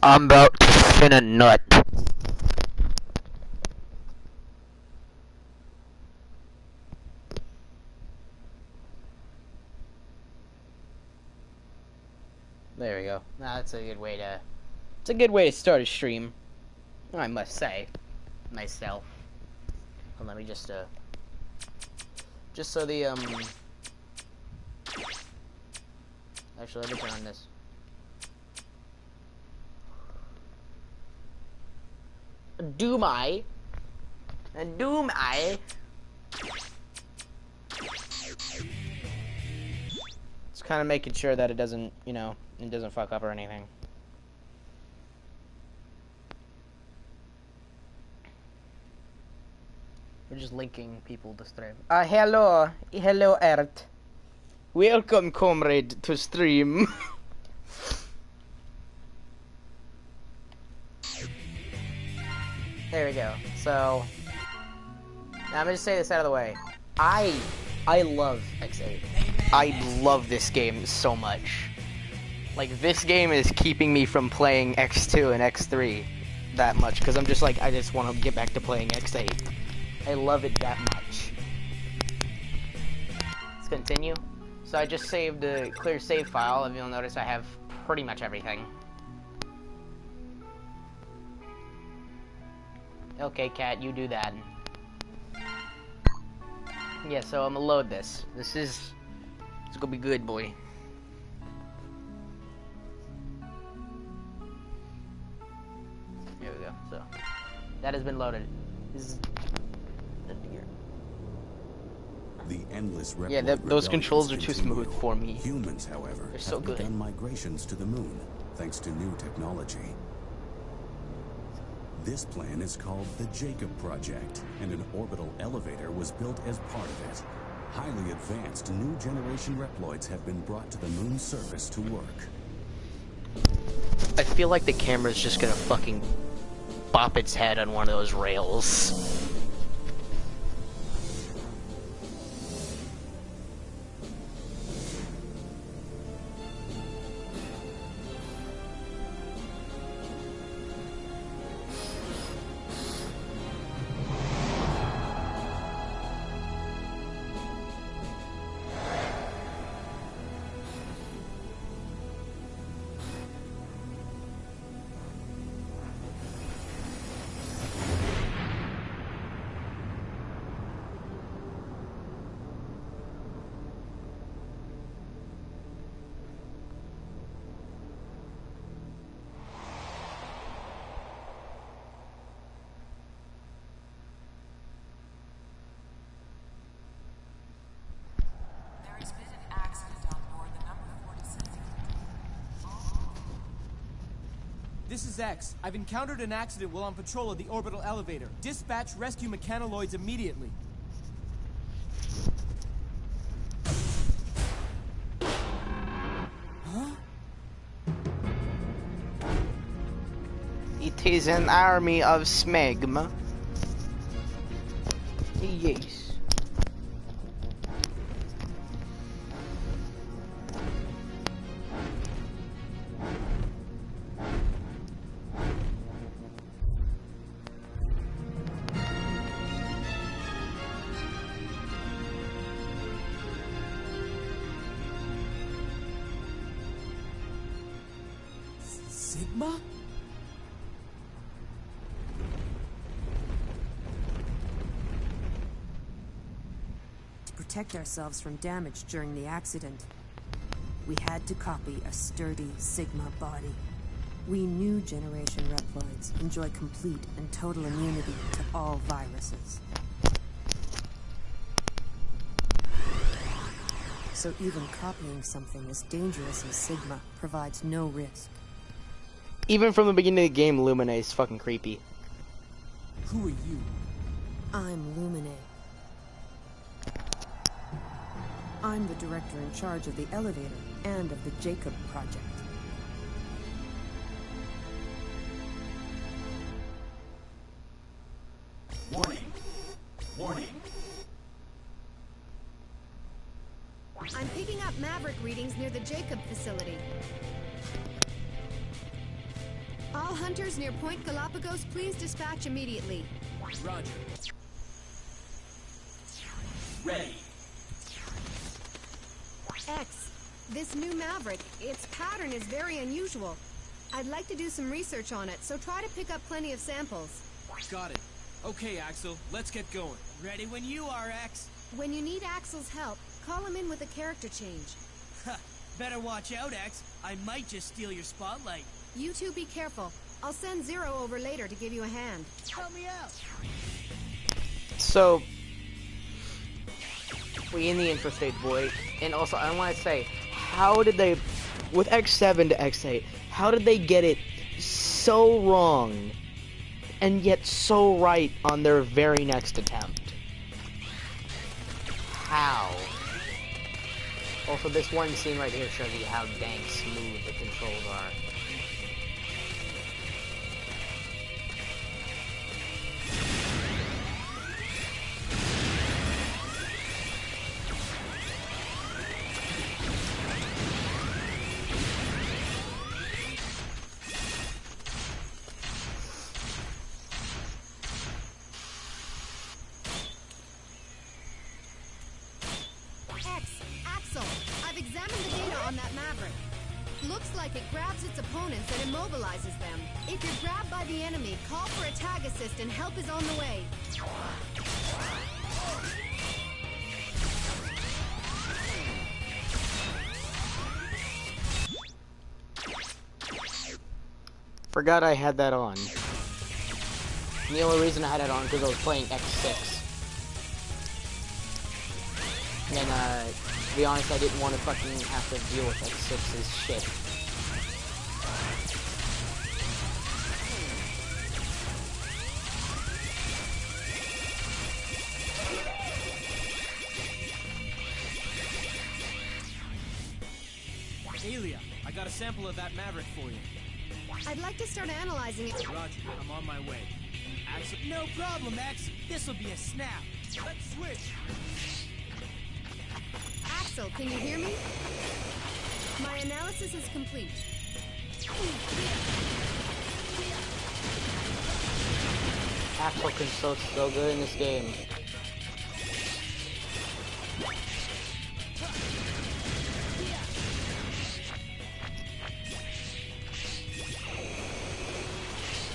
I'm about to fin a nut. There we go. That's a good way to. It's a good way to start a stream, I must say, myself. And let me just so the Actually, let me turn on this. Do my. It's kind of making sure that it doesn't, you know, it doesn't fuck up or anything. We're just linking people to stream. Hello, Earth. Welcome, comrade, to stream. There we go. So, now I'm gonna say this out of the way. I love X8. I love this game so much. Like, this game is keeping me from playing X2 and X3 that much, because I'm just like, I just want to get back to playing X8. I love it that much. Let's continue. So I just saved a clear save file, and you'll notice I have pretty much everything. Okay, cat, you do that. Yeah, so I'm gonna load this. It's gonna be good, boy. Here we go. So that has been loaded. This is the endless those controls are too smooth for me. Humans, however, they're so good. Begun migrations to the moon thanks to new technology. This plan is called the Jacob Project, and an orbital elevator was built as part of it. Highly advanced new generation Reploids have been brought to the moon's surface to work. I feel like the camera's just gonna fucking bop its head on one of those rails. This is X. I've encountered an accident while on patrol of the orbital elevator. Dispatch rescue mechanoloids immediately. Huh? It is an army of smegma. Yes. Sigma? To protect ourselves from damage during the accident, we had to copy a sturdy Sigma body. We new generation Reploids enjoy complete and total immunity to all viruses. So even copying something as dangerous as Sigma provides no risk. Even from the beginning of the game, Lumine is fucking creepy. Who are you? I'm Lumine. I'm the director in charge of the elevator and of the Jacob Project. Warning! Warning! I'm picking up Maverick readings near the Jacob facility. hunters near Point Galapagos please dispatch immediately? Roger. Ready. X, this new Maverick, its pattern is very unusual. I'd like to do some research on it, so try to pick up plenty of samples. Got it. Okay, Axel, let's get going. Ready when you are, X. When you need Axel's help, call him in with a character change. Better watch out, X. I might just steal your spotlight. You two be careful. I'll send Zero over later to give you a hand. Help me out. So, we in the interstate, boy. And also, I want to say, how did they, with X7 to X8, how did they get it so wrong and yet so right on their very next attempt? How? Also, this one scene right here shows you how dang smooth the controls are. Axel, I've examined the data on that Maverick. Looks like it grabs its opponents and immobilizes them. If you're grabbed by the enemy, call for a tag assist and help is on the way. Forgot I had that on. And the only reason I had it on because I was playing X6. And to be honest, I didn't want to fucking have to deal with X6's shit. Alia, I got a sample of that Maverick for you. I'd like to start analyzing it. Roger, I'm on my way. Axel, no problem, X. This'll be a snap. Let's switch. Axel, can you hear me? My analysis is complete. Axel can so good in this game.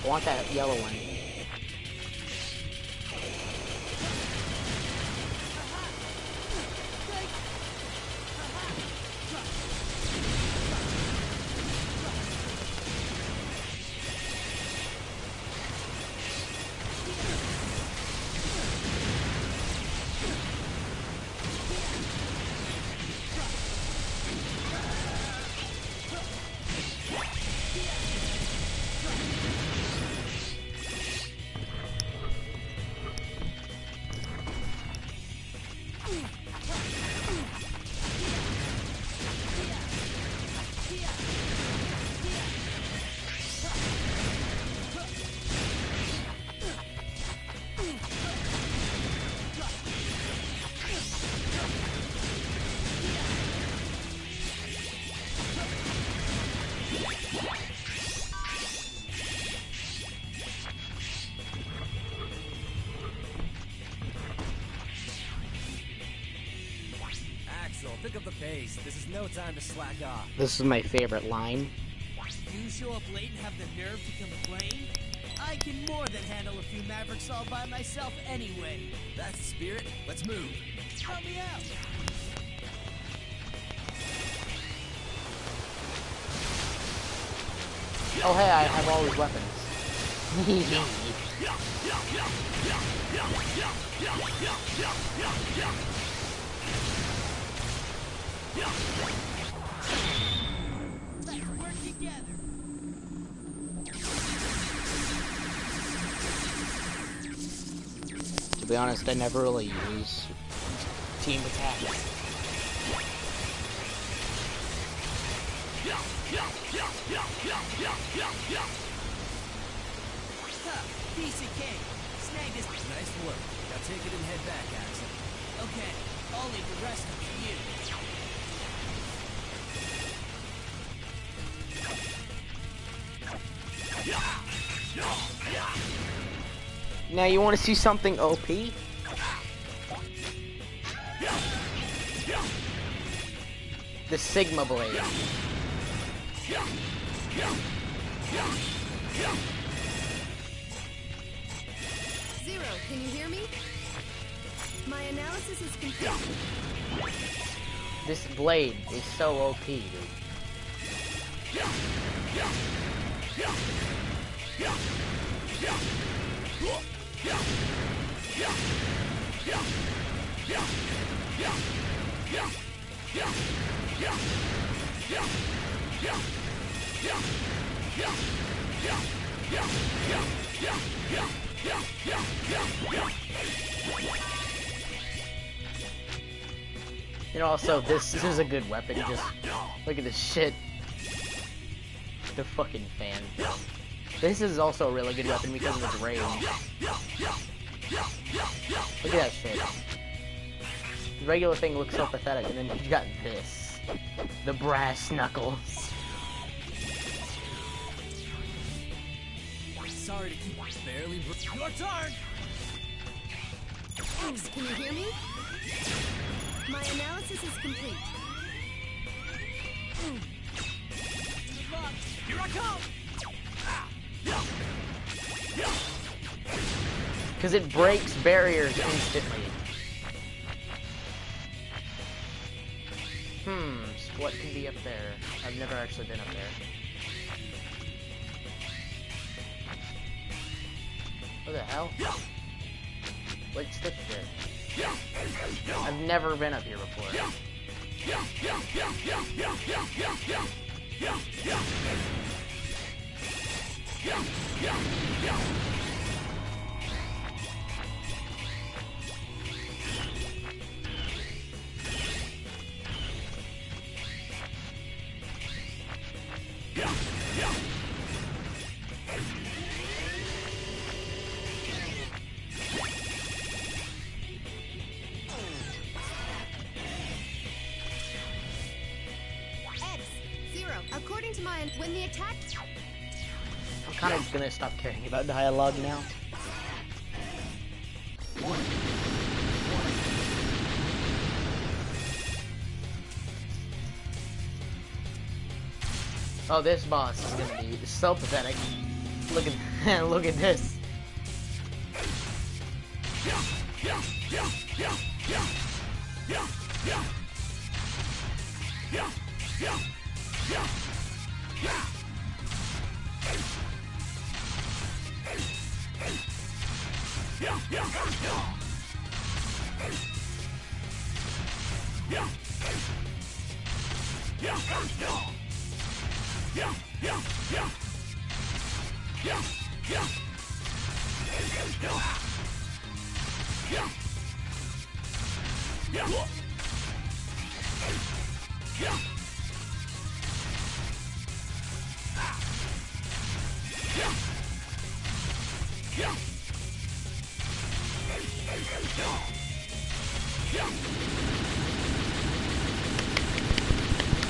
I want that yellow one. Pick up the pace. This is no time to slack off. This is my favorite line. You show up late and have the nerve to complain? I can more than handle a few Mavericks all by myself anyway. That's the spirit. Let's move. Help me out. Oh hey, I have all these weapons. Let's work together. To be honest, I never really use team attack. Piece of cake. Snag this. Nice work. Now take it and head back, Axel. Okay, I'll leave the rest of it to you. Now you want to see something OP? The Sigma Blade. Zero, can you hear me? My analysis is complete. This blade is so OP, dude. And also, this is a good weapon. Just look at this shit. The fucking fan. This is also a really good weapon because of its range. Look at that shit. The regular thing looks so pathetic, and then you got this. The brass knuckles. Sorry to keep barely. Your turn. X, can you hear me? My analysis is complete. Good luck. Here I come. Because it breaks barriers instantly. So what could be up there? I've never actually been up there. What the hell? What's this shit? I've never been up here before. According to my... When the attack... I'm kind of gonna stop caring about dialogue now. Oh, this boss is gonna be so pathetic. Look at look at this.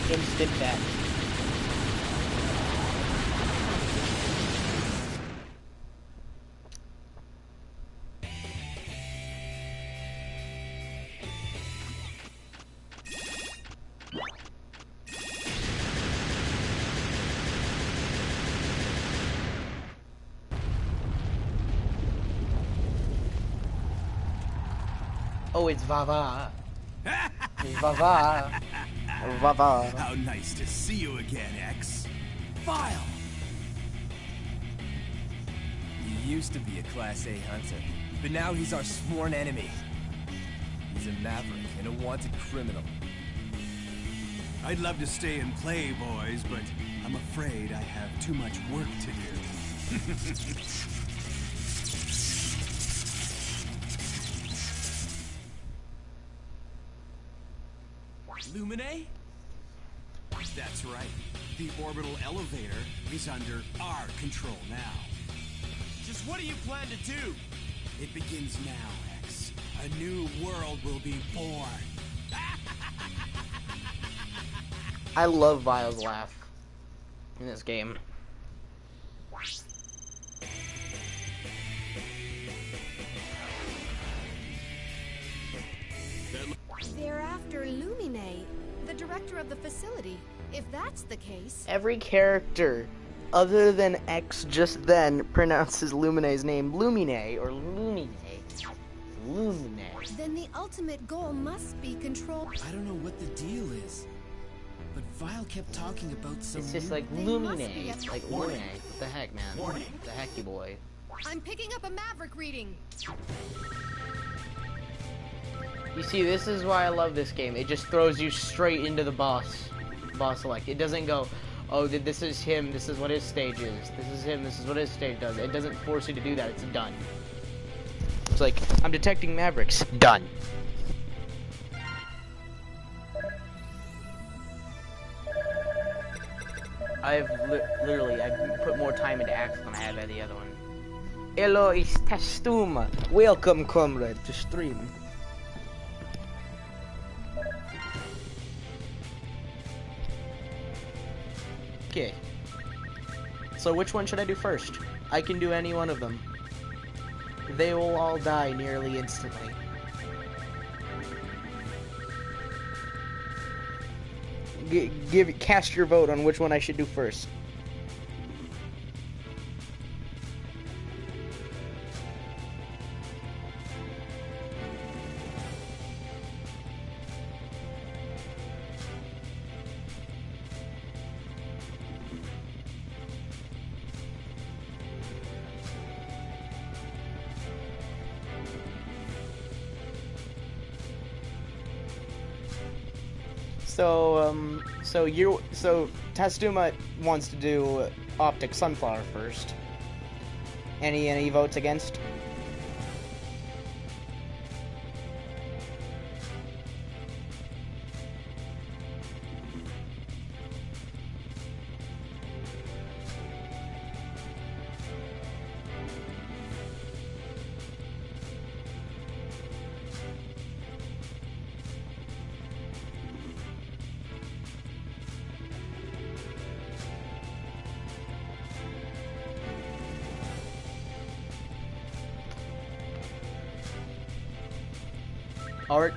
Instant death. Oh, it's Vava. It's Vava. Vava. How nice to see you again, X. Vile! He used to be a Class A hunter, but now he's our sworn enemy. He's a maverick and a wanted criminal. I'd love to stay and play, boys, but I'm afraid I have too much work to do. Lumine? That's right. The orbital elevator is under our control now. Just what do you plan to do? It begins now, X. A new world will be born. I love Vile's laugh in this game. director of the facility. If that's the case... Every character other than X just then pronounces Lumine's name Lumine or Lumine. Lumine. Then the ultimate goal must be control... I don't know what the deal is, but Vile kept talking about some... It's just like They Lumine. must be at- Like Lumine. What the heck, man? Warning. The hecky boy. I'm picking up a Maverick reading. You see, this is why I love this game. It just throws you straight into the boss select. It doesn't go, oh, this is him, this is what his stage is. This is him, this is what his stage does. It doesn't force you to do that. It's done. It's like, I'm detecting Mavericks. Done. I've put more time into Axe than I have at the other one. Hello, it's Tastuma. Welcome, comrade, to stream. Okay. So which one should I do first? I can do any one of them. They will all die nearly instantly. Cast your vote on which one I should do first. So Tastuma wants to do Optic Sunflower first. Any votes against? Art,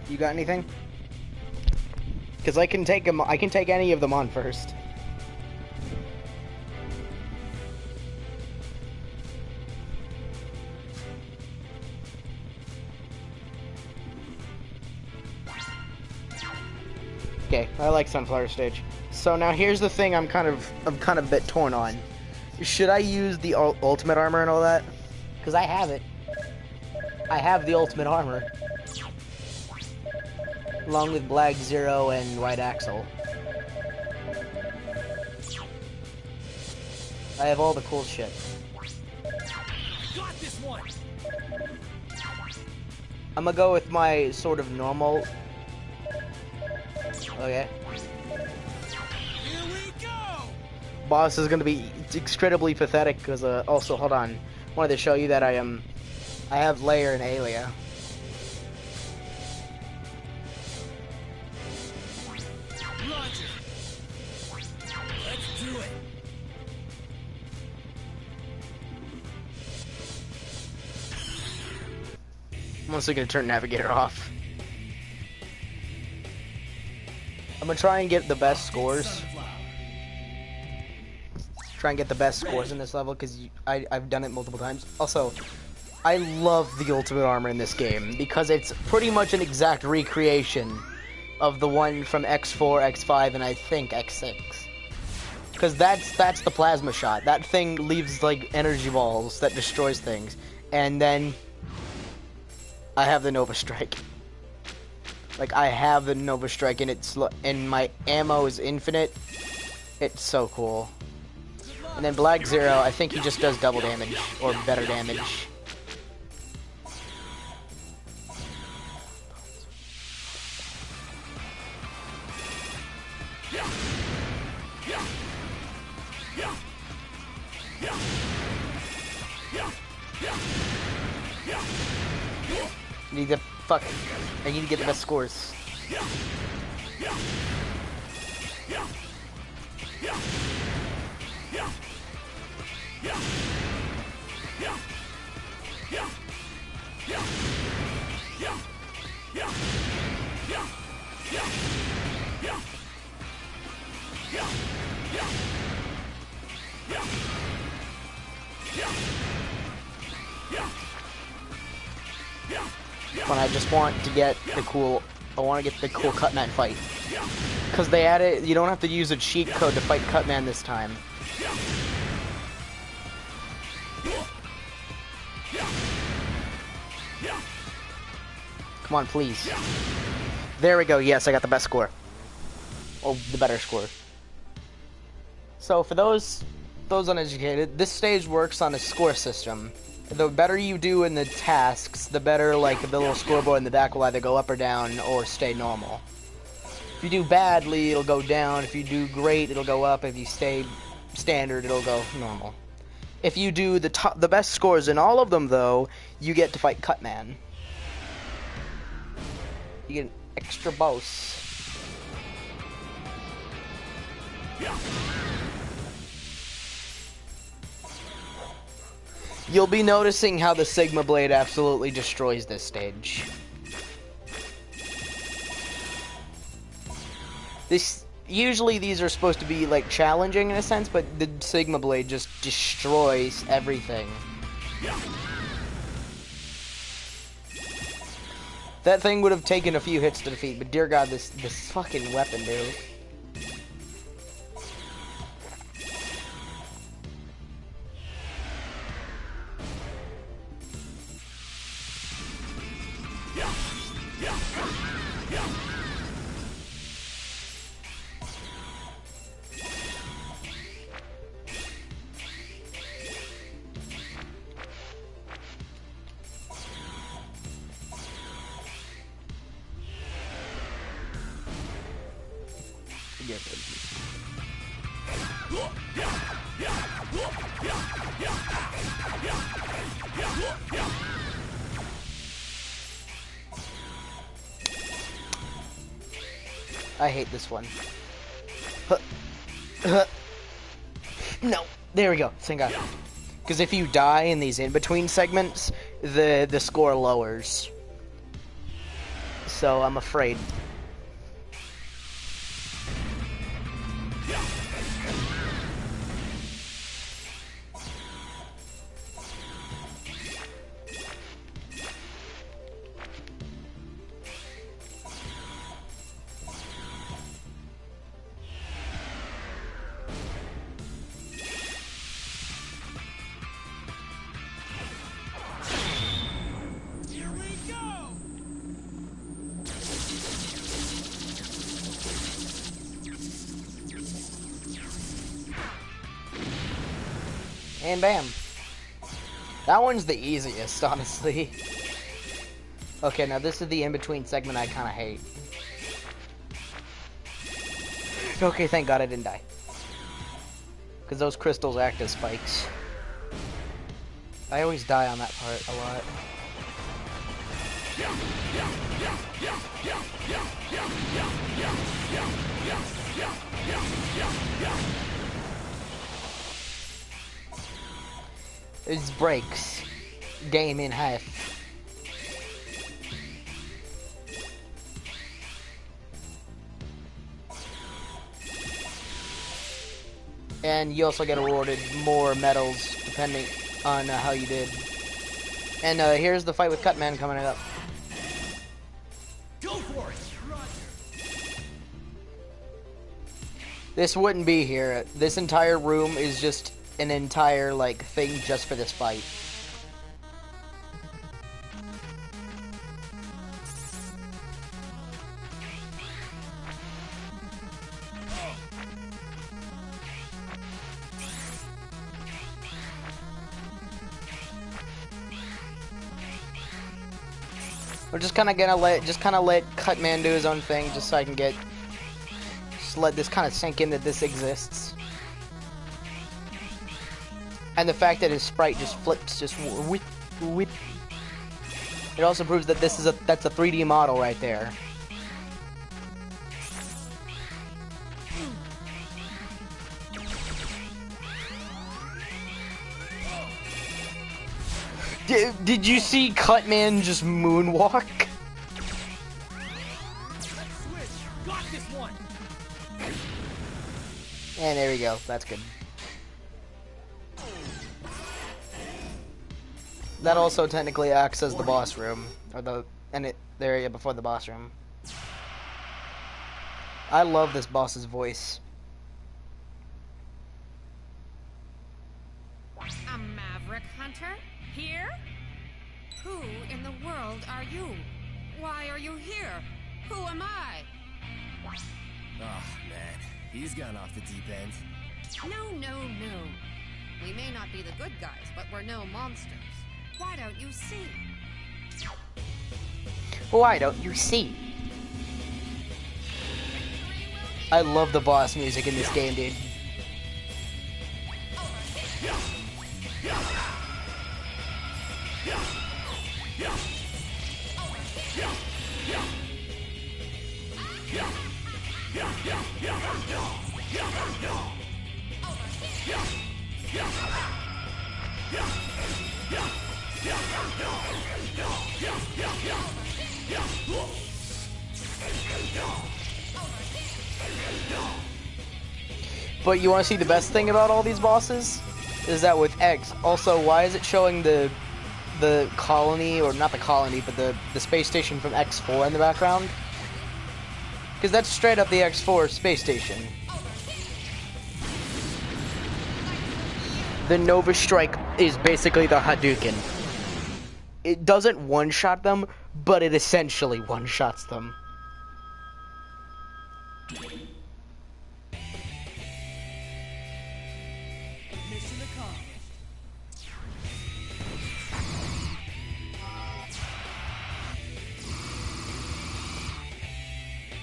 you got anything? Because I can take them. I can take any of them on first. Okay, I like Sunflower Stage. So now here's the thing I'm kind of a bit torn on. Should I use the ultimate armor and all that? Because I have it. I have the ultimate armor. Along with Black Zero and White Axle. I have all the cool shit. Got this one. I'm gonna go with my sort of normal. Okay. Here we go. Boss is gonna be incredibly pathetic because also hold on. Wanted to show you that I have Layer and Alia. Roger. Let's do it. I'm also gonna turn Navigator off. I'm gonna try and get the best scores. Try and get the best scores in this level because I've done it multiple times. Also, I love the ultimate armor in this game because it's pretty much an exact recreation of the one from X4, X5, and I think X6. Because that's the plasma shot. That thing leaves like energy balls that destroys things, and then I have the Nova Strike. Like I have the Nova Strike, and my ammo is infinite. It's so cool. And then Black Zero, I think he just does double damage or better damage. I need I need to get the best scores. When I just want to get the cool, I want to get the cool Cutman fight. Because they added, you don't have to use a cheat code to fight Cutman this time. Come on, please. There we go. Yes, I got the best score. Or the better score. So for those uneducated, this stage works on a score system. The better you do in the tasks, the better, like, the little scoreboard in the back will either go up or down or stay normal. If you do badly, it'll go down. If you do great, it'll go up. If you stay standard, it'll go normal. If you do the best scores in all of them, though, you get to fight Cutman. You get an extra boss. You'll be noticing how the Sigma Blade absolutely destroys this stage. Usually these are supposed to be, like, challenging in a sense, but the Sigma Blade just destroys everything. That thing would have taken a few hits to defeat, but dear God, this fucking weapon, dude. I hate this one. No, there we go. Thank God. Because if you die in these in-between segments, the score lowers. So I'm afraid. And bam. That one's the easiest, honestly. Okay, now this is the in-between segment I kind of hate. Okay, thank God I didn't die. Because those crystals act as spikes. I always die on that part a lot. It breaks. Game in half. And you also get awarded more medals depending on how you did. And here's the fight with Cutman coming up. Go for it, Roger. This wouldn't be here. This entire room is just an entire, like, thing just for this fight. We're just kind of gonna let Cutman do his own thing, just so I can just let this kind of sink in that this exists. And the fact that his sprite just flips, just whip, whip. It also proves that that's a 3D model right there. Did you see Cutman just moonwalk? Got this one. And there we go. That's good. That also technically acts as the boss room, or the area before the boss room. I love this boss's voice. A maverick hunter? Here? Who in the world are you? Why are you here? Who am I? Oh, man. He's gone off the deep end. No, no, no. We may not be the good guys, but we're no monsters. Why don't you see? Why don't you see? I love the boss music in this game, dude. But you want to see the best thing about all these bosses? Is that with X, also, why is it showing the colony, or not the colony, but the space station from X4 in the background? Because that's straight up the X4 space station. The Nova Strike is basically the Hadouken. It doesn't one-shot them, but it essentially one-shots them. Mission accomplished.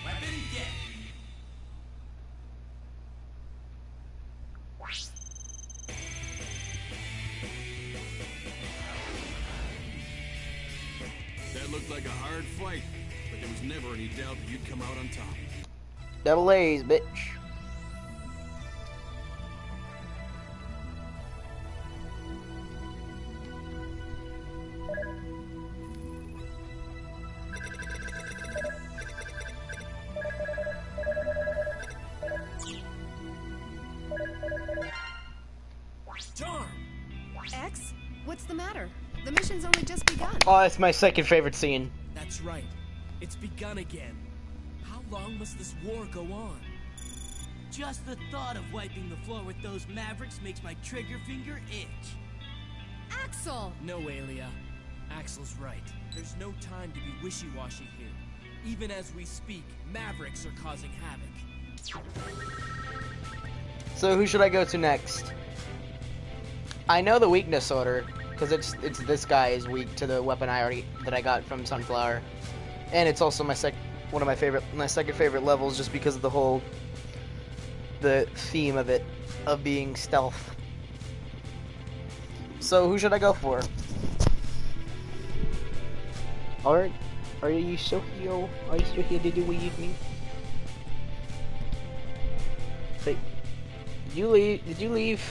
Weapon get. That looked like a hard fight, but there was never any doubt that you'd come out on top. Double A's, bitch. Darn! X? What's the matter? The mission's only just begun. Oh, that's my second favorite scene. That's right. It's begun again. How long must this war go on? Just the thought of wiping the floor with those Mavericks makes my trigger finger itch. Axel! No, Alia. Axel's right. There's no time to be wishy-washy here. Even as we speak, Mavericks are causing havoc. So who should I go to next? I know the weakness order, because it's this guy is weak to the weapon that I got from Sunflower, and it's also my second favorite levels, just because of the theme of it, of being stealth. So who should I go for? Alright, are you still here? Are you still here? Did you leave me? Wait, did you leave? Did you leave?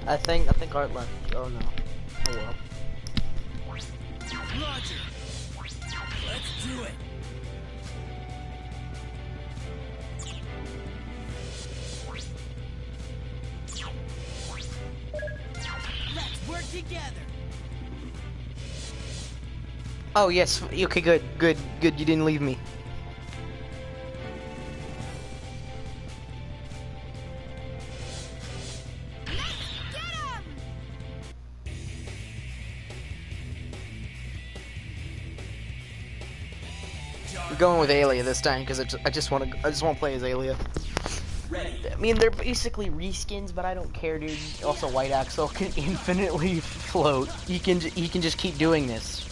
I think Art left. Oh no. Oh well. Roger! Let's do it! Let's work together. Oh yes. Okay. Good. Good. Good. You didn't leave me. We're going with Alia this time because I just want to play as Alia. I mean, they're basically reskins, but I don't care, dude. Also, White Axle can infinitely float. He can just keep doing this.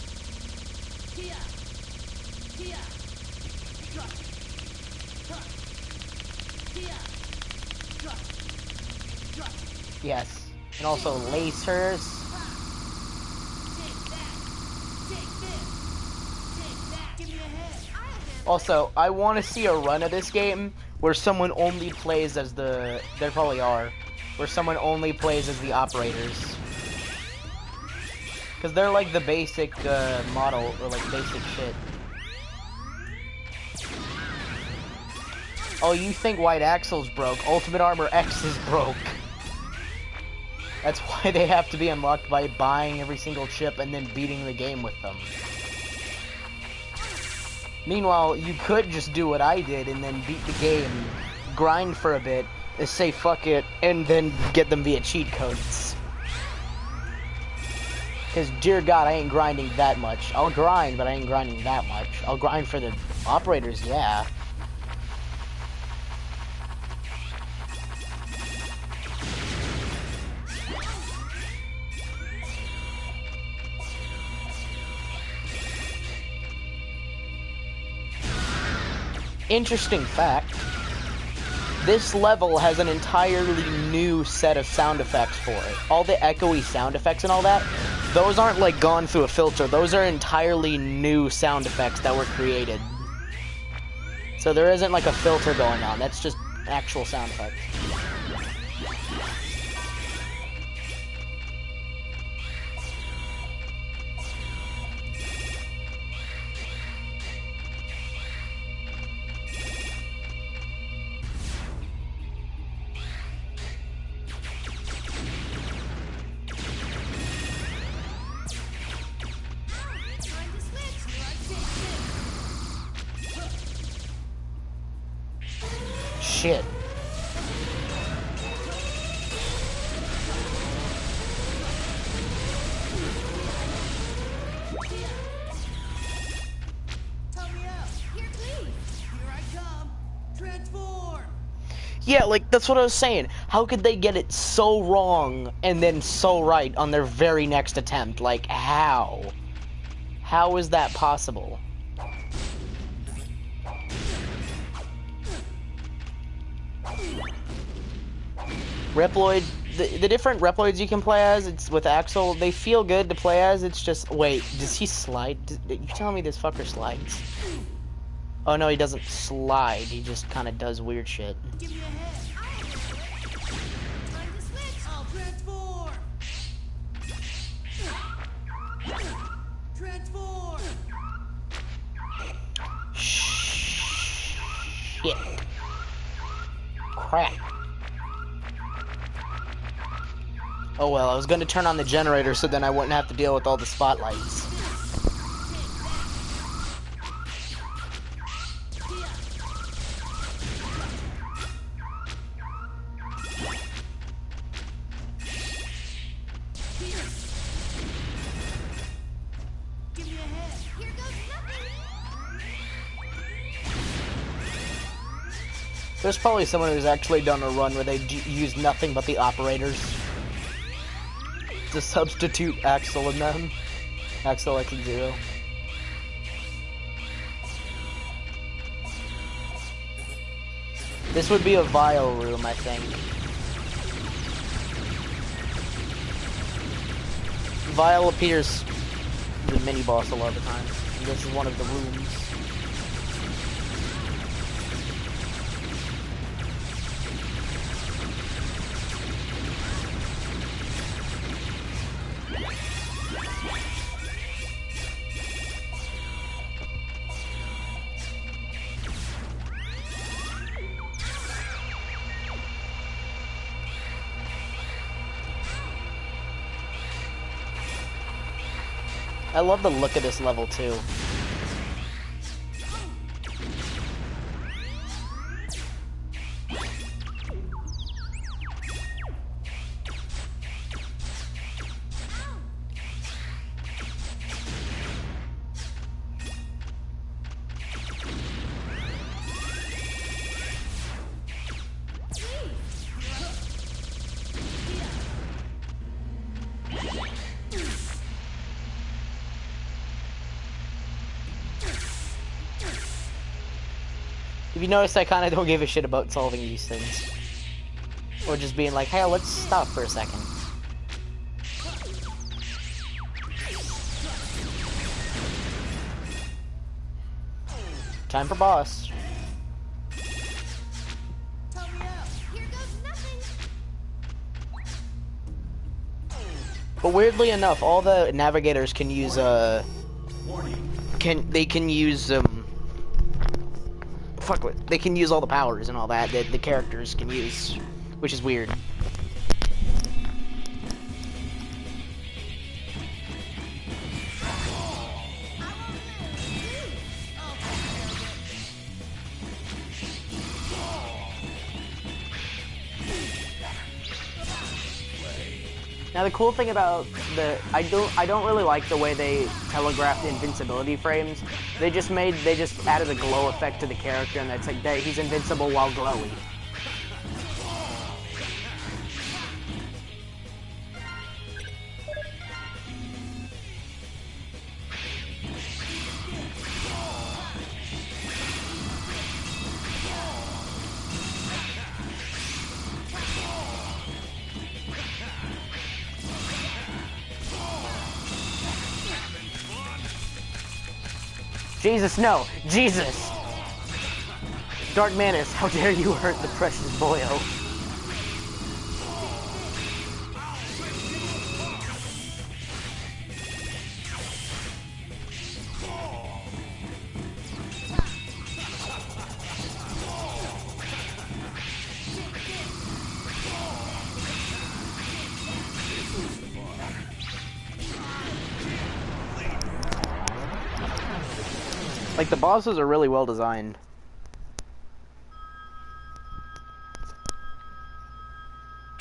Yes, and also lasers. Also, I want to see a run of this game where someone only plays as the... There probably are. Where someone only plays as the operators. Because they're like the basic model, or like basic shit. Oh, you think White Axle's broke? Ultimate Armor X is broke. That's why they have to be unlocked by buying every single chip and then beating the game with them. Meanwhile, you could just do what I did and then beat the game, grind for a bit, say fuck it, and then get them via cheat codes. Because, dear God, I ain't grinding that much. I'll grind, but I ain't grinding that much. I'll grind for the operators, yeah. Interesting fact, this level has an entirely new set of sound effects for it. All the echoey sound effects and all that, those aren't like gone through a filter. Those are entirely new sound effects that were created. So there isn't like a filter going on. That's just actual sound effects. Shit. Yeah, like, that's what I was saying. How could they get it so wrong and then so right on their very next attempt? Like, how? How is that possible? Reploid, the different Reploids you can play as, it's with Axel, they feel good to play as, it's just, wait, does he slide? You telling me this fucker slides? Oh no, he doesn't slide, he just kind of does weird shit. Give me a hit. Time to switch. I'll transform. Transform. Shit. Crap. Oh well, I was going to turn on the generator so then I wouldn't have to deal with all the spotlights. Give me a hit. Here goes nothing. There's probably someone who's actually done a run where they used nothing but the operators to substitute Axel in them. Axel X0. This would be a vial room, I think. Vial appears the mini-boss a lot of the time. And this is one of the rooms. I love the look of this level too. If you notice, I kind of don't give a shit about solving these things. Or just being like, hey, let's stop for a second. Time for boss. Here goes nothing. But weirdly enough, all the navigators can use they can use all the powers and all that the characters can use, which is weird. Now the cool thing about I don't really like the way they telegraphed the invincibility frames. They just added a glow effect to the character, and that's like that he's invincible while glowy. Jesus, no! Jesus! Dark Manus, how dare you hurt the precious boyo? Like, the bosses are really well designed.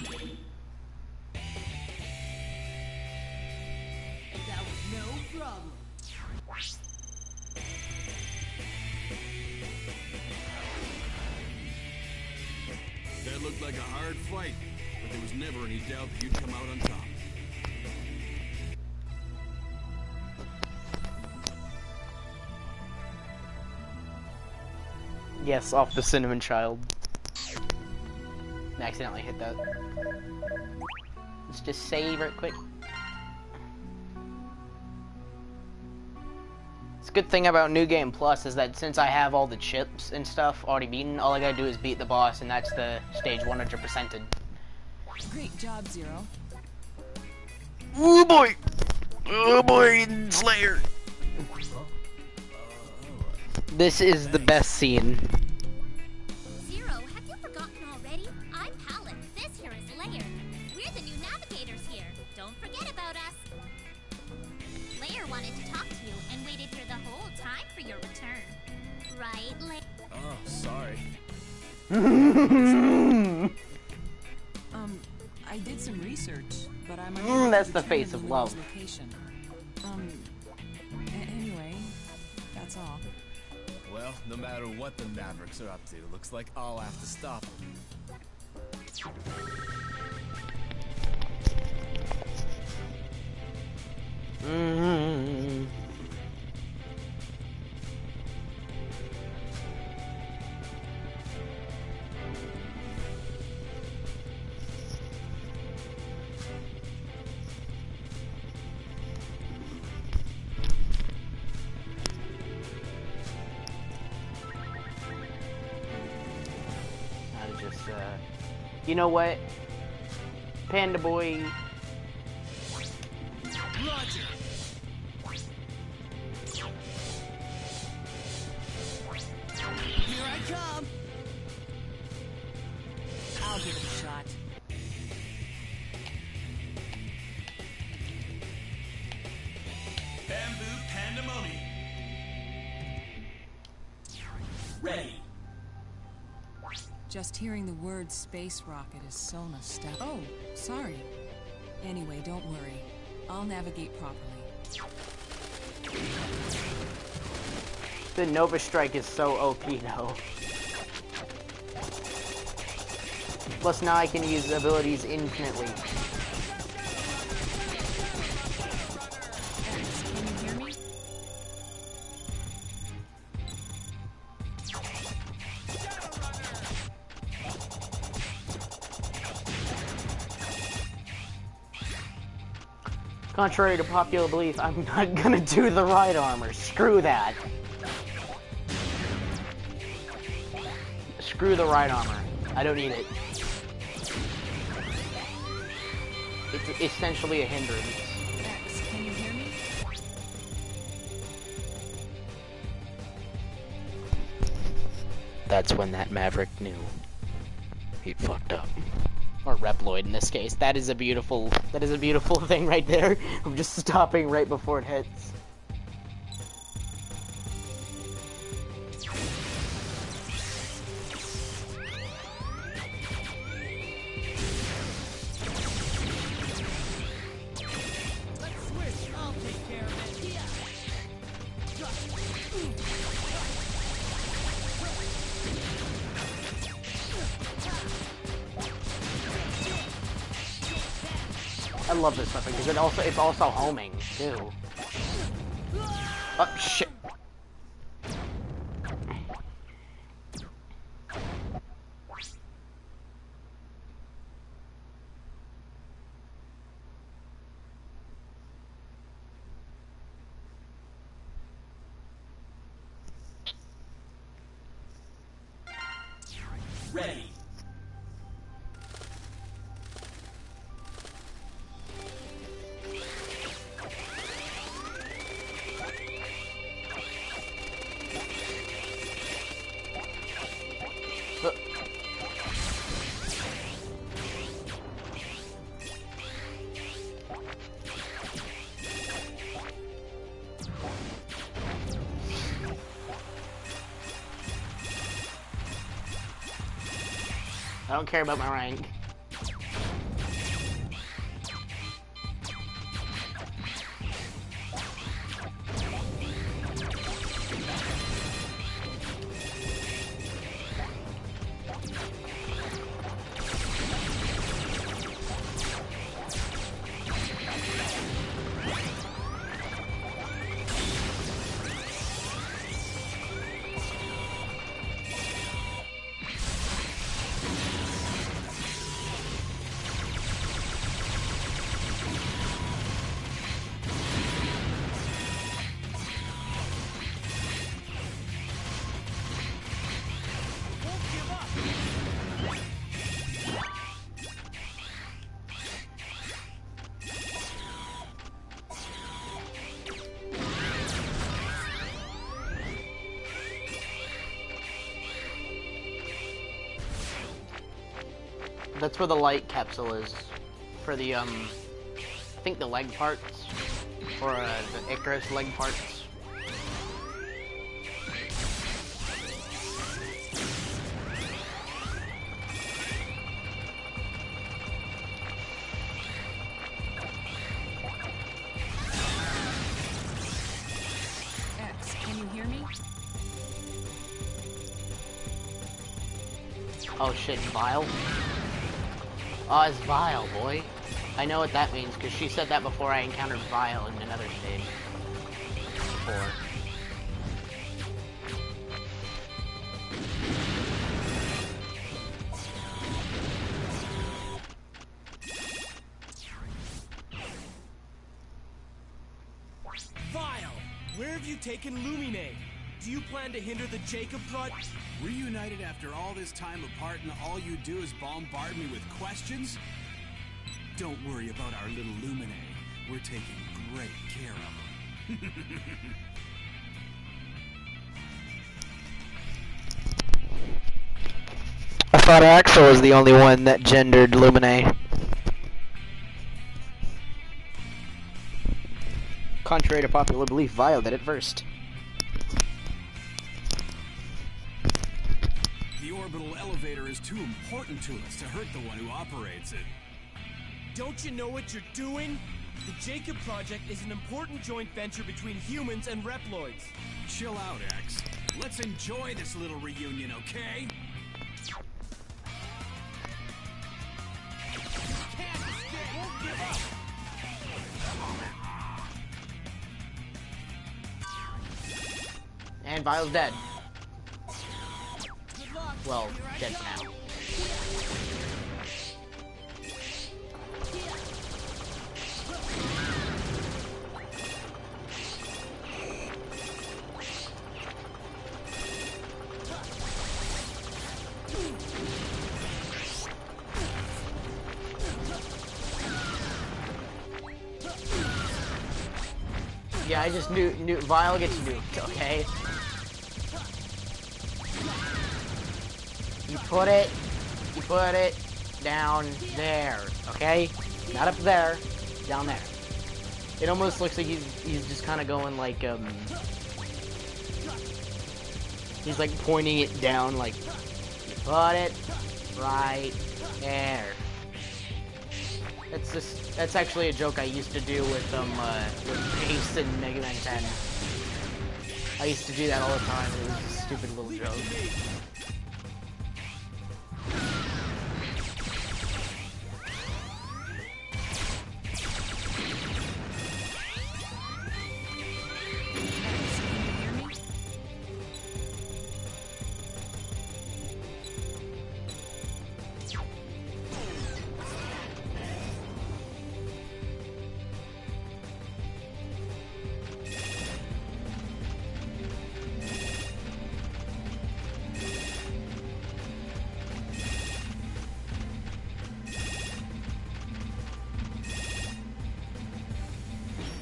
That was no problem. That looked like a hard fight, but there was never any doubt that you'd come out on top. Yes, off the Cinnamon Child. I accidentally hit that. Let's just save it quick. It's a good thing about New Game Plus is that since I have all the chips and stuff already beaten, all I gotta do is beat the boss, and that's the stage 100%ed. Great job, Zero. Oh boy! Oh boy, Slayer! This is the best scene. Zero, have you forgotten already? I'm Pallet. This here is Lair. We're the new navigators here. Don't forget about us. Lair wanted to talk to you and waited here the whole time for your return. Right, Lair? Oh, sorry. I did some research, but I'm that's the face of love. Location. Anyway, that's all. Well, no matter what the Mavericks are up to, looks like I'll have to stop them. You know what? Panda Boy. Roger. Here I come. I'll give it a shot. Bamboo Pandemonium. Ready. Just hearing the word space rocket is so nostalgic. Oh, sorry. Anyway, don't worry. I'll navigate properly. The Nova Strike is so OP though. Plus now I can use abilities infinitely. Can you hear me? Contrary to popular belief, I'm not gonna do the ride armor. Screw that. Screw the ride armor. I don't need it. It's essentially a hindrance. X, can you hear me? That's when that Maverick knew he fucked up. Or Reploid in this case. That is a beautiful thing right there. I'm just stopping right before it hits. Let's switch. I'll take care of it. Yeah. I love this weapon because it's also homing too. Oh shit. Ready. I don't care about my rank. That's where the light capsule is. For the, I think the leg parts. Or, the Icarus leg parts. X, can you hear me? Oh shit, Vile? Oh, it's Vile, boy. I know what that means, because she said that before I encountered Vile in another stage. Before. Vile, where have you taken Lumine? Do you plan to hinder the Jacob project? Reunited after all this time apart and all you do is bombard me with questions? Don't worry about our little Lumine. We're taking great care of him. I thought Axel was the only one that gendered Lumine. Contrary to popular belief, Vile did it first. The orbital elevator is too important to us to hurt the one who operates it. Don't you know what you're doing? The Jacob project is an important joint venture between humans and Reploids. Chill out, X. Let's enjoy this little reunion, okay? Can't escape! Won't give up! And Vile's dead. Good luck. Well, Here I dead go. for now. Yeah, I just knew Vile gets nuked, okay? You put it down there, okay? Not up there, down there. It almost looks like he's just kind of going like, he's like pointing it down, like, you put it right there. That's actually a joke I used to do with Ace and Mega Man 10. I used to do that all the time. It was a stupid little joke.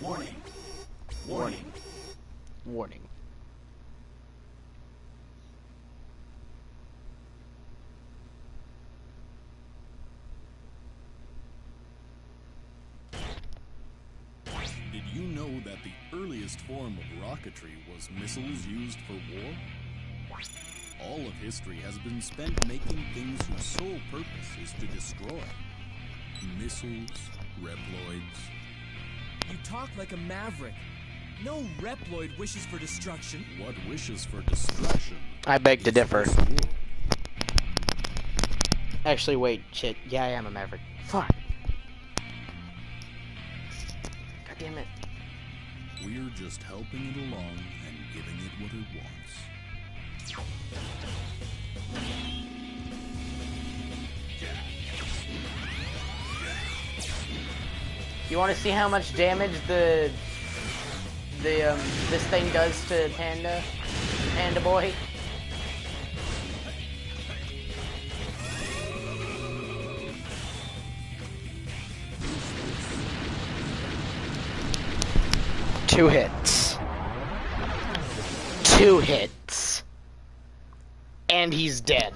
Warning. Warning. Warning. Did you know that the earliest form of rocketry was missiles used for war? All of history has been spent making things whose sole purpose is to destroy. Missiles, Reploids. You talk like a maverick. No Reploid wishes for destruction. What wishes for destruction? I beg to differ. Actually, wait, shit. Yeah, I am a Maverick. Fuck. God damn it. We're just helping it along and giving it what it wants. You want to see how much damage this thing does to Panda Boy? Two hits. And he's dead.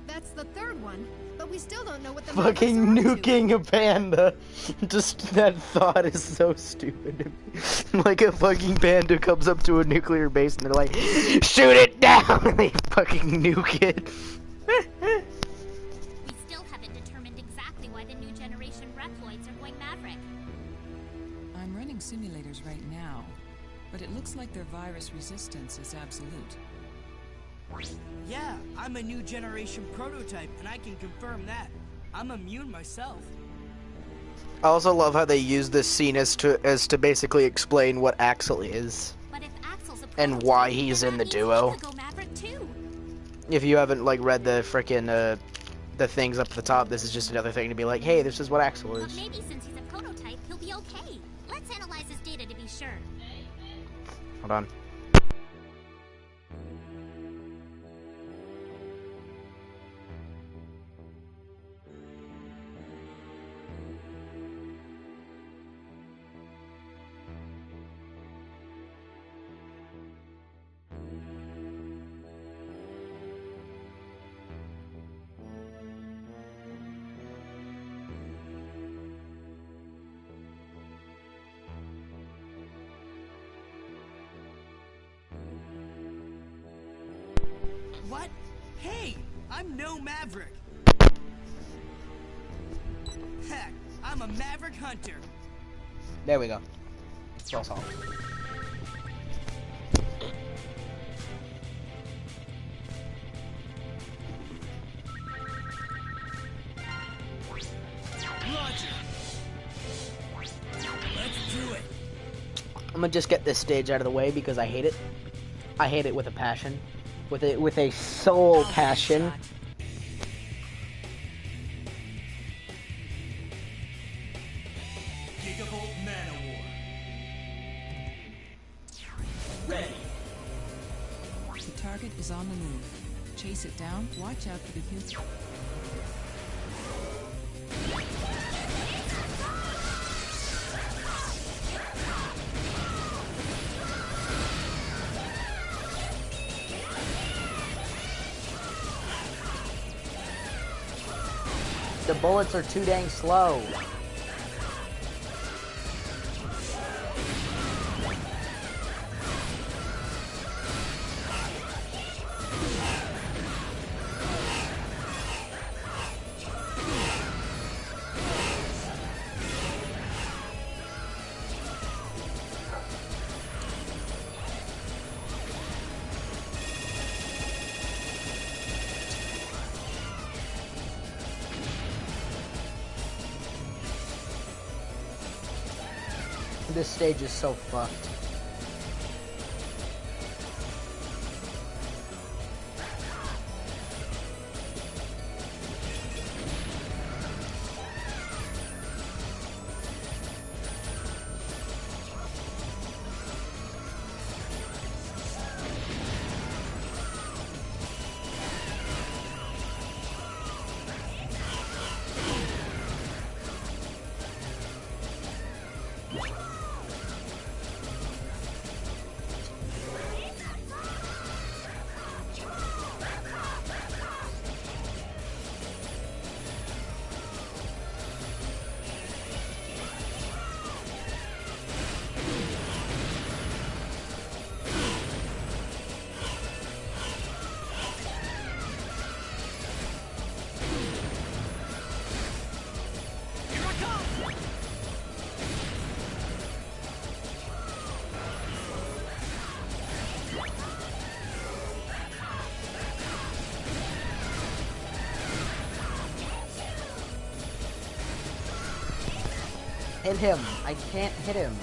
That's the third one, but we still don't know what the Fucking nuking a panda. Just that thought is so stupid to me. Like a fucking panda comes up to a nuclear base and they're like, shoot it down! And they fucking nuke it. We still haven't determined exactly why the new generation Reploids are going Maverick. I'm running simulators right now, but it looks like their virus resistance is absolute. Yeah, I'm a new generation prototype, and I can confirm that. I'm immune myself. I also love how they use this scene as to basically explain what Axel is. But if Axel's a And why he's in the duo. Go Maverick too. If you haven't like read the frickin' the things up at the top, this is just another thing to be like, hey, this is what Axel But is. maybe since he's a prototype, he'll be okay. Let's analyze his data to be sure. Hold on. What? Hey, I'm no Maverick. Heck, I'm a Maverick Hunter. There we go. Well solved. Roger. I'm gonna just get this stage out of the way because I hate it. I hate it with a passion. With a soul passion. Gigavolt Manowar. Ready. The target is on the move. Chase it down. Watch out for the huge. The bullets are too dang slow. This stage is so fucked. Hit him. I can't hit him.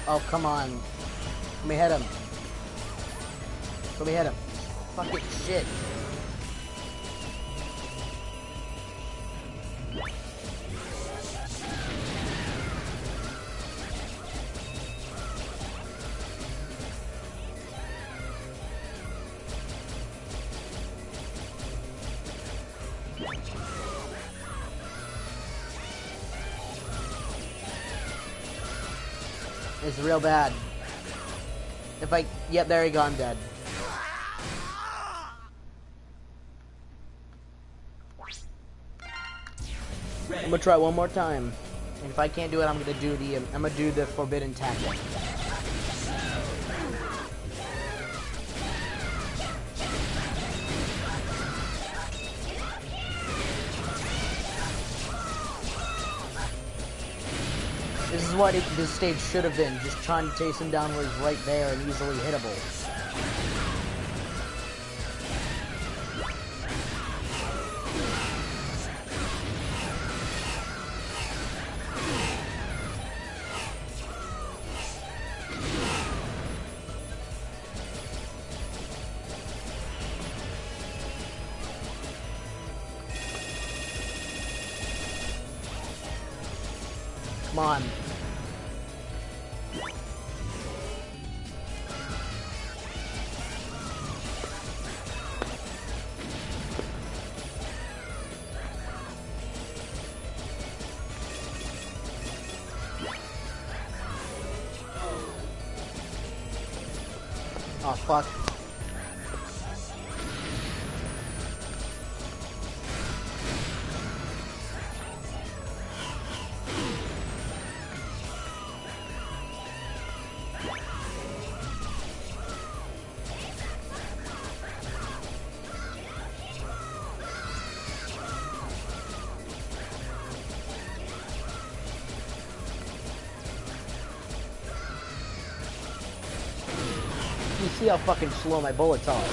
Oh, come on. Let me hit him. Let me hit him. Fucking shit. It's real bad. If I... Yep, there you go, I'm dead. I'm gonna try one more time. And if I can't do it, I'm gonna do the forbidden tactic. This is what this stage should have been, just trying to chase him down where he's right there and easily hittable. Come on. Oh, fuck. you see how fucking slow my bullets are.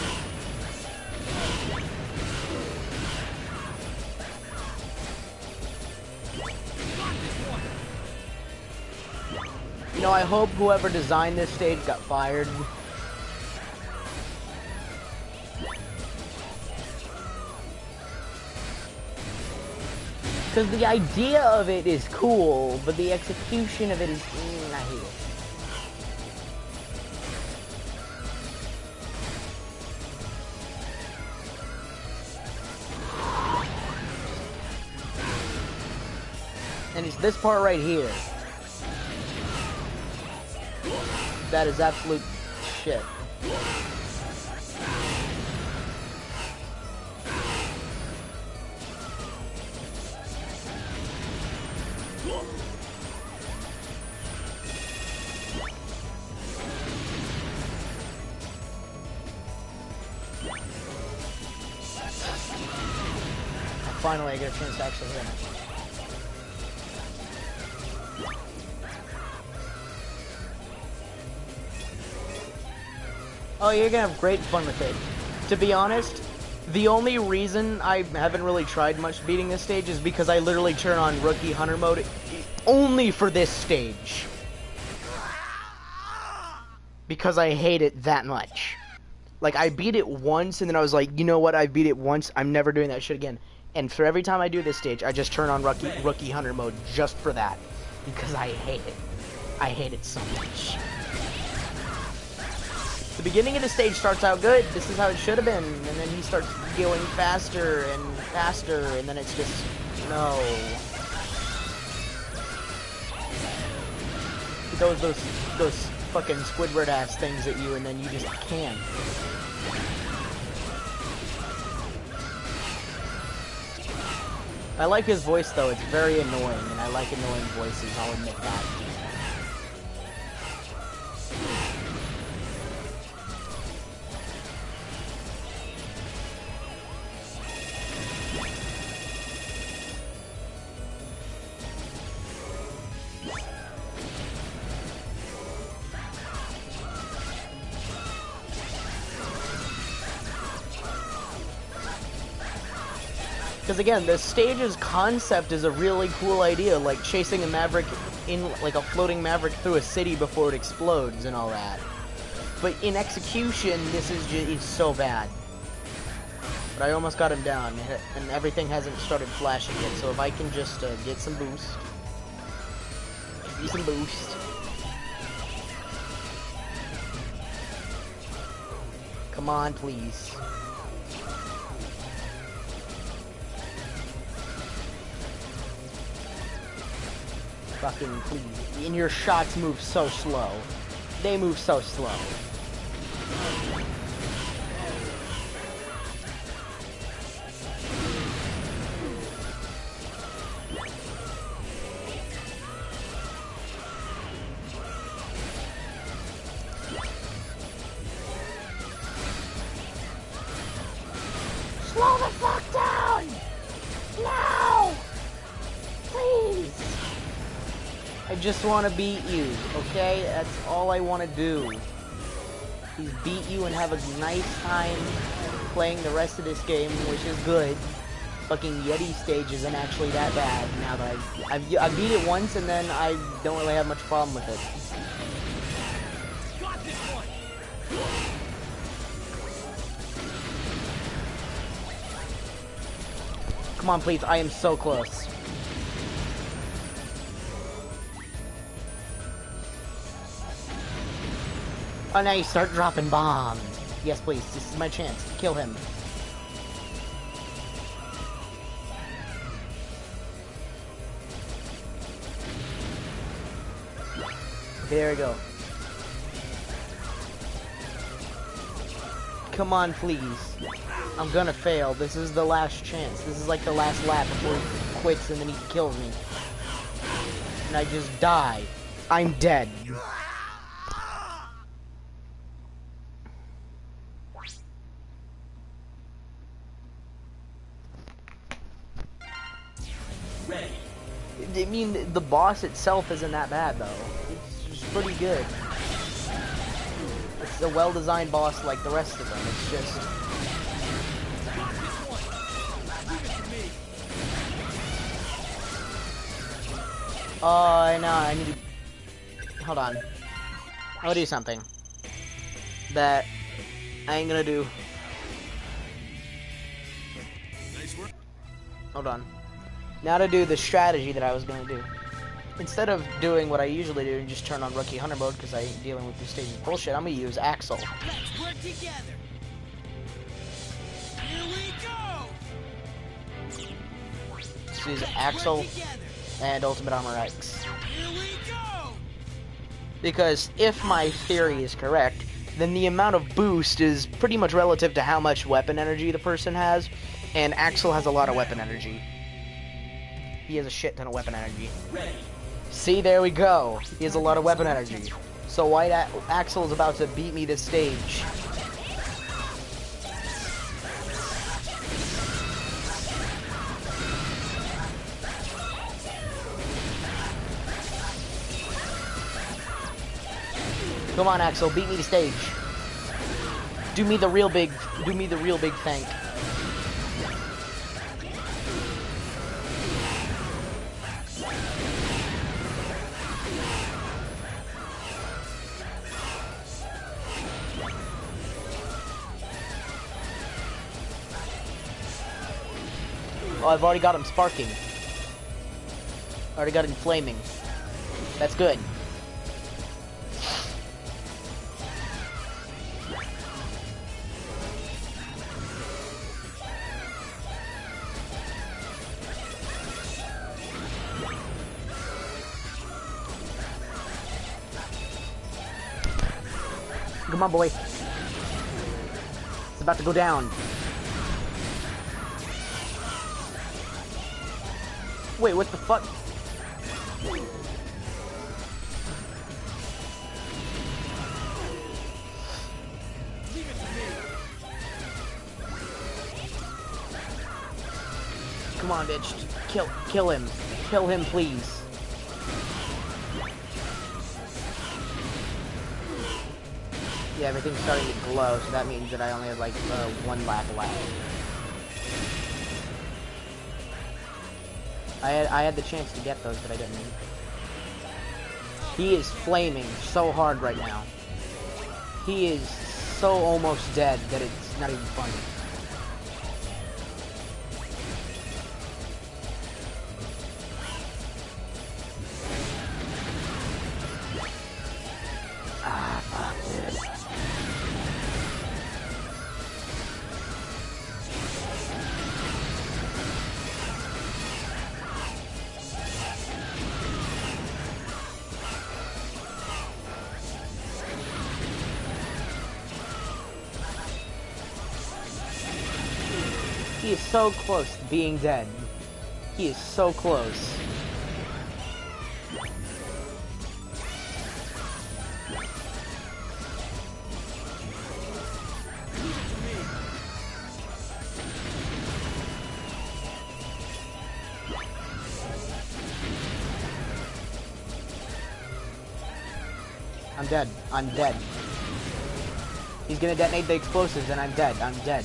You know, I hope whoever designed this stage got fired. Because the idea of it is cool, but the execution of it is... I hate it. And it's this part right here. That is absolute shit. Finally, I get a chance to actually hit him. Oh, you're gonna have great fun with it. To be honest, the only reason I haven't really tried much beating this stage is because I literally turn on Rookie Hunter mode only for this stage. Because I hate it that much. Like, I beat it once, and then I was like, you know what, I beat it once, I'm never doing that shit again. And for every time I do this stage, I just turn on Rookie Hunter mode just for that. Because I hate it. I hate it so much. The beginning of the stage starts out good. This is how it should have been. And then he starts going faster and faster, and then it's just, no. He throws those fucking Squidward ass things at you, and then you just can't. I like his voice though, it's very annoying, and I like annoying voices, I'll admit that. Because again, the stage's concept is a really cool idea, like chasing a Maverick in, like a floating Maverick through a city before it explodes and all that. But in execution, this is just, it's so bad. But I almost got him down, and everything hasn't started flashing yet, so if I can just get some boost. Get some boost. Come on, please. Fucking please. And your shots move so slow. They move so slow. Slow the fuck down! No! Please! I just want to beat you, okay? That's all I want to do. Is beat you and have a nice time playing the rest of this game, which is good. Fucking Yeti stage isn't actually that bad now that I beat it once, and then I don't really have much problem with it. Got this one. Come on, please. I am so close. Oh, now you start dropping bombs. Yes, please. This is my chance. Kill him. There we go. Come on, please. I'm gonna fail. This is the last chance. This is like the last lap before he quits and then he kills me. And I just die. I'm dead. I mean, the boss itself isn't that bad, though. It's pretty good. It's a well-designed boss like the rest of them. It's just... Oh, no, I need to... Hold on. I'll do something that I ain't gonna do. Nice work. Hold on. Now to do the strategy that I was gonna do. Instead of doing what I usually do and just turn on Rookie Hunter mode because I ain't dealing with this stage of bullshit, I'm gonna use Axel. Let's work together. Here we go. Let's use Axel and Ultimate Armor X. Here we go. Because if my theory is correct, then the amount of boost is pretty much relative to how much weapon energy the person has, and Axel has a lot of weapon energy. He has a shit ton of weapon energy. See, there we go. He has a lot of weapon energy. So White Axel is about to beat me this stage. Come on, Axel, beat me the stage. Do me the real big thank. Oh, I've already got him sparking. Already got him flaming. That's good. Come on, boy. It's about to go down. Wait, what the fuck? Come on, bitch. Kill him. Kill him, please. Yeah, everything's starting to glow, so that means that I only have like one lap left. I had the chance to get those, but I didn't. He is flaming so hard right now. He is so almost dead that it's not even funny. Ah, fuck this. He is so close to being dead. He is so close. I'm dead. I'm dead. He's gonna detonate the explosives and I'm dead. I'm dead.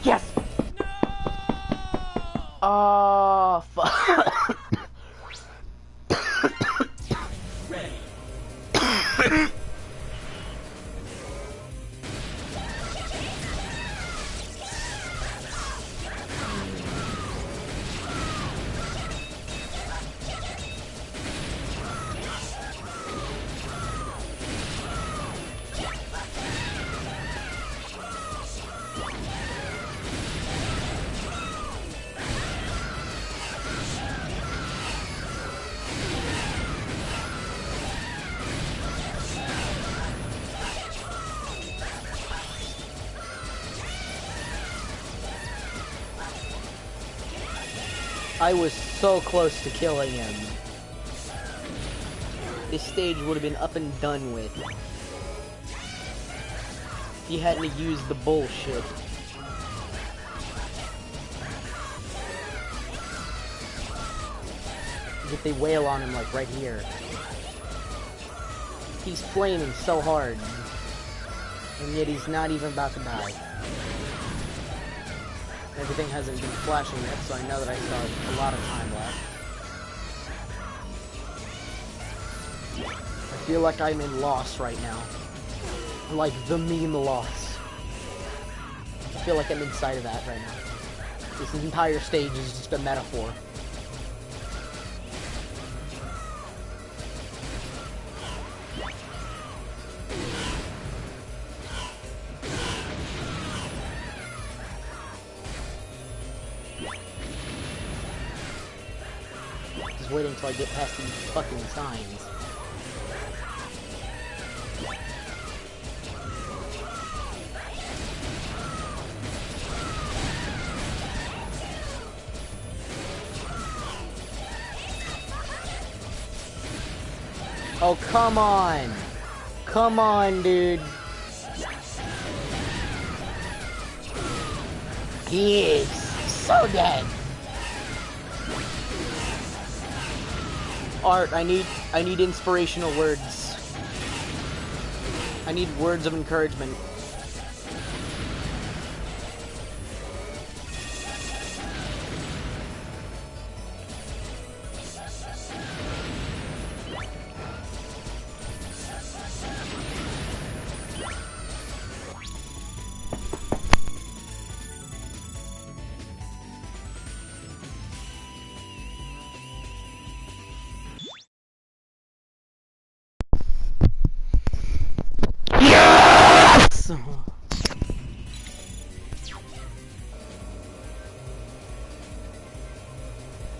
Yes! No! Oh, fuck. Ready. I was so close to killing him. This stage would have been up and done with if he hadn't used the bullshit. if they wail on him, like, right here. He's flaming so hard. And yet he's not even about to die. Everything hasn't been flashing yet, so I know that I still have a lot of time left. I feel like I'm in Lost right now. Like the meme Lost. I feel like I'm inside of that right now. This entire stage is just a metaphor. Just waiting until I get past these fucking signs. Oh, come on! Come on, dude! He is so dead! Art, I need inspirational words. I need words of encouragement.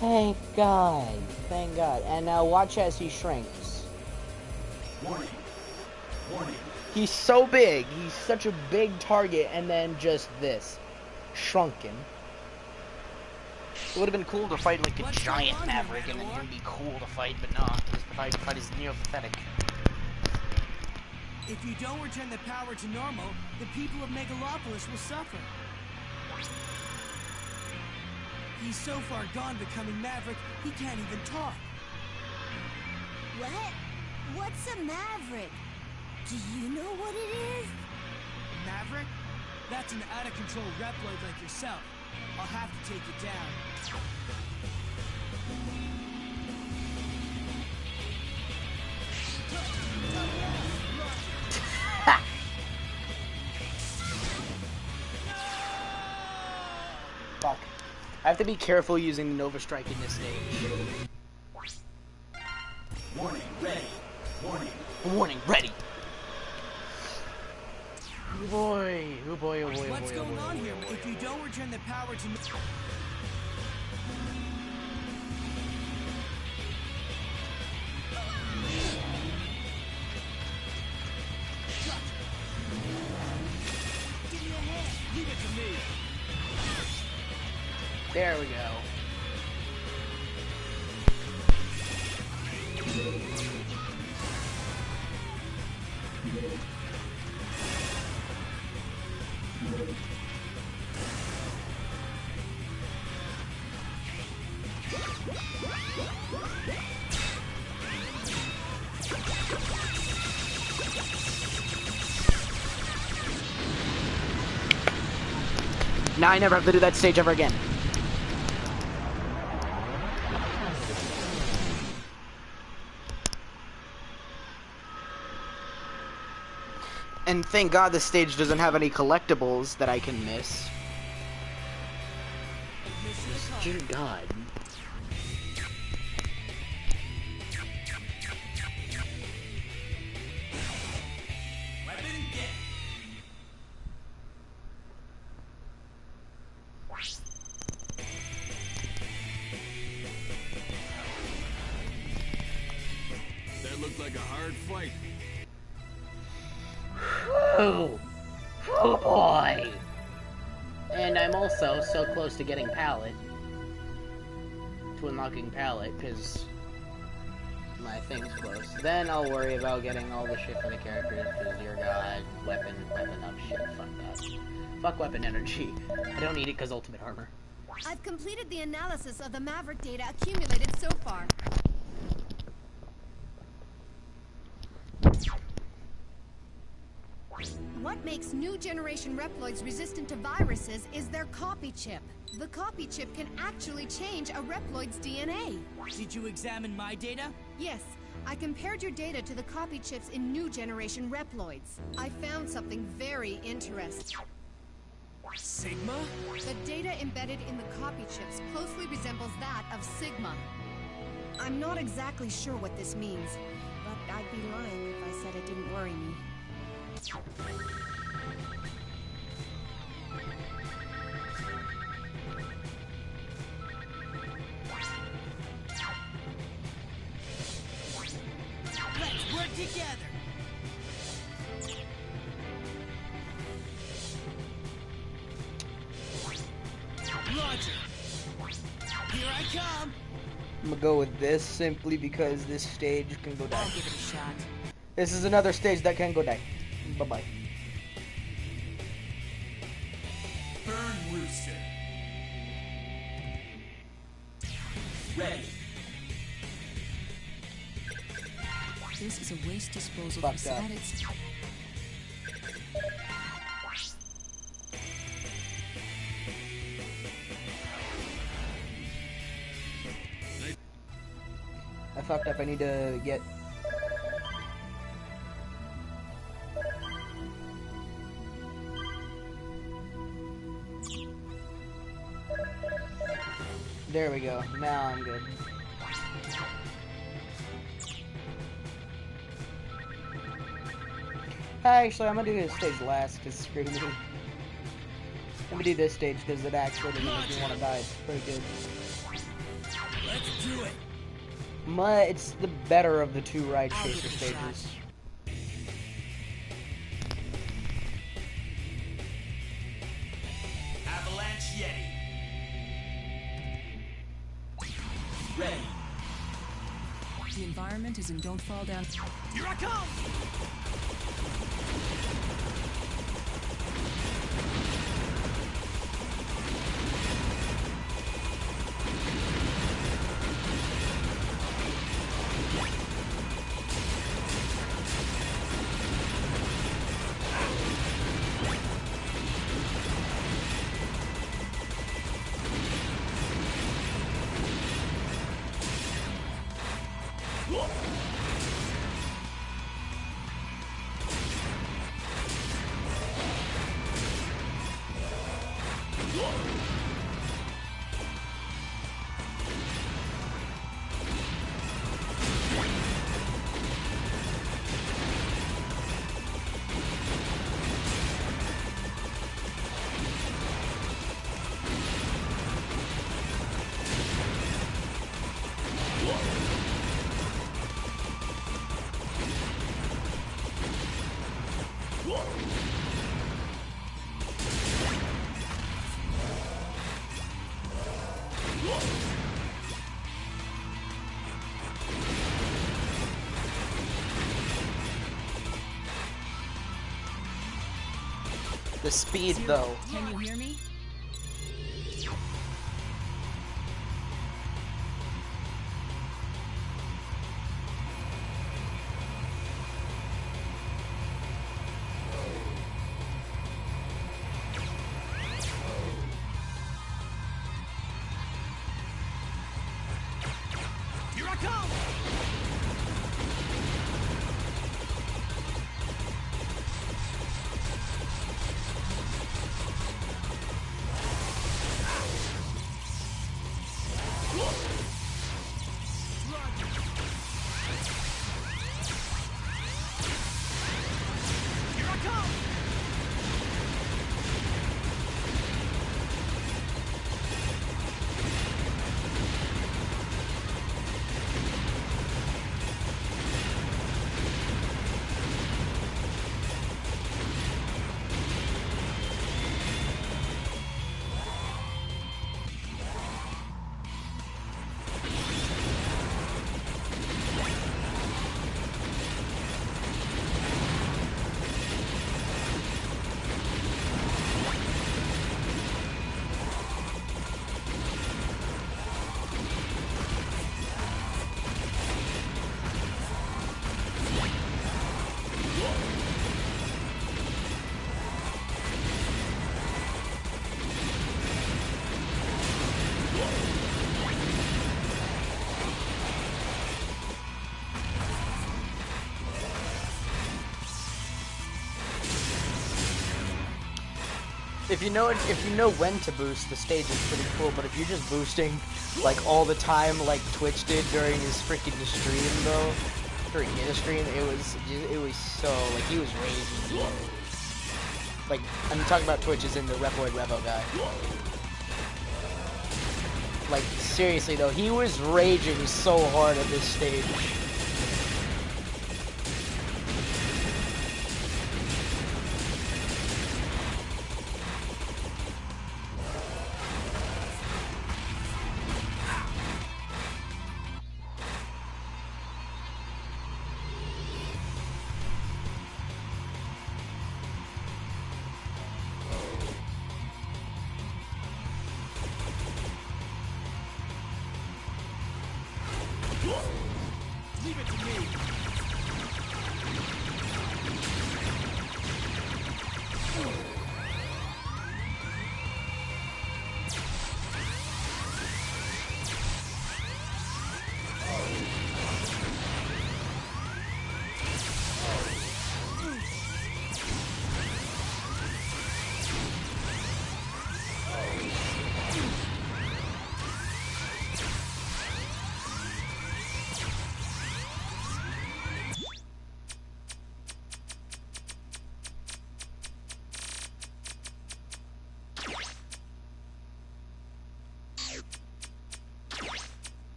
Thank God. Thank God. And now watch as he shrinks. Warning. Warning. He's so big. He's such a big target, and then just this. Shrunken. It would have been cool to fight like a giant maverick, and it would be cool to fight, but no. This fight is near-pathetic. If you don't return the power to normal, the people of Megalopolis will suffer. He's so far gone becoming Maverick, he can't even talk. What? What's a Maverick? Do you know what it is? Maverick? That's an out-of-control Reploid like yourself. I'll have to take it down. Fuck. I have to be careful using the Nova Strike in this stage. Warning, ready. Warning. Warning, ready. Oh boy, oh boy, oh boy, oh boy. What's going on here? If you don't return the power to... Give me a hand. Leave it to me. There we go. Now I never have to do that stage ever again. And thank God this stage doesn't have any collectibles that I can miss. Dear God. That looked like a hard fight. Oh boy. And I'm also so close to getting Palette. To unlocking Palette, because my thing's close. Then I'll worry about getting all the shit for the characters, because dear God, weapon up shit, fuck that. Fuck weapon energy. I don't need it because ultimate armor. I've completed the analysis of the Maverick data accumulated so far. What makes new generation Reploids resistant to viruses is their copy chip. The copy chip can actually change a Reploid's DNA. Did you examine my data? Yes, I compared your data to the copy chips in new generation Reploids. I found something very interesting. Sigma? The data embedded in the copy chips closely resembles that of Sigma. I'm not exactly sure what this means, but I'd be lying if I said it didn't worry me. Let's work together! Roger! Here I come! I'm gonna go with this simply because this stage can go die. I'll give it a shot. This is another stage that can go die. Bye-bye. Burn Rooster. Ready. This is a waste disposal Fucked up. facility. I fucked up. I need to get... There we go. Now I'm good. Actually, I'm gonna do this stage last, because screw me. I'm gonna do this stage, because it actually doesn't make me want to die. It's pretty good. Let's do it! It's the better of the two ride chaser stages. Avalanche Yeti. Ready. The environment is in don't fall down. Here I come! The speed, Zero, though. Can you hear me? Here I come! Here I come! If you know when to boost, the stage is pretty cool. But if you're just boosting like all the time, like Twitch did during his freaking stream, though, during his stream, it was so like he was raging. Like I'm talking about Twitch as in the Reploid Revo guy. Like seriously though, he was raging so hard at this stage. Leave it to me.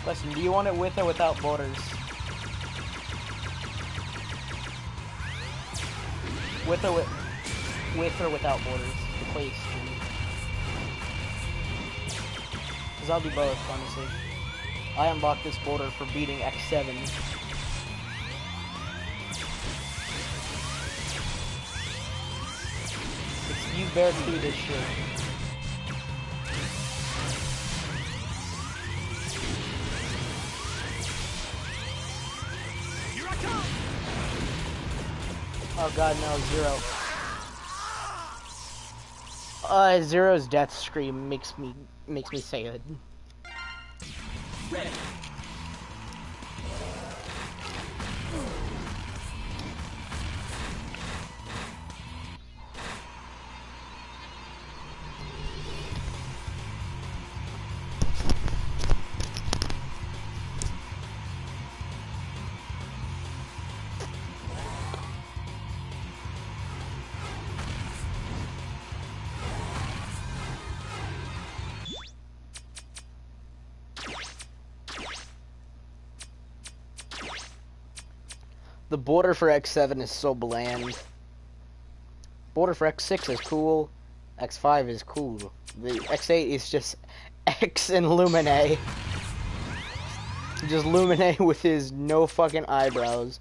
Listen, do you want it with or without borders? With or without borders? The place. Because I'll do both, honestly. I unlocked this border for beating X7. You better do this shit. Oh god, no, Zero. Zero's death scream makes me say it. Ready. The border for X7 is so bland. Border for X6 is cool. X5 is cool. The X8 is just X and Lumine. Just Lumine with his no fucking eyebrows.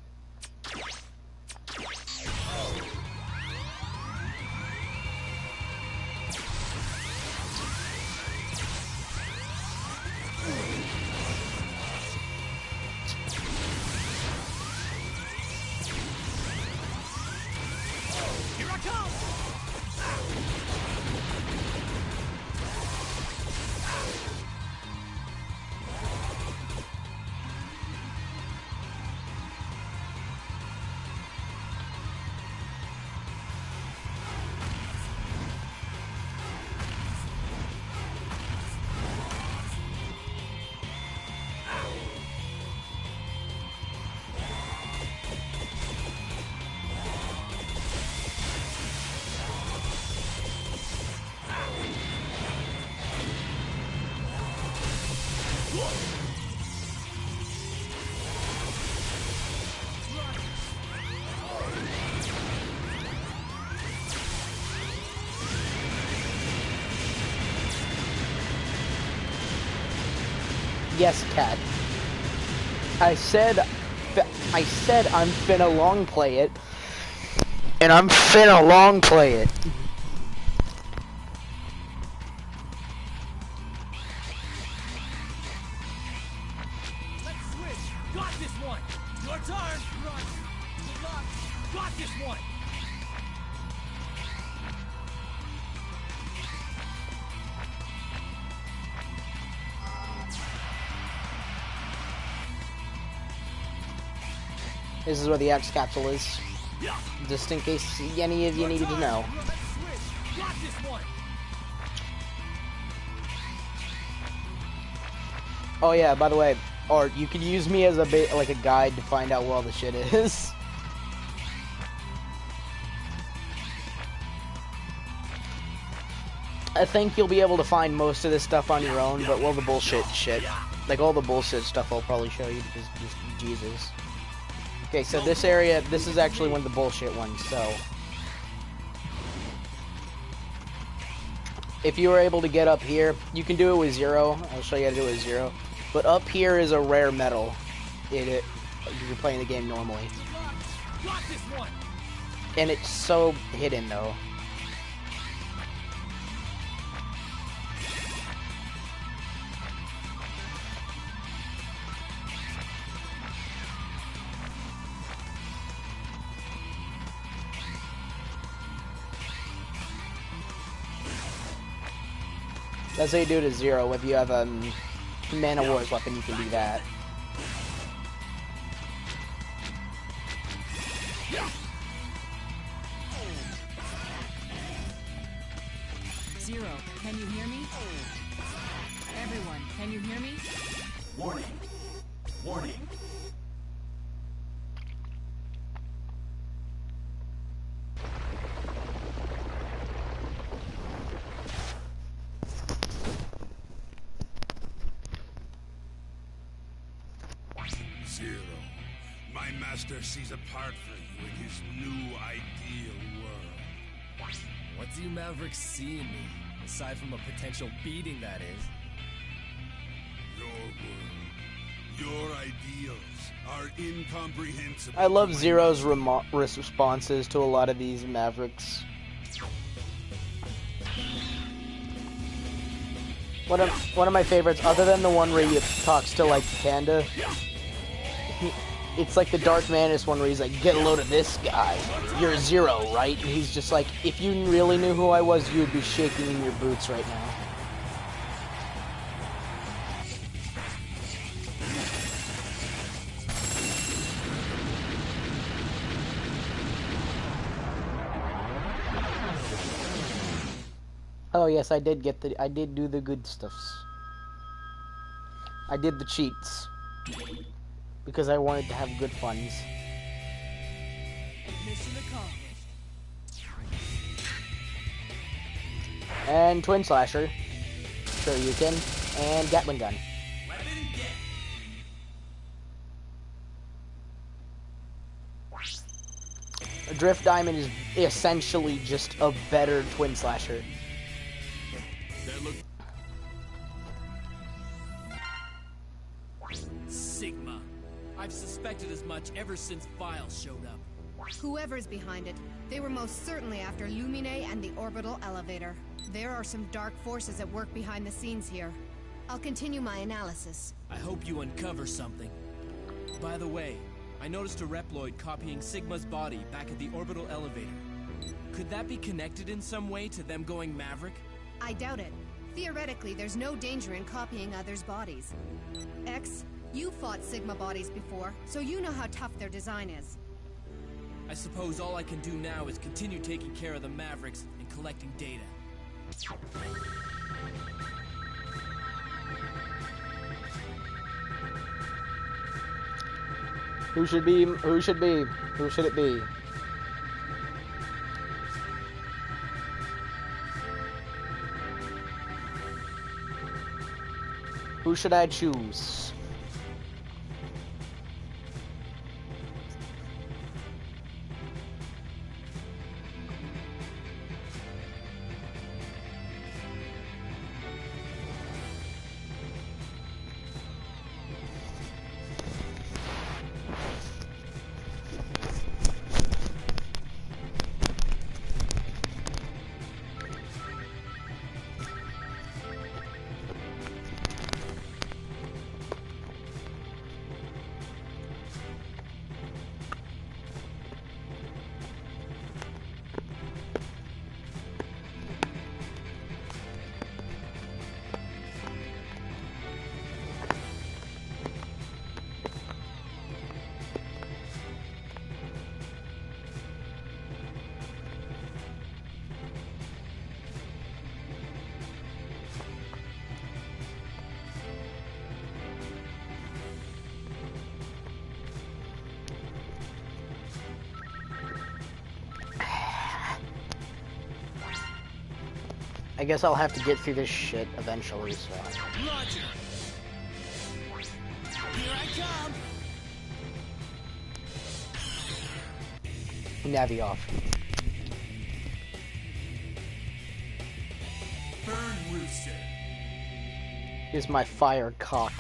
Yes, Cat. I said I'm finna long play it, and I'm finna long play it. Let's switch. Got this one. Your turn. Run. Good luck. Got this one. This is where the X capsule is. Just in case any of you needed to know. Oh yeah, by the way, or you could use me as a like a guide to find out where all the shit is. I think you'll be able to find most of this stuff on your own, but all the bullshit shit, like all the bullshit stuff I'll probably show you because just Jesus. Okay, so this area, this is actually one of the bullshit ones, so. If you were able to get up here, you can do it with 0. I'll show you how to do it with 0. But up here is a rare metal. If you're playing the game normally. And it's so hidden though. That's how you do it at 0. If you have a Man of War's weapon, you can do that. Zero, can you hear me? Everyone, can you hear me? Warning. Warning. Zero, my master sees a part for you in his new ideal world. What do you Mavericks see in me? Aside from a potential beating, that is. Your world, your ideals are incomprehensible. I love Zero's responses to a lot of these Mavericks. One of my favorites, other than the one where he talks to like Panda, it's like the Dark Mantis one where he's like, "Get a load of this guy. You're Zero, right?" And he's just like, "If you really knew who I was, you would be shaking in your boots right now." Oh yes, I did do the good stuffs. I did the cheats. Because I wanted to have good funds. Mission accomplished. And Twin Slasher. Shoryuken. And Gatling Gun. Drift Diamond is essentially just a better Twin Slasher. Sigma. I've suspected as much ever since Files showed up. Whoever's behind it, they were most certainly after Lumine and the orbital elevator. There are some dark forces at work behind the scenes here. I'll continue my analysis. I hope you uncover something. By the way, I noticed a Reploid copying Sigma's body back at the orbital elevator. Could that be connected in some way to them going Maverick? I doubt it. Theoretically, there's no danger in copying others' bodies. X, you fought Sigma bodies before, so you know how tough their design is. I suppose all I can do now is continue taking care of the Mavericks and collecting data. Who should it be? Who should it be? Who should I choose? I guess I'll have to get through this shit eventually, so... Roger. Here I come. Navi off. Burn Rooster. Here's my fire cock.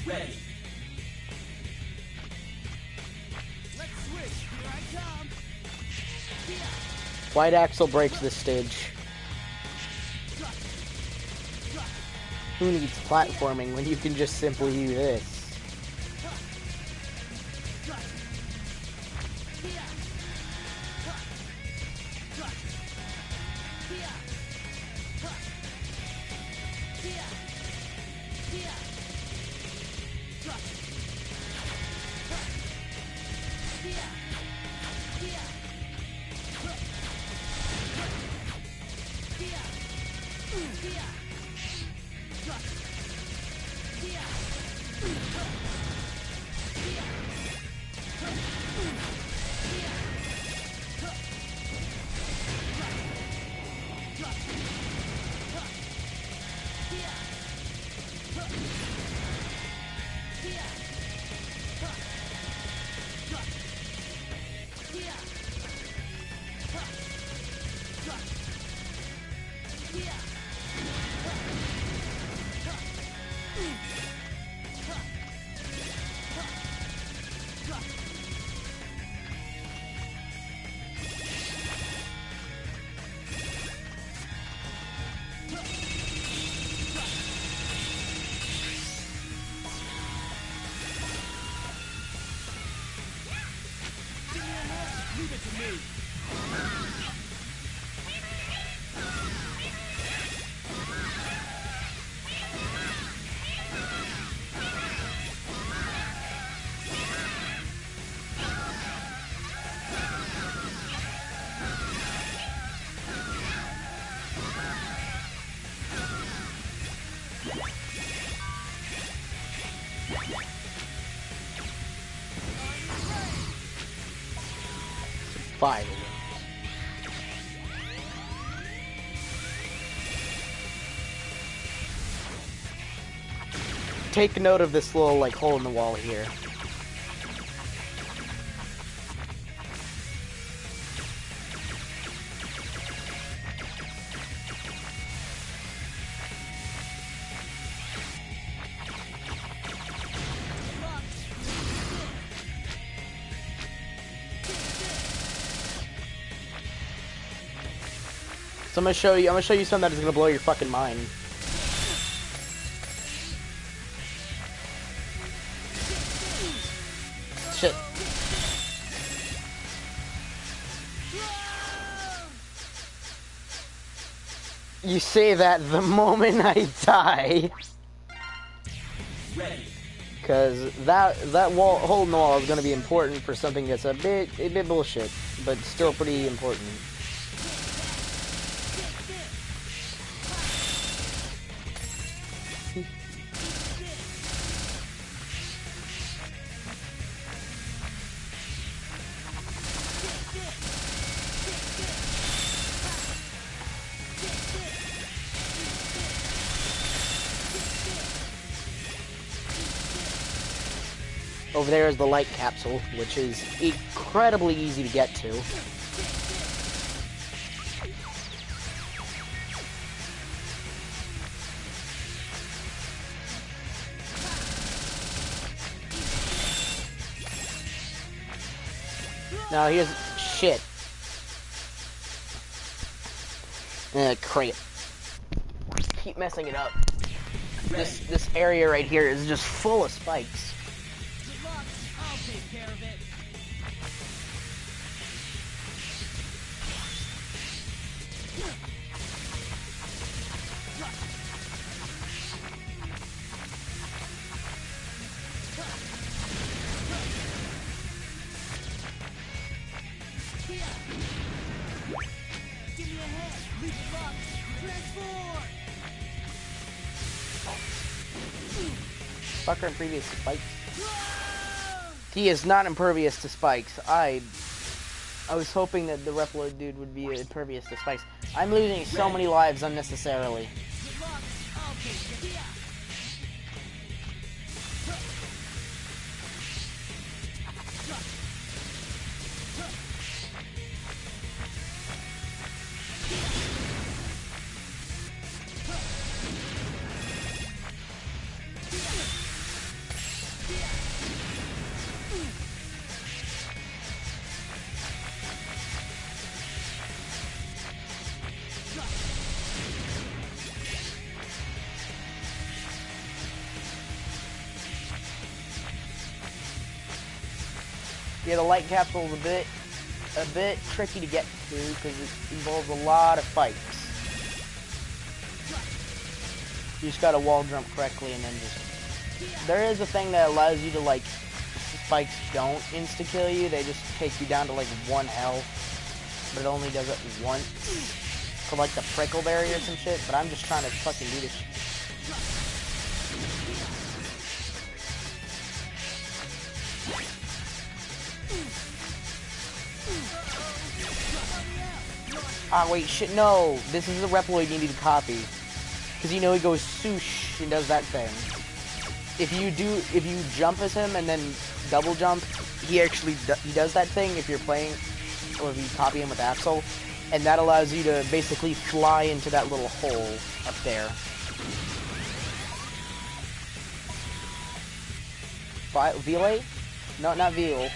Ready. Let's switch. Here I come. Here. White Axle breaks this stage. Who needs platforming when you can just simply do this? Leave it to me. Finally. Take note of this little, like, hole in the wall here. So I'm gonna show you something that is gonna blow your fucking mind. Shit. You say that the moment I die. Cause that hole in the wall is gonna be important for something that's a bit bullshit, but still pretty important. Over there is the light capsule, which is incredibly easy to get to. Now here's shit. Crate. Keep messing it up. This area right here is just full of spikes. I'll take care of it. Give me a hand. Leave it locked. Transform. Fucker impervious to spikes. He is not impervious to spikes. I I was hoping that the Reploid dude would be impervious to spikes. I'm losing so many lives unnecessarily. Yeah, the light capsule is a bit tricky to get to because it involves a lot of fights. You just gotta wall jump correctly and then just... There is a thing that allows you to, like, spikes don't insta-kill you, they just take you down to, like, 1 health. But it only does it once. For, like, the prickle barrier or some shit, but I'm just trying to fucking do this. Ah, wait, shit, no. This is the Reploid you need to copy. Because you know he goes swoosh and does that thing. If you jump as him and then double jump, he does that thing if you're playing, or if you copy him with Axel. And that allows you to basically fly into that little hole up there. Vile? No, not Veal.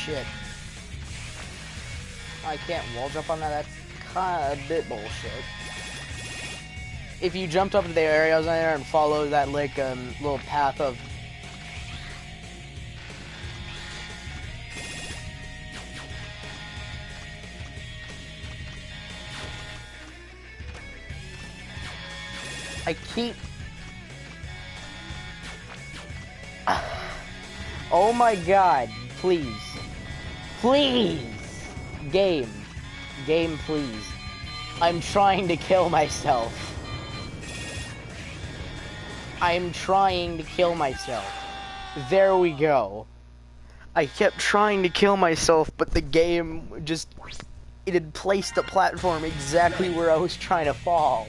Shit. I can't wall jump on that, that's kinda a bit bullshit. If you jumped up to the areas on there and follow that, like, little path of... I keep... Oh my god, please. Please! Game, please. I'm trying to kill myself. I'm trying to kill myself. There we go. I kept trying to kill myself, but the game just... It had placed the platform exactly where I was trying to fall.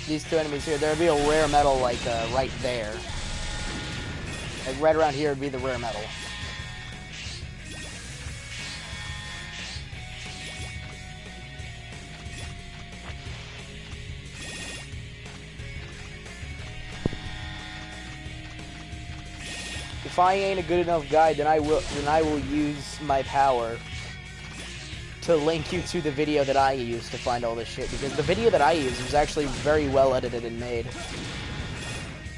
These two enemies here, there'd be a rare metal, like, right there. Like, right around here would be the rare metal. If I ain't a good enough guide, then I will use my power to link you to the video that I used to find all this shit, because the video that I used was actually very well edited and made.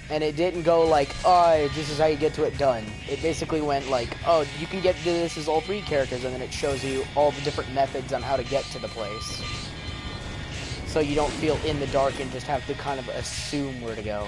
And it didn't go like, oh, this is how you get to it done. It basically went like, oh, you can get to this as all 3 characters, and then it shows you all the different methods on how to get to the place. So you don't feel in the dark and just have to kind of assume where to go.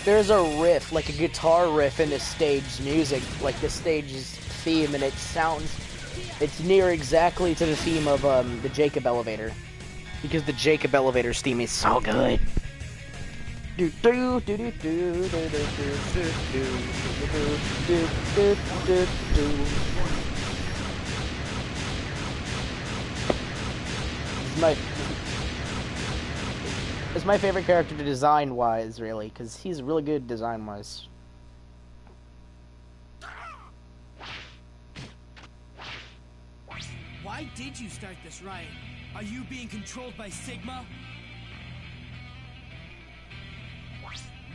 There's a riff, like a guitar riff in this stage's music, like the stage's theme, and it's near exactly to the theme of the Jacob elevator. Because the Jacob Elevator's theme is so good. Do do do do do do do do do do do do. It's my favorite character to design wise, really, because he's really good design wise. Why did you start this riot? Are you being controlled by Sigma?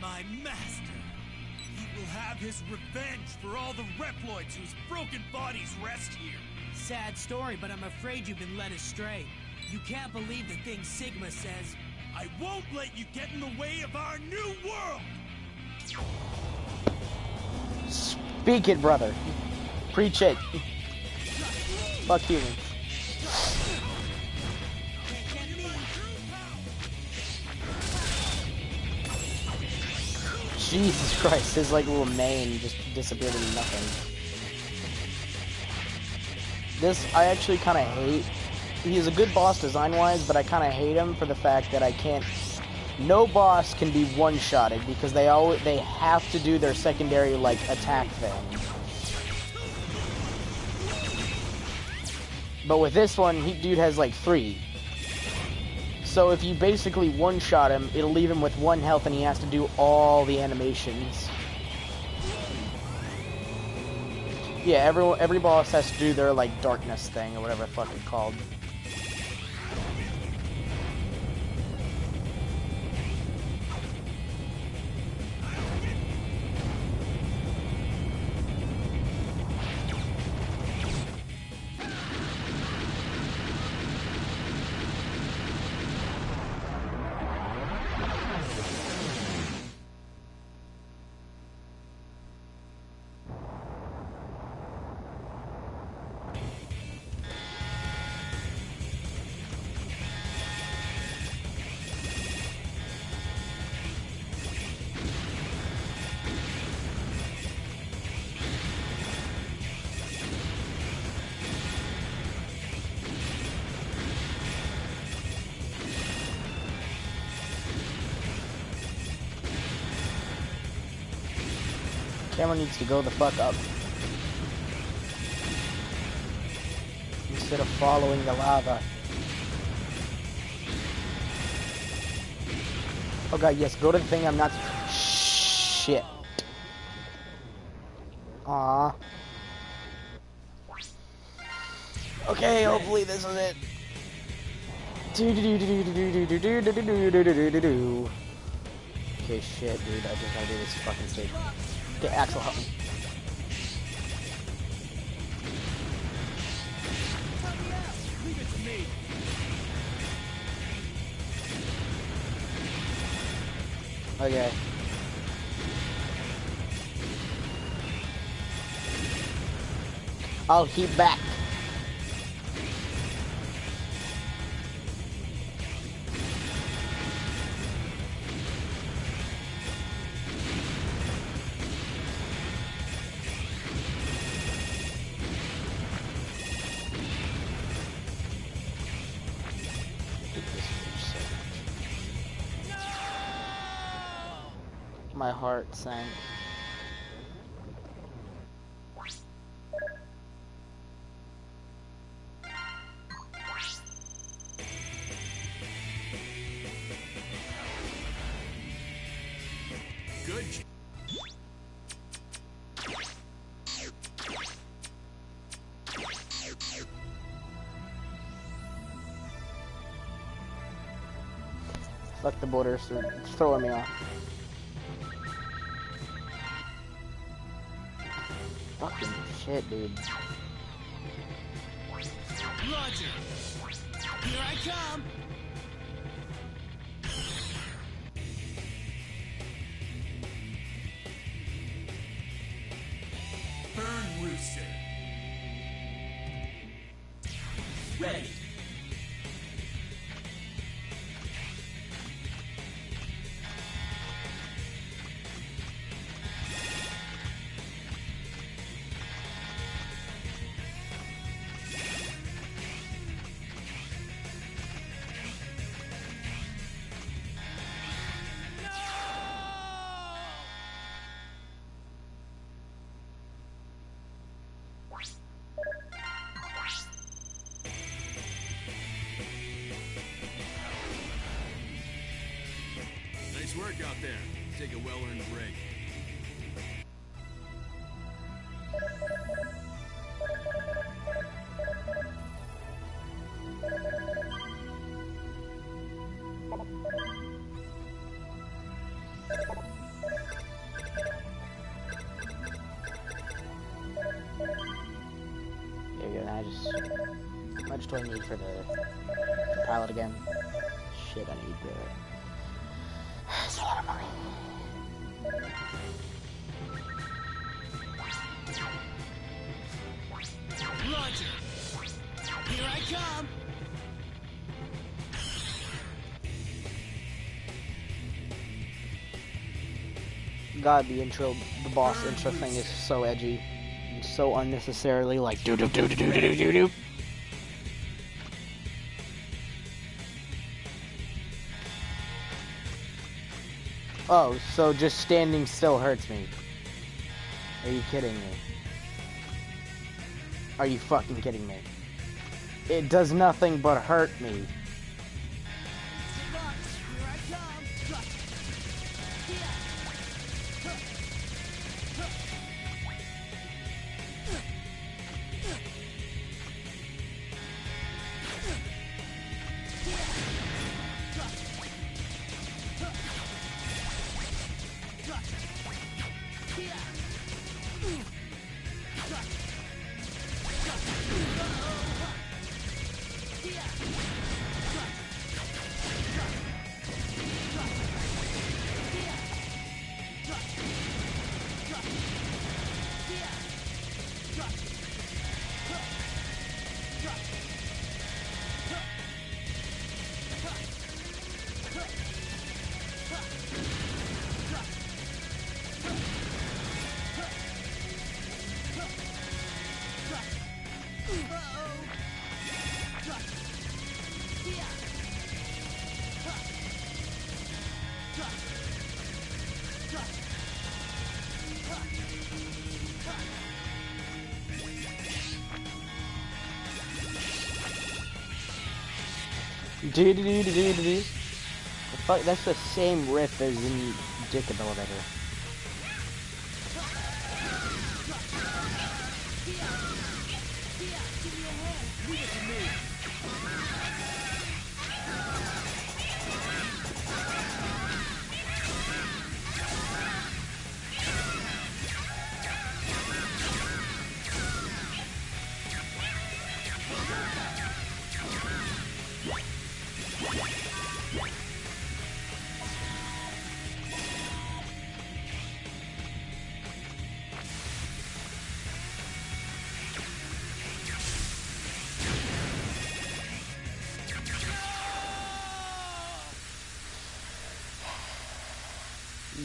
My master! He will have his revenge for all the Reploids whose broken bodies rest here. Sad story, but I'm afraid you've been led astray. You can't believe the things Sigma says. I won't let you get in the way of our new world! Speak it, brother. Preach it. Fuck humans. Jesus Christ, his like little mane just disappeared into nothing. This I actually kind of hate. He's a good boss design-wise, but I kind of hate him for the fact that I can't. No boss can be one-shotted because they have to do their secondary like attack thing. But with this one, dude has like 3. So if you basically one-shot him, it'll leave him with 1 health and he has to do all the animations. Yeah, every boss has to do their like darkness thing or whatever the fuck it's called. Camera needs to go the fuck up. Instead of following the lava. Oh god, yes, go to the thing I'm not... Shit. Aww. Okay, hopefully this is it. Okay, shit, dude, I just gotta do this fucking stage. Okay, Axel, help me. Leave it to me. Okay. I'll keep back. My heart sank. Good. Fuck the borders, they're throwing me off. Fucking shit, dude. Roger. Here I come. Burn Rooster. Ready. Nice work out there. Take a well-earned break. There you go. Now how much do I need for the pilot again? Shit, I need it's a lot of money. Roger. Here I come. God, the boss intro thing is so edgy and so unnecessarily like doo doo doo doo doo doo doo doo. Oh, so just standing still hurts me. Are you kidding me? Are you fucking kidding me? It does nothing but hurt me. Fuck, that's the same riff as in Dick Elevator.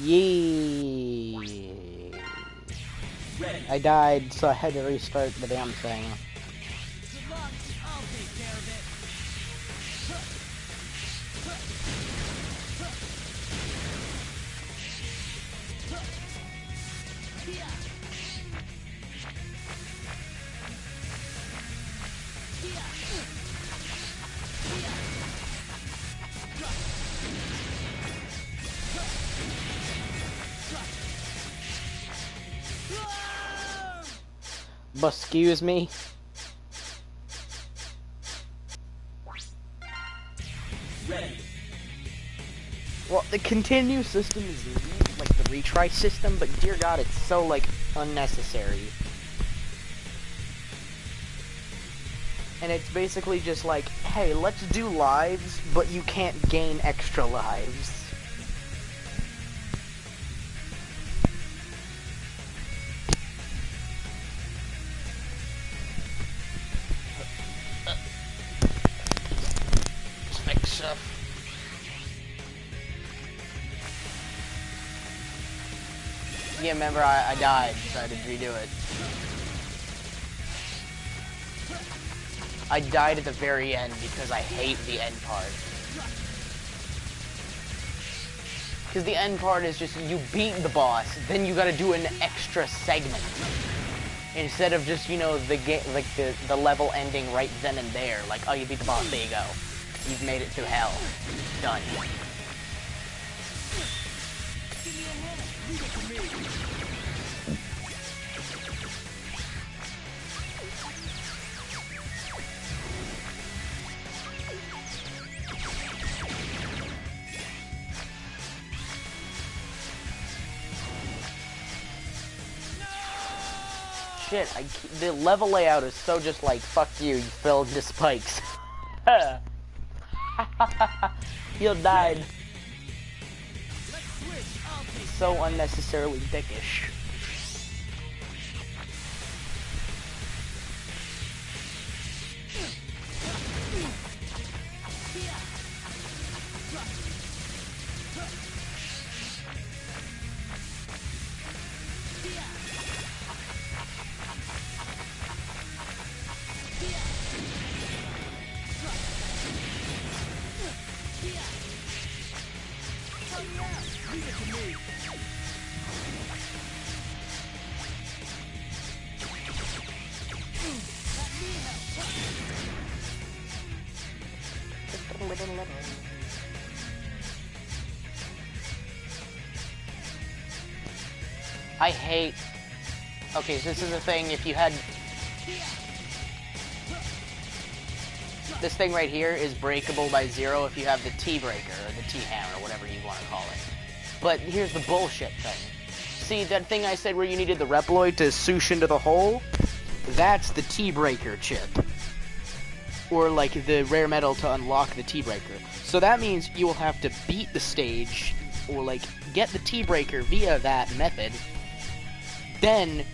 Yee. I died, so I had to restart the damn thing. Good luck. I'll take care of it. Excuse me. Ready. Well, the continue system is like the retry system, but dear God, it's so like unnecessary. And it's basically just like, hey, let's do lives, but you can't gain extra lives. Yeah, remember I died, so I had to redo it. I died at the very end because I hate the end part. Because the end part is just, you beat the boss, then you gotta do an extra segment. Instead of just, you know, the level ending right then and there. Like, oh, you beat the boss, there you go. You've made it through hell. Done. Give me a hand. Leave it to me. Shit, the level layout is so just like, fuck you, you fell into spikes. You died. So unnecessarily dickish. I hate... Okay, so this is the thing, if you had... This thing right here is breakable by 0 if you have the T-breaker, or the T-hammer, or whatever you want to call it. But here's the bullshit thing. See, that thing I said where you needed the Reploid to swoosh into the hole? That's the T-breaker chip. Or, like, the rare metal to unlock the T-breaker. So that means you will have to beat the stage, or, like, get the T-breaker via that method. Then,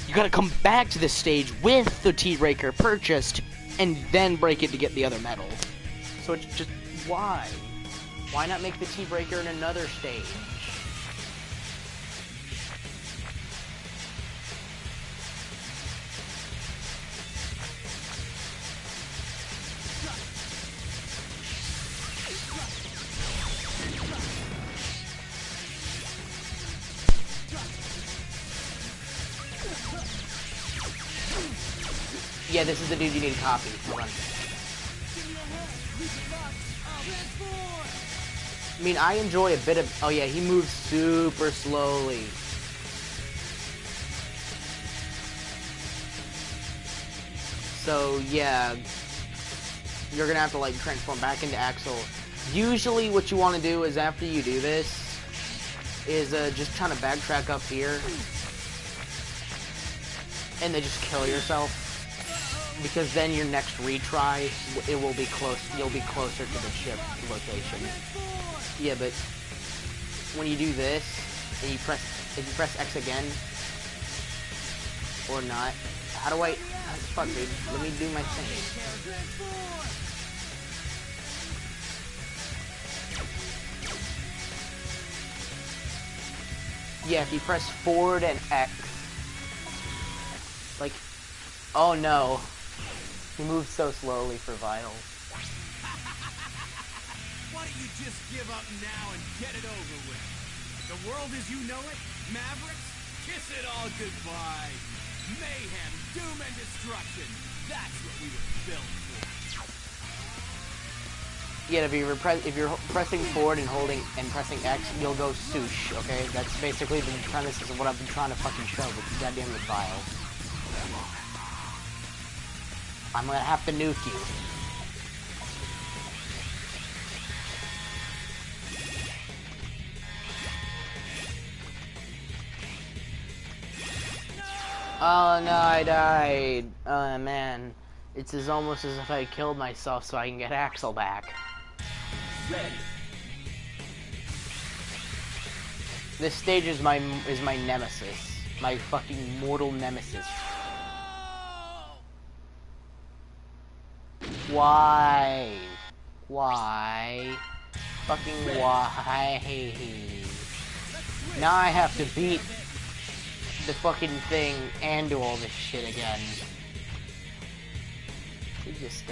you gotta come back to this stage with the T-breaker purchased, and then break it to get the other metal. So it's just, why? Why not make the T-breaker in another stage? Yeah, this is the dude you need to copy. Hold on. I mean, I enjoy a bit of... Oh yeah, he moves super slowly. So, yeah. You're gonna have to, like, transform back into Axel. Usually what you want to do is, after you do this, is just kind of backtrack up here. And then just kill yourself. Because then your next retry, it will be close. You'll be closer to the chip location. Yeah, but when you do this, and if you press X again, or not, how do I? Fuck, dude. Let me do my thing. Yeah, if you press forward and X, like, oh no. He moves so slowly for Vital. Why don't you just give up now and get it over with? The world as you know it, Mavericks, kiss it all goodbye. Mayhem, doom, and destruction. That's what we were built for. Yeah, if you're pressing forward and holding and pressing X, you'll go swoosh. Okay, that's basically the premises of what I've been trying to fucking show with the goddamn Vile. I'm gonna have to nuke you. Oh no, I died. Oh man. It's almost as if I killed myself so I can get Axel back. Ready. This stage is my nemesis. My fucking mortal nemesis. Why? Why? Fucking why? Now I have to beat the fucking thing and do all this shit again. You just,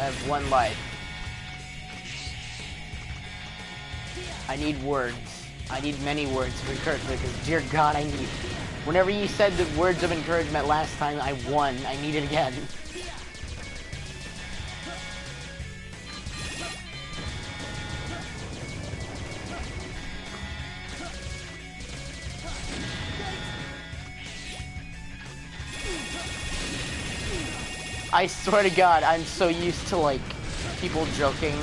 have one life. I need words. I need many words of encouragement, because dear God, I need... Whenever you said the words of encouragement last time I won, I need it again. I swear to God, I'm so used to, like, people joking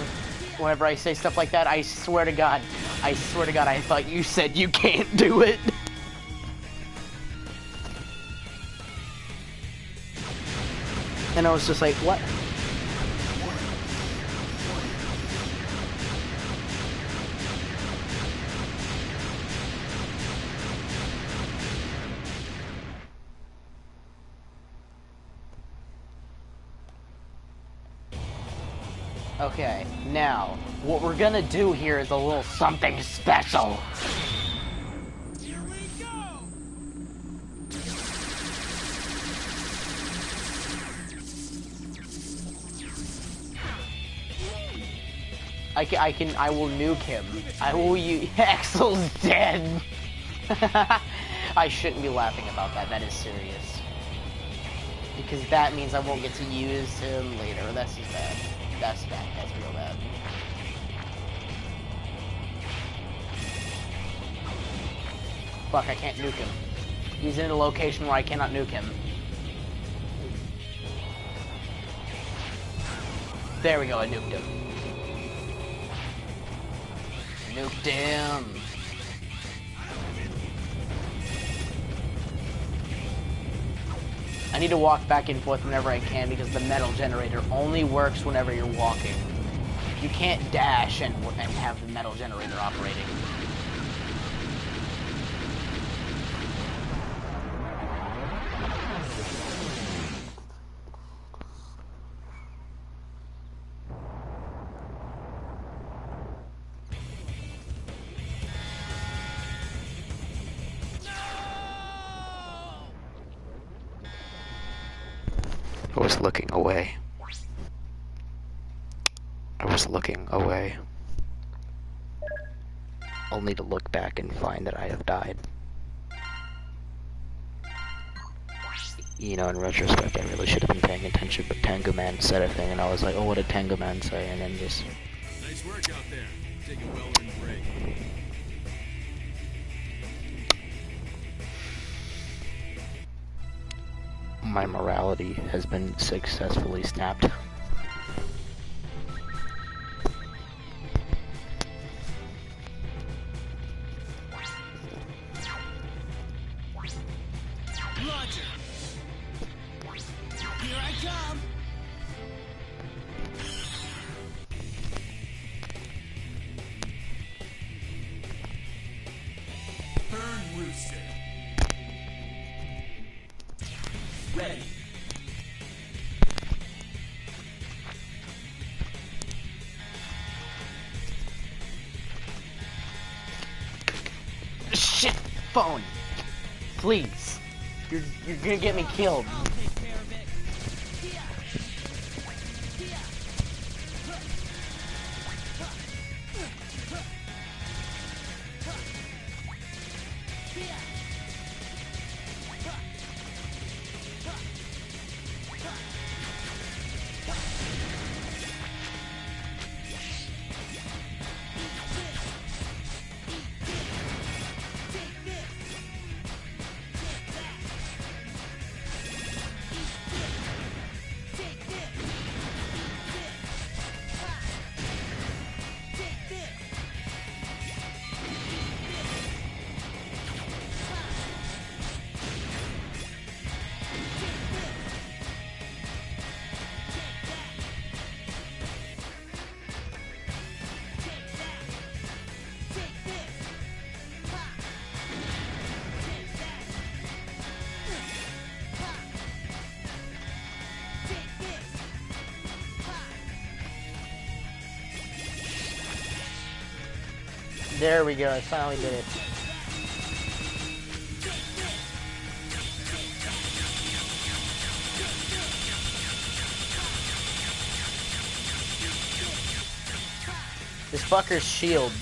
whenever I say stuff like that. I swear to God, I thought you said you can't do it. And I was just like, what? Okay, now, what we're gonna do here is a little something special. Here we go! I will nuke him. I will use... Axel's dead! I shouldn't be laughing about that, that is serious. Because that means I won't get to use him later, that's just bad. That's bad, that's real bad. Fuck, I can't nuke him. He's in a location where I cannot nuke him. There we go, I nuked him. Nuked him. I need to walk back and forth whenever I can because the metal generator only works whenever you're walking. You can't dash and have the metal generator operating. I was looking away. I was looking away. Only to look back and find that I have died. You know, in retrospect, I really should have been paying attention, but Tango Man said a thing, and I was like, oh, what did Tango Man say? And then just... Nice work out there. Take a well-earned break. My morality has been successfully snapped. Roger. Here I come. Burn Rooster. Ready. Shit! Phone! Please! You're gonna get me killed. I'll take care of it. Here. Here. Here. There we go, I finally did it. This fucker's shield.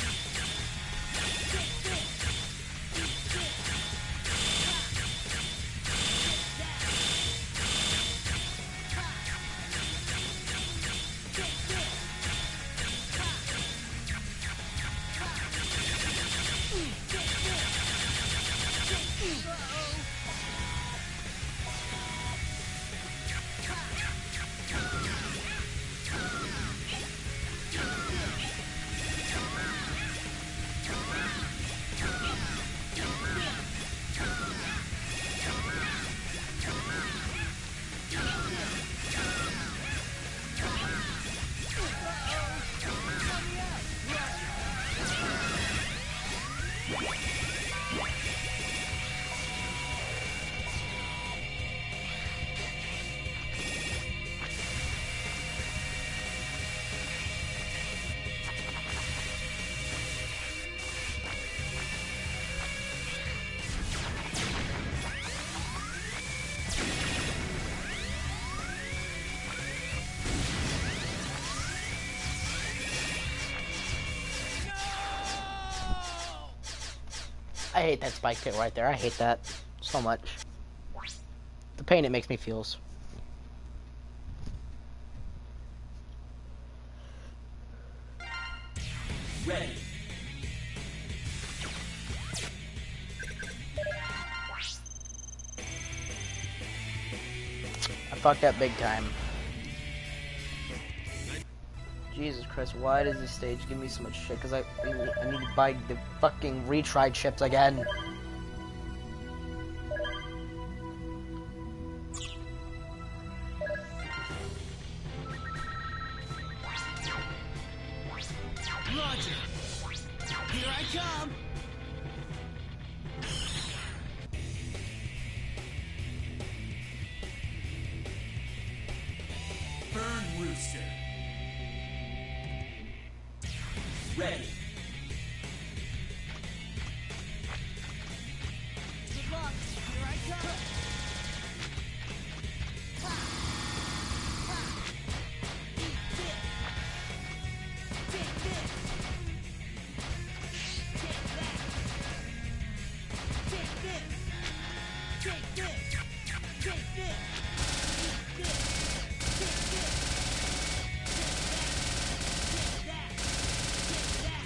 I hate that spike pit right there. I hate that so much. The pain it makes me feels. Ready. I fucked up big time. Jesus Christ, why does this stage give me so much shit? Because I need to buy the fucking retry chips again. Roger. Here I come. Burn Rooster. Ready. Good luck. Here I come. Eat this. Take this. Take that. Take this. Take this. Take this. Eat this. Take this. Take that. Take that.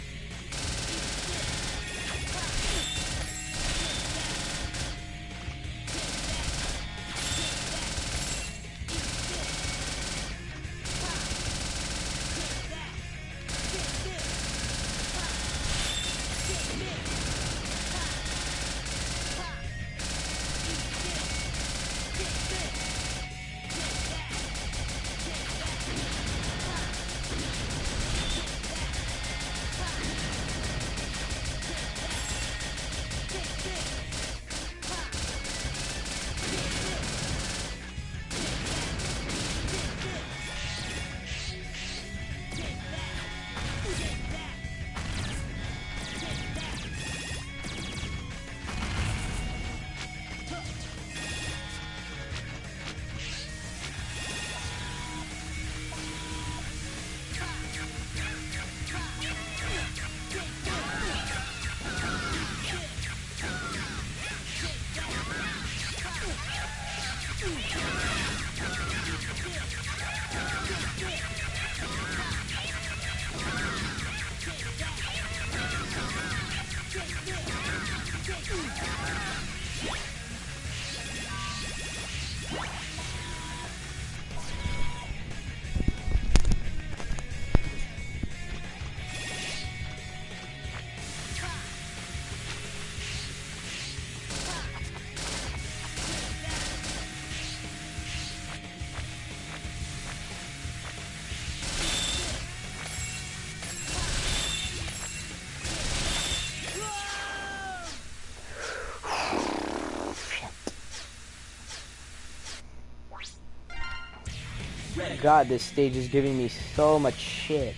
God, this stage is giving me so much shit.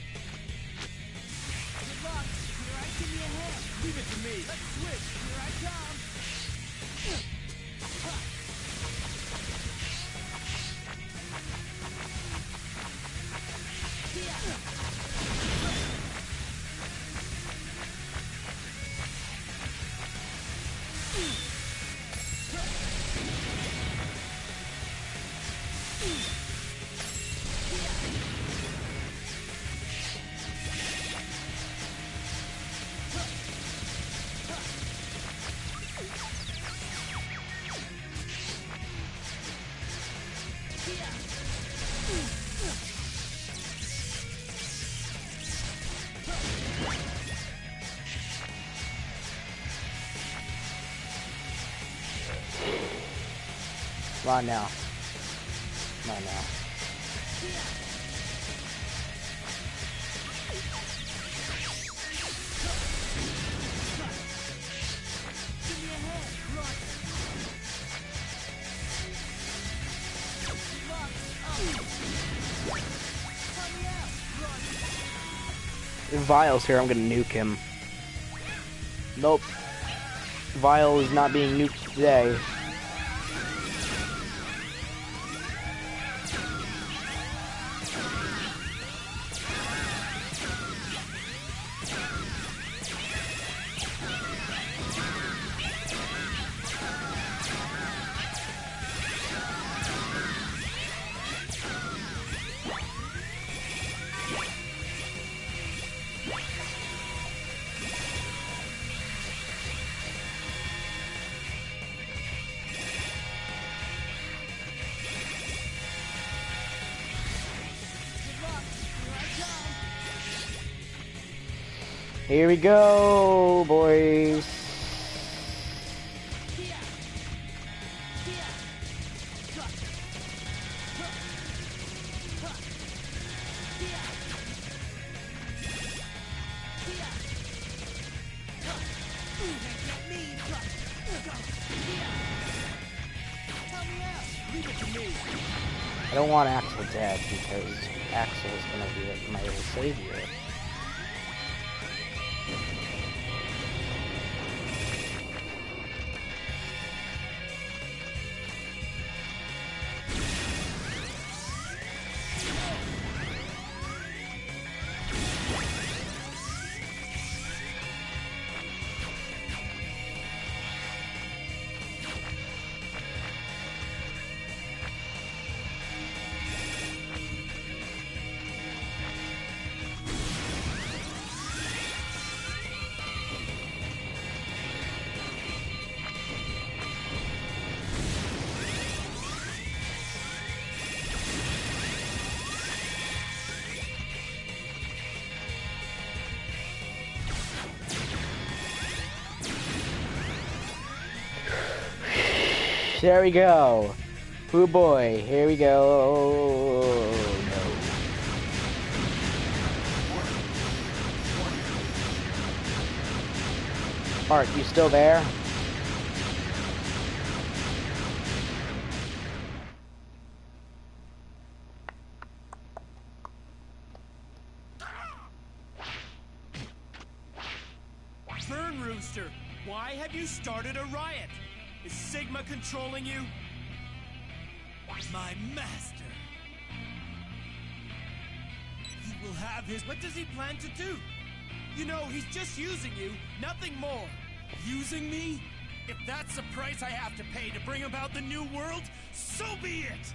Good luck. Here I give you a hand. Leave it to me. Let's switch. Here I come. Come on now. Come on now. If Vile's here, I'm gonna nuke him. Nope. Vile is not being nuked today. Here we go, boys. I don't want Axel dead because Axel is gonna be like my little savior. There we go. Oh boy, here we go. Oh, no. Art, you still there? Burn Rooster, why have you started a riot? Is Sigma controlling you? My master. He will have his... What does he plan to do? You know, he's just using you, nothing more. Using me? If that's the price I have to pay to bring about the new world, so be it!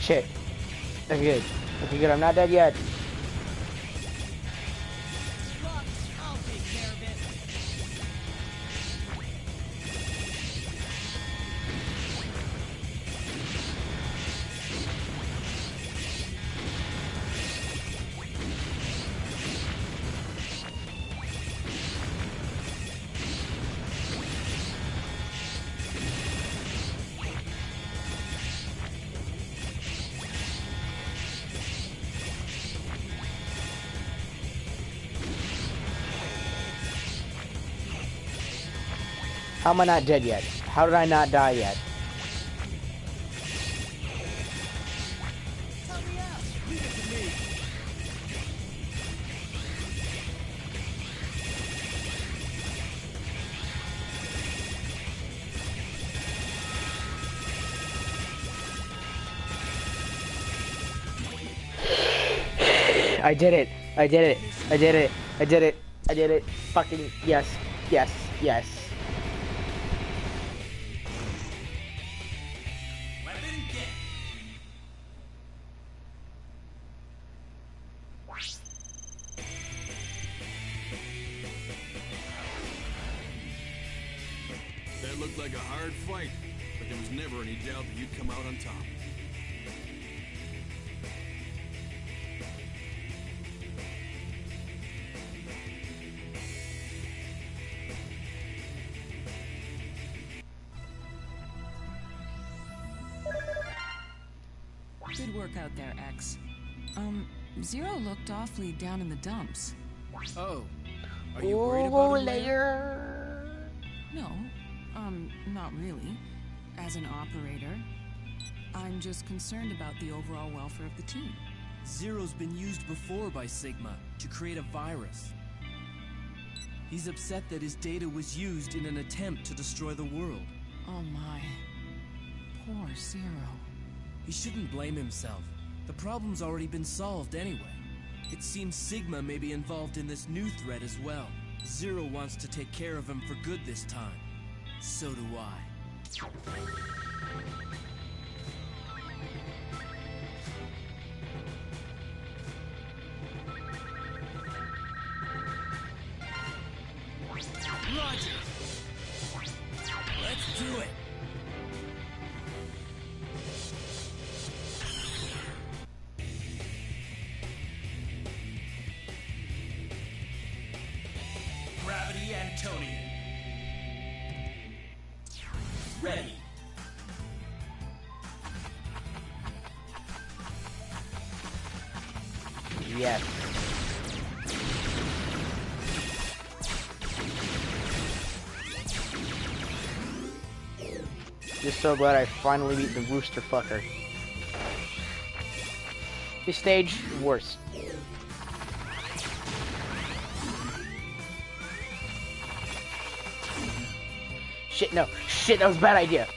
Shit. Okay, good. Okay, good. I'm not dead yet. I'll take care of it. How am I not dead yet? How did I not die yet? Help me out. Leave it to me. I did it. I did it. I did it. I did it. I did it. Fucking yes. Yes. Yes. Weapon get. That looked like a hard fight, but there was never any doubt that you'd come out on top. Good work out there, X. Zero looked awfully down in the dumps. Oh, are you worried about him, layer? No, not really. As an operator, I'm just concerned about the overall welfare of the team. Zero's been used before by Sigma to create a virus. He's upset that his data was used in an attempt to destroy the world. Oh my. Poor Zero. He shouldn't blame himself. The problem's already been solved anyway. It seems Sigma may be involved in this new threat as well. Zero wants to take care of him for good this time. So do I. Roger. Let's do it. Gravity Antonian. Ready. Yes. Just so glad I finally beat the rooster fucker. This stage, worse. Shit, no. Shit, that was a bad idea.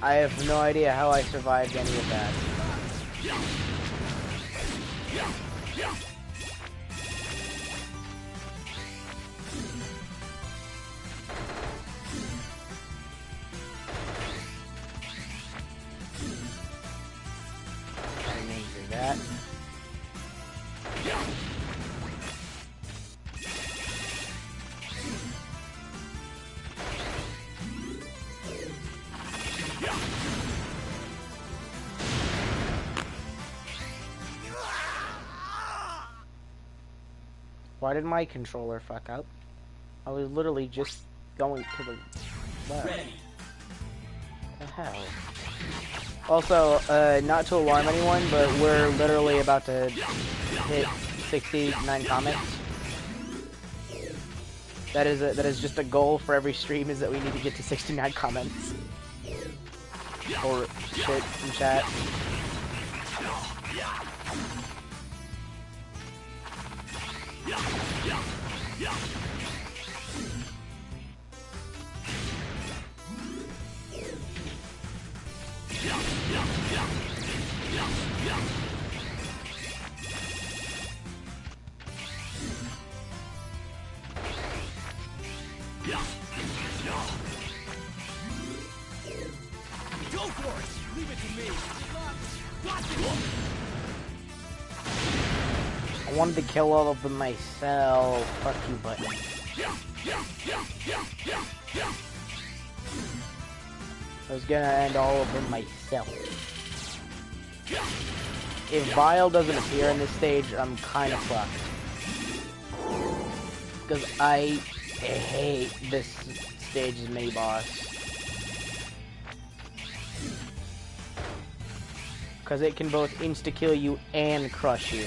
I have no idea how I survived any of that. I measured that. Why did my controller fuck up? I was literally just going to the left. What the hell? Also, not to alarm anyone, but we're literally about to hit 69 comments. That is just a goal for every stream, is that we need to get to 69 comments. Or shit in chat. Go for it! Leave it to me! I wanted to kill all of them myself. Fuck you, button. I was gonna end all of them myself. If Vile doesn't appear in this stage, I'm kind of fucked. Because I hate this stage's mini boss. Because it can both insta-kill you and crush you.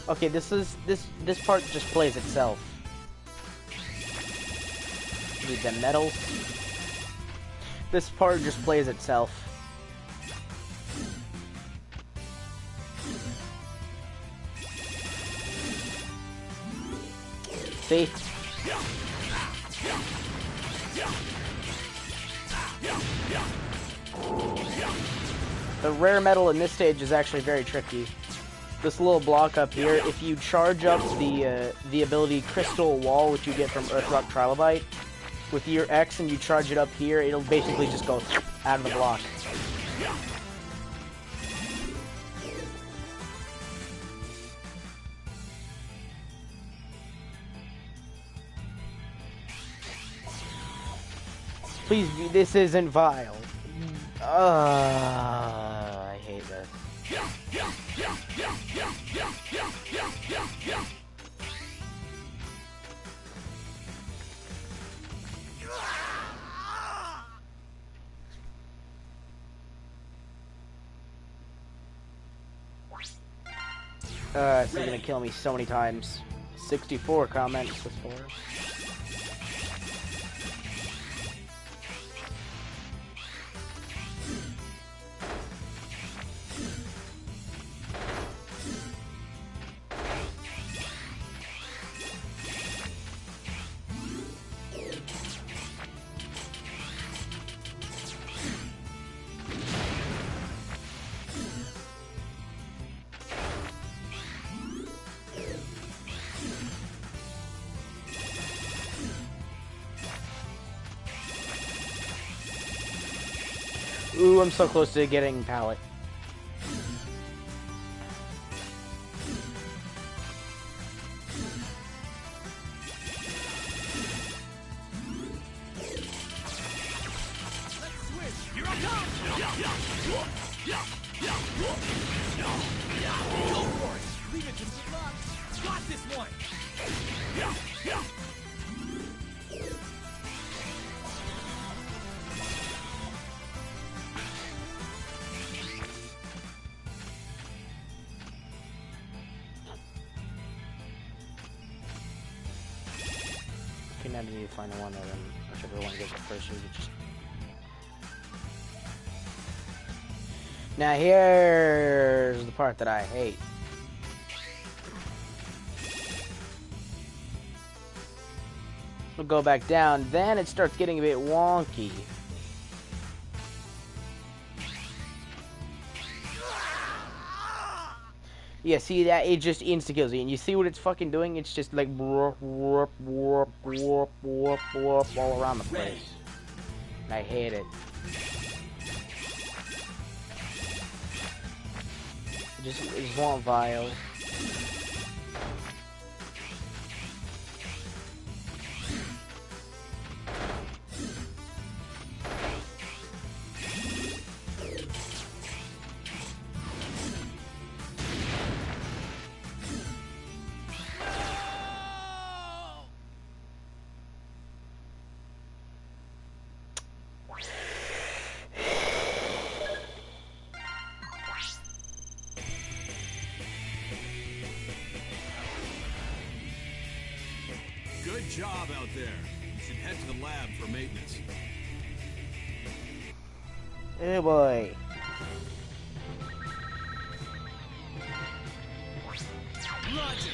Okay, this part just plays itself. Need the medals. This part just plays itself. See? The rare metal in this stage is actually very tricky. This little block up here, if you charge up the ability Crystal Wall, which you get from Earthrock Trilobite, with your X and you charge it up here, it'll basically just go out of the block. Please, this isn't vile. I hate this. It's gonna kill me so many times. 64 comments before. Ooh, I'm so close to getting pallet. Now I need to find the one that whichever one gets it first. Just... Now here's the part that I hate. We'll go back down, then it starts getting a bit wonky. Yeah, see that? It just insta-kills you. And you see what it's fucking doing? It's just like warp, warp, warp, warp, warp, warp all around the place. And I hate it. I just want Vile. Good job out there. You should head to the lab for maintenance. Oh boy. Roger.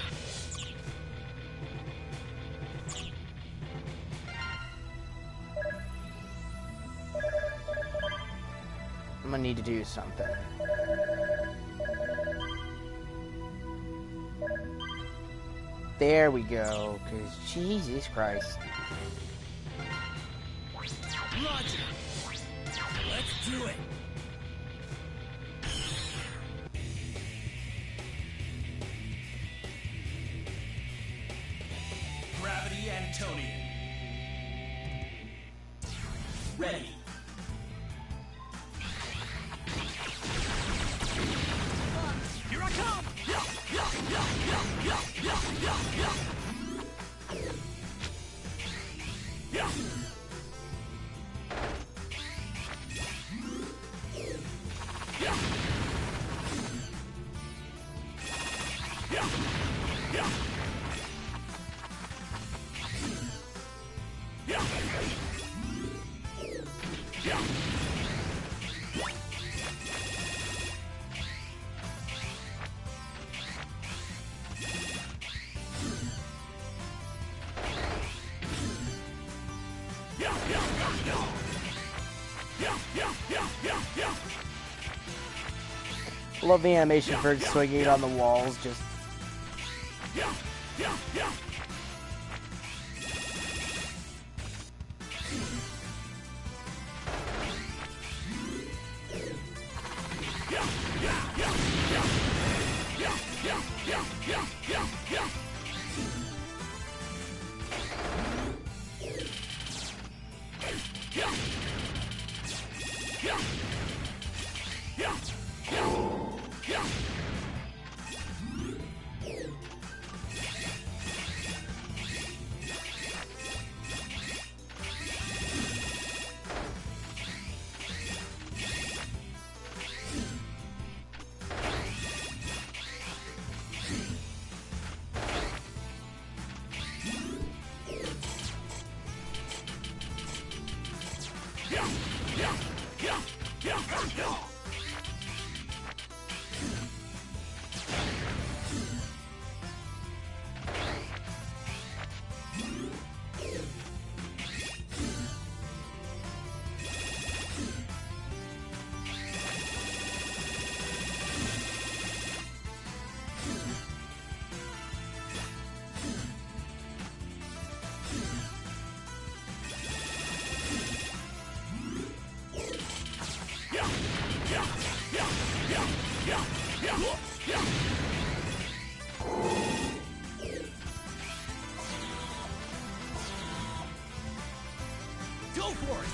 I'm gonna need to do something. There we go, because Jesus Christ. Roger. Let's do it. Gravity Antonian. Ready. Here I come! Love the animation for it swinging on the walls, just... Go for it!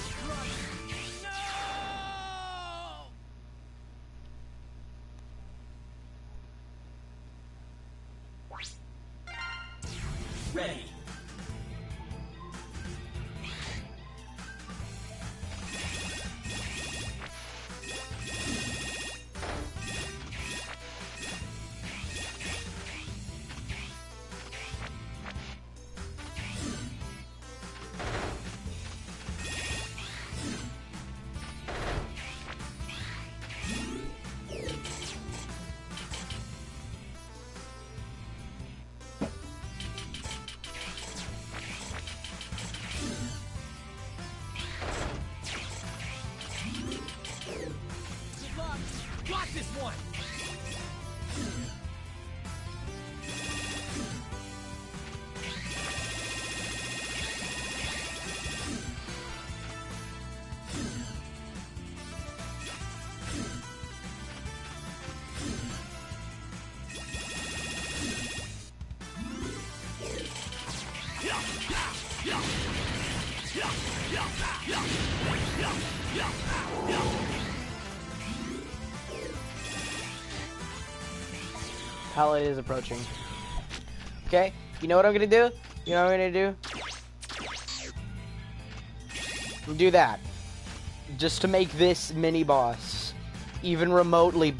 Ready. Got this one! Pallet is approaching. Okay, you know what I'm gonna do? You know what I'm gonna do? Do that. Just to make this mini boss even remotely,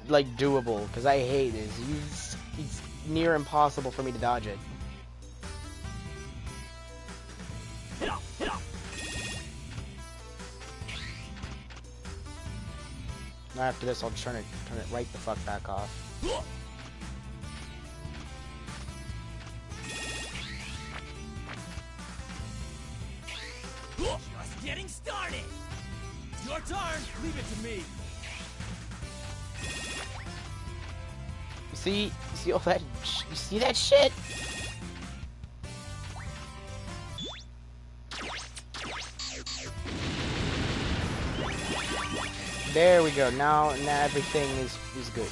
like, doable. Because I hate this. It's near impossible for me to dodge it. Now after this, I'll turn it right the fuck back off. Just getting started! Your turn! Leave it to me! You see all that? You see that shit? There we go. Now everything is good.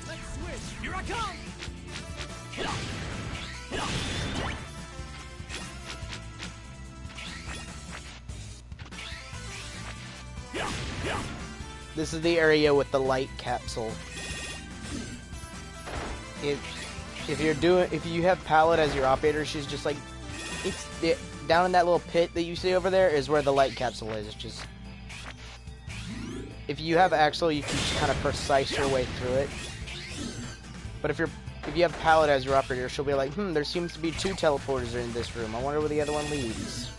Let's switch! Here I come! This is the area with the light capsule. if you have Pallet as your operator, she's just like, down in that little pit that you see over there is where the light capsule is. Just if you have Axel, you can just kind of precise your way through it. But if you have Pallet as your operator, she'll be like, there seems to be 2 teleporters in this room. I wonder where the other one leads.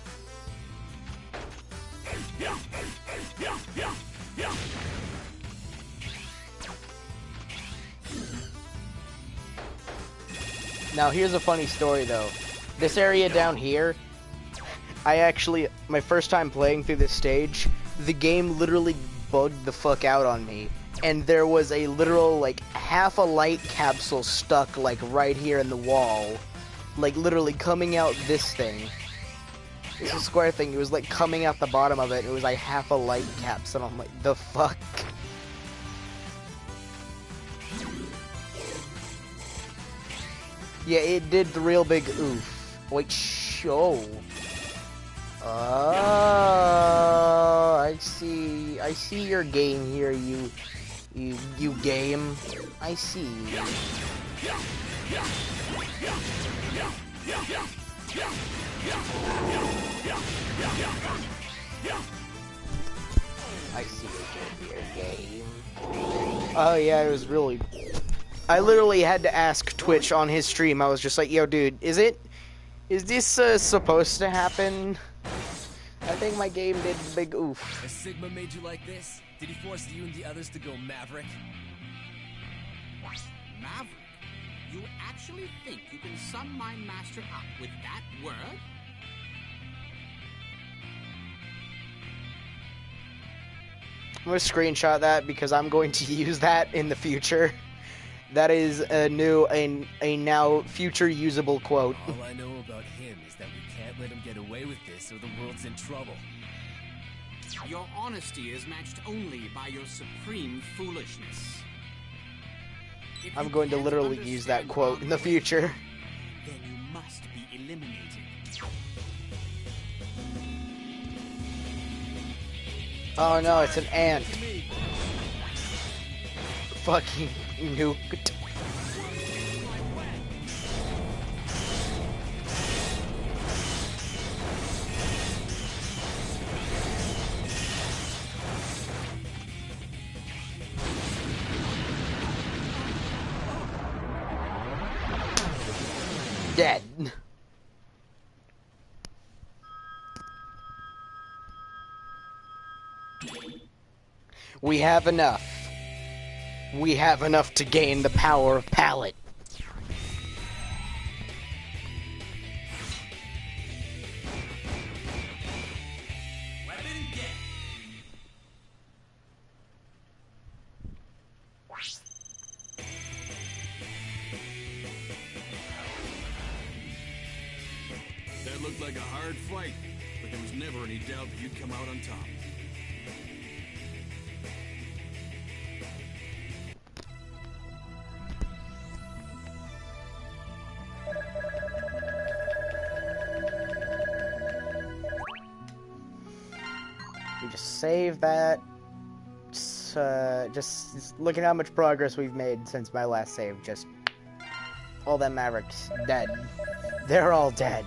Now here's a funny story though. This area down here, my first time playing through this stage, the game literally bugged the fuck out on me. And there was a literal, like, half a light capsule stuck, like, right here in the wall. Like, literally coming out this thing. It's a square thing. It was, like, coming out the bottom of it. It was, like, half a light capsule. I'm like, the fuck? Yeah, it did the real big oof. Wait, show. Oh, I see your game here, you game. I see. I see your game. Oh yeah, it was really... I literally had to ask Twitch on his stream. I was just like, yo dude, is this supposed to happen? I think my game did the big oof. Has Sigma made you like this? Did he force you and the others to go Maverick? Maverick? You actually think you can sum my master up with that word? I'm gonna screenshot that because I'm going to use that in the future. That is a now future usable quote. All I know about him is that we can't let him get away with this or the world's in trouble. Your honesty is matched only by your supreme foolishness. I'm going to literally use that quote in the future. Then you must be eliminated. Oh no, it's an ant. Fucking nuked. Dead. We have enough. We have enough to gain the power of Pallet. That looked like a hard fight, but there was never any doubt that you'd come out on top. We just save that. Just look at how much progress we've made since my last save. Just all them Mavericks dead. They're all dead.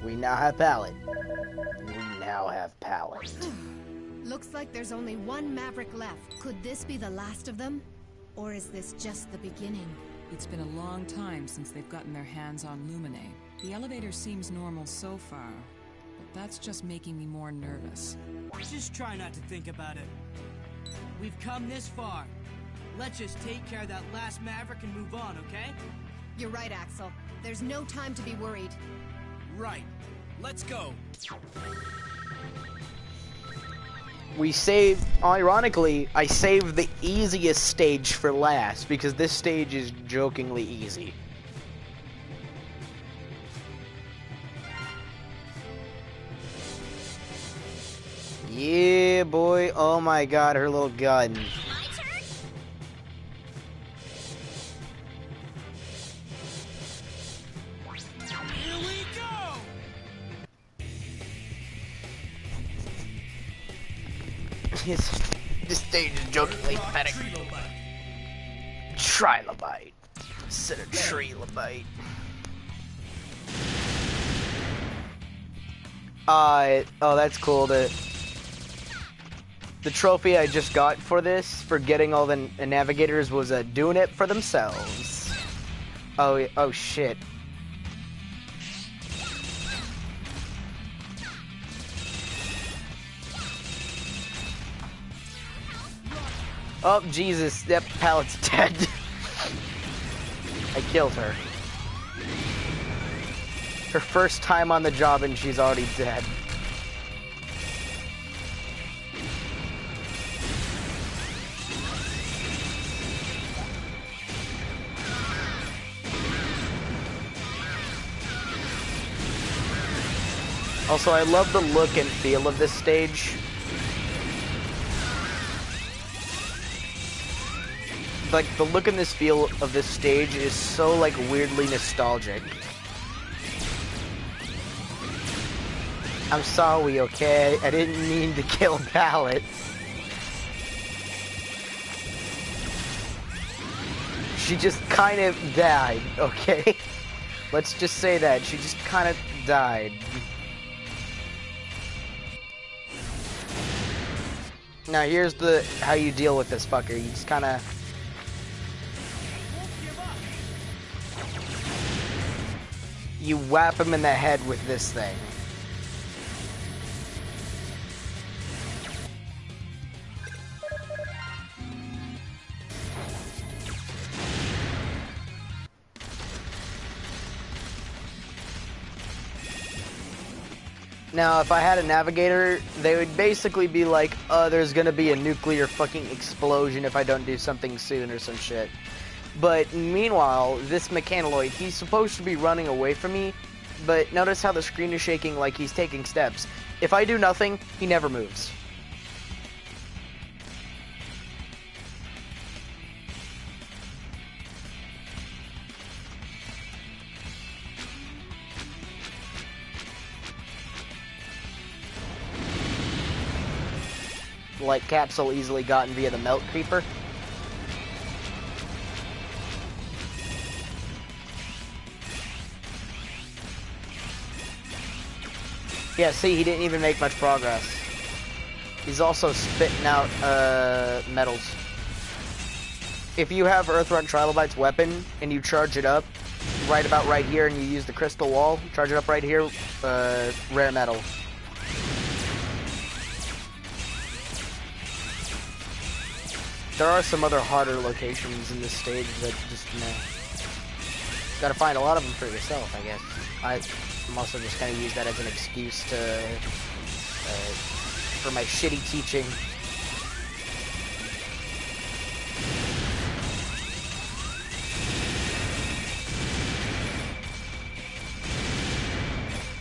We now have Pallet. We now have Pallet. Looks like there's only one Maverick left. Could this be the last of them? Or is this just the beginning? It's been a long time since they've gotten their hands on Lumine. The elevator seems normal so far, but that's just making me more nervous. Just try not to think about it. We've come this far. Let's just take care of that last Maverick and move on, okay? You're right, Axel. There's no time to be worried. Right. Let's go. We saved, ironically, I saved the easiest stage for last because this stage is jokingly easy. Yeah, boy. Oh my god, her little gun. Here we go! This stage is jokingly pathetic. Trilobite. Instead of trilobite. Oh, that's cool. The trophy I just got for this, for getting all the navigators, was doing it for themselves. Oh shit. Oh, Jesus. That pallet's dead. I killed her. Her first time on the job and she's already dead. Also, I love the look and feel of this stage. Like, the look and this feel of this stage is so, like, weirdly nostalgic. I'm sorry, okay? I didn't mean to kill Pallet. She just kind of died, okay? Let's just say that. She just kind of died. Now, here's how you deal with this fucker. You just kind of... You whap him in the head with this thing. Now, if I had a navigator, they would basically be like, there's gonna be a nuclear fucking explosion if I don't do something soon or some shit. But meanwhile, this mechanoid, he's supposed to be running away from me, but notice how the screen is shaking like he's taking steps. If I do nothing, he never moves. Like capsule easily gotten via the melt creeper. Yeah, see, he didn't even make much progress. He's also spitting out metals. If you have Earthrock Trilobite's weapon and you charge it up right about right here and you use the crystal wall, charge it up right here, rare metal. There are some other harder locations in this stage that just, you know, gotta find a lot of them for yourself, I guess. I'm also just gonna use that as an excuse to, for my shitty teaching.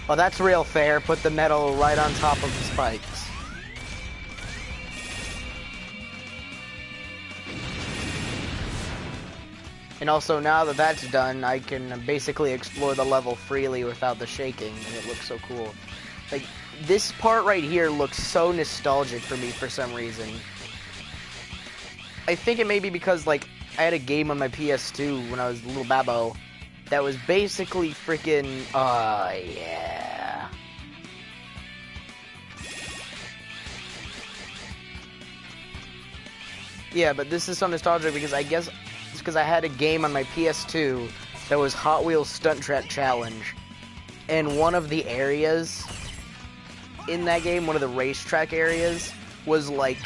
Oh, that's real fair. Put the metal right on top of the spikes. And also, now that that's done, I can basically explore the level freely without the shaking, and it looks so cool. Like, this part right here looks so nostalgic for me for some reason. I think it may be because, like, I had a game on my PS2 when I was a little babbo that was basically freaking, yeah. Yeah, but this is so nostalgic because I guess it's because I had a game on my PS2 that was Hot Wheels Stunt Track Challenge. And one of the areas in that game, one of the racetrack areas, was like,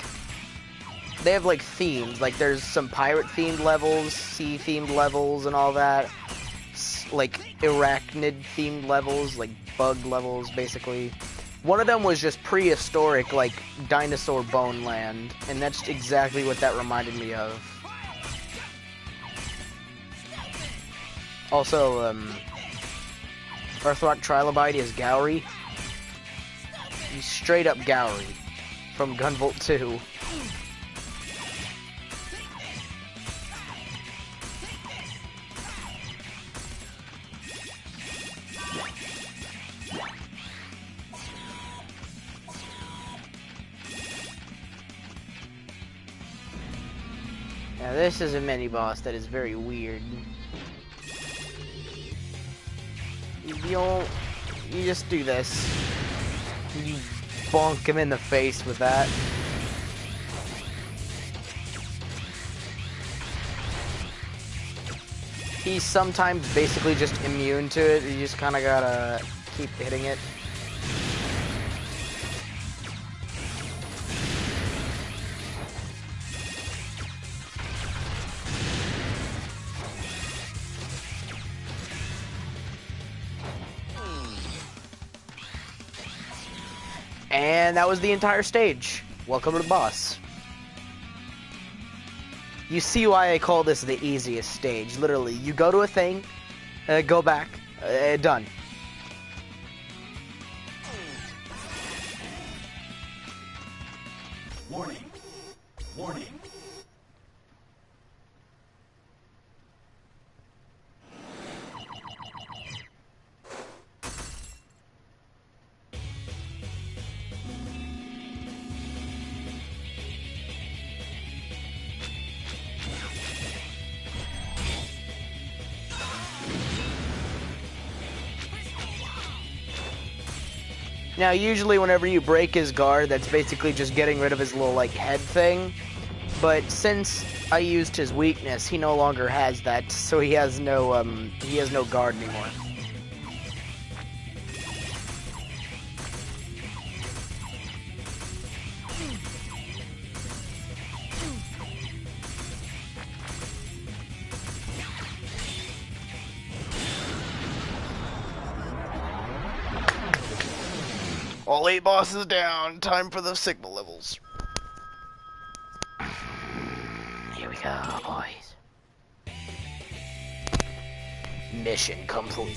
they have like themes. Like there's some pirate themed levels, sea themed levels and all that. Like arachnid themed levels, like bug levels basically. One of them was just prehistoric, like dinosaur bone land. And that's exactly what that reminded me of. Also, Earthrock Trilobite is Gowry. He's straight up Gowry from Gunvolt 2. this is a mini boss that is very weird. You just do this. You bonk him in the face with that. He's sometimes basically just immune to it. You just kind of gotta keep hitting it. And that was the entire stage. Welcome to the boss. You see why I call this the easiest stage. Literally, you go to a thing, go back, done. Warning. Warning. Now, usually whenever you break his guard, that's basically just getting rid of his little, like, head thing. But since I used his weakness, he no longer has that, so he has no guard anymore. All 8 bosses down. Time for the Sigma levels. Here we go, boys. Mission complete.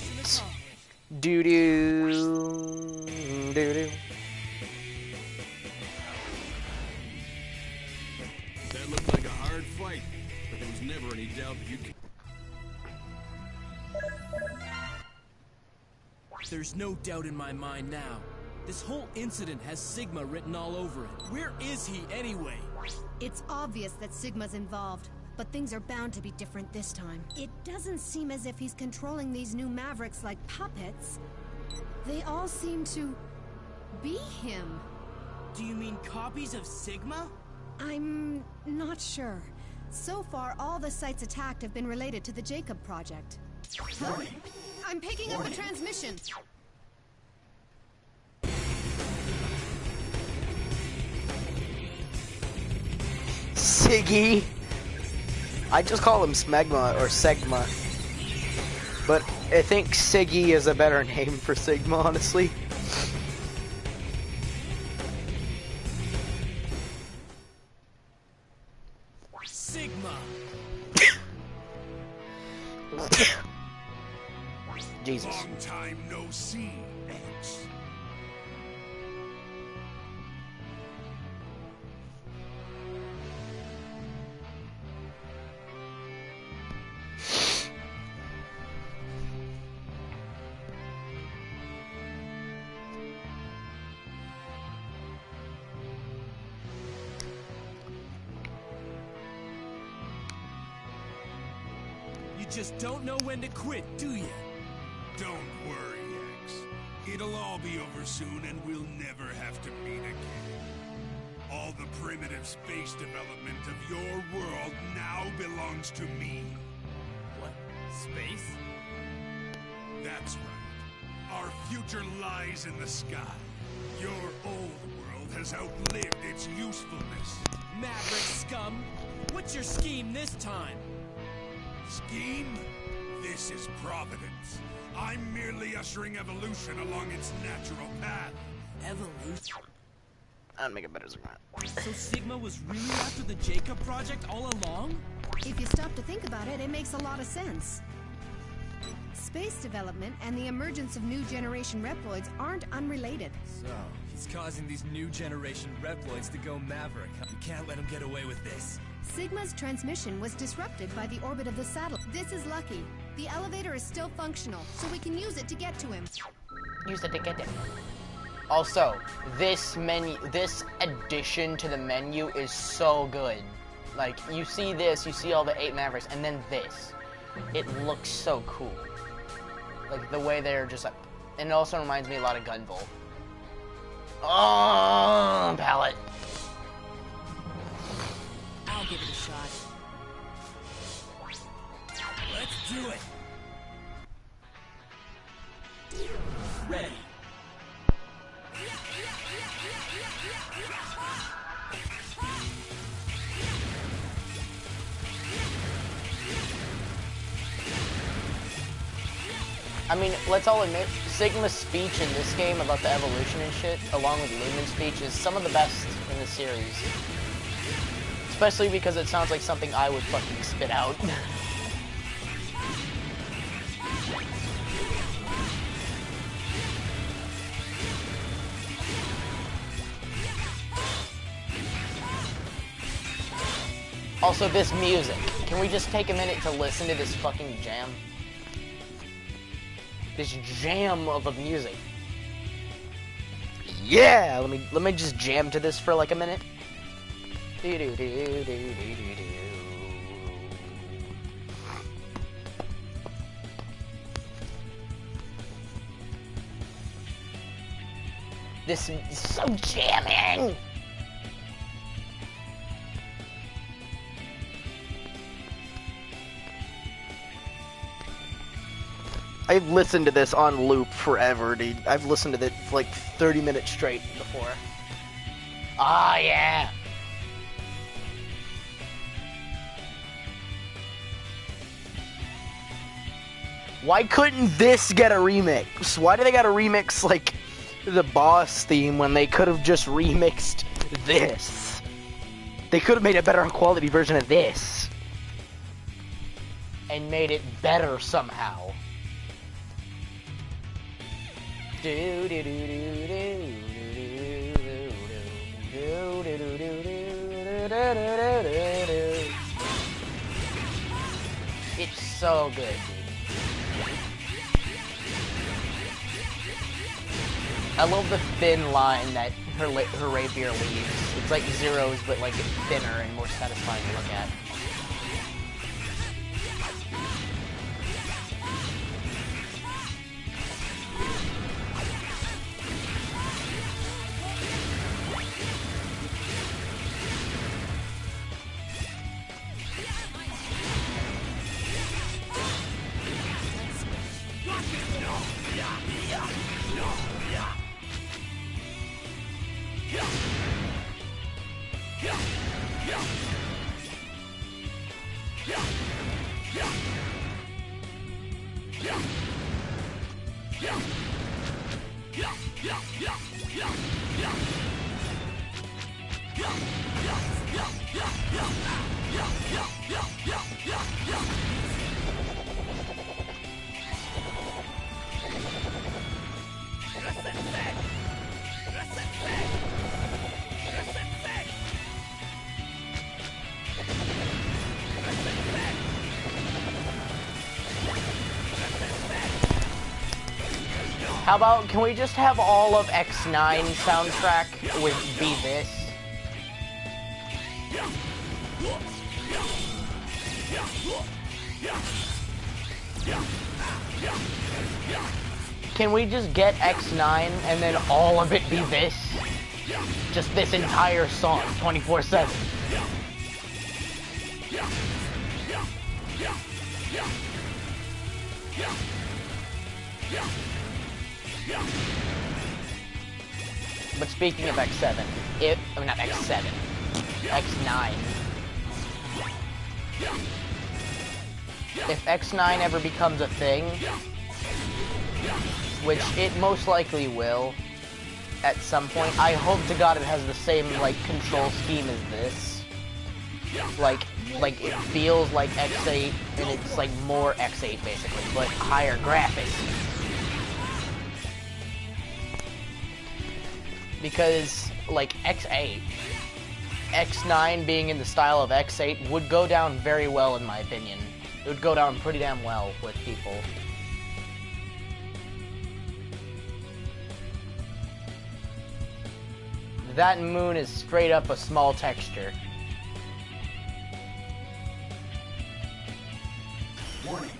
Doo-doo. Doo-doo. That looked like a hard fight, but there was never any doubt that you could. There's no doubt in my mind now. This whole incident has Sigma written all over it. Where is he anyway? It's obvious that Sigma's involved, but things are bound to be different this time. It doesn't seem as if he's controlling these new Mavericks like puppets. They all seem to be him. Do you mean copies of Sigma? I'm not sure. So far, all the sites attacked have been related to the Jacob project. Huh? I'm picking up a transmission. Siggy. I just call him Smegma or Segma. But I think Siggy is a better name for Sigma, honestly. Sigma. Jesus. Long time no see, X. You just don't know when to quit, do you? Don't worry, X. It'll all be over soon and we'll never have to meet again. All the primitive space development of your world now belongs to me. What? Space? That's right. Our future lies in the sky. Your old world has outlived its usefulness. Maverick scum! What's your scheme this time? Scheme? This is Providence. I'm merely ushering evolution along its natural path. Evolution? I'd make it better than that. So Sigma was really after the Jacob project all along? If you stop to think about it, it makes a lot of sense. Space development and the emergence of new generation Reploids aren't unrelated. So, he's causing these new generation Reploids to go Maverick. You can't let him get away with this. Sigma's transmission was disrupted by the orbit of the satellite. This is lucky. The elevator is still functional, so we can use it to get to him. Use it to get it. Also, this addition to the menu is so good. Like, you see this, you see all the 8 Mavericks, and then this. It looks so cool. Like, the way they're just like... And it also reminds me a lot of Gunvolt. Oh, palette. I'll give it a shot. Let's do it. Ready. I mean, let's all admit, Sigma's speech in this game about the evolution and shit, along with Lumen's speech, is some of the best in the series. Especially because it sounds like something I would fucking spit out. Also, this music. Can we just take a minute to listen to this fucking jam? This jam of a music. Yeah! Let me just jam to this for like a minute. This is so jamming! I've listened to this on loop forever, dude. I've listened to it for like 30 minutes straight before. Ah, yeah! Why couldn't this get a remix? Why do they gotta remix, like, the boss theme when they could have just remixed this? They could have made a better quality version of this. And made it better somehow. It's so good, dude. I love the thin line that her rapier leaves. It's like Zero's, but like thinner and more satisfying to look at. How about, can we just have all of X9 soundtrack with be this? Can we just get X9 and then all of it be this? Just this entire song, 24/7. But speaking of X7, I mean not X7, X9. If X9 ever becomes a thing, which it most likely will at some point, I hope to God it has the same like control scheme as this. Like it feels like X8 and it's like more X8 basically, but higher graphics. Because, like, X8, X9 being in the style of X8 would go down very well in my opinion. It would go down pretty damn well with people. That moon is straight up a small texture.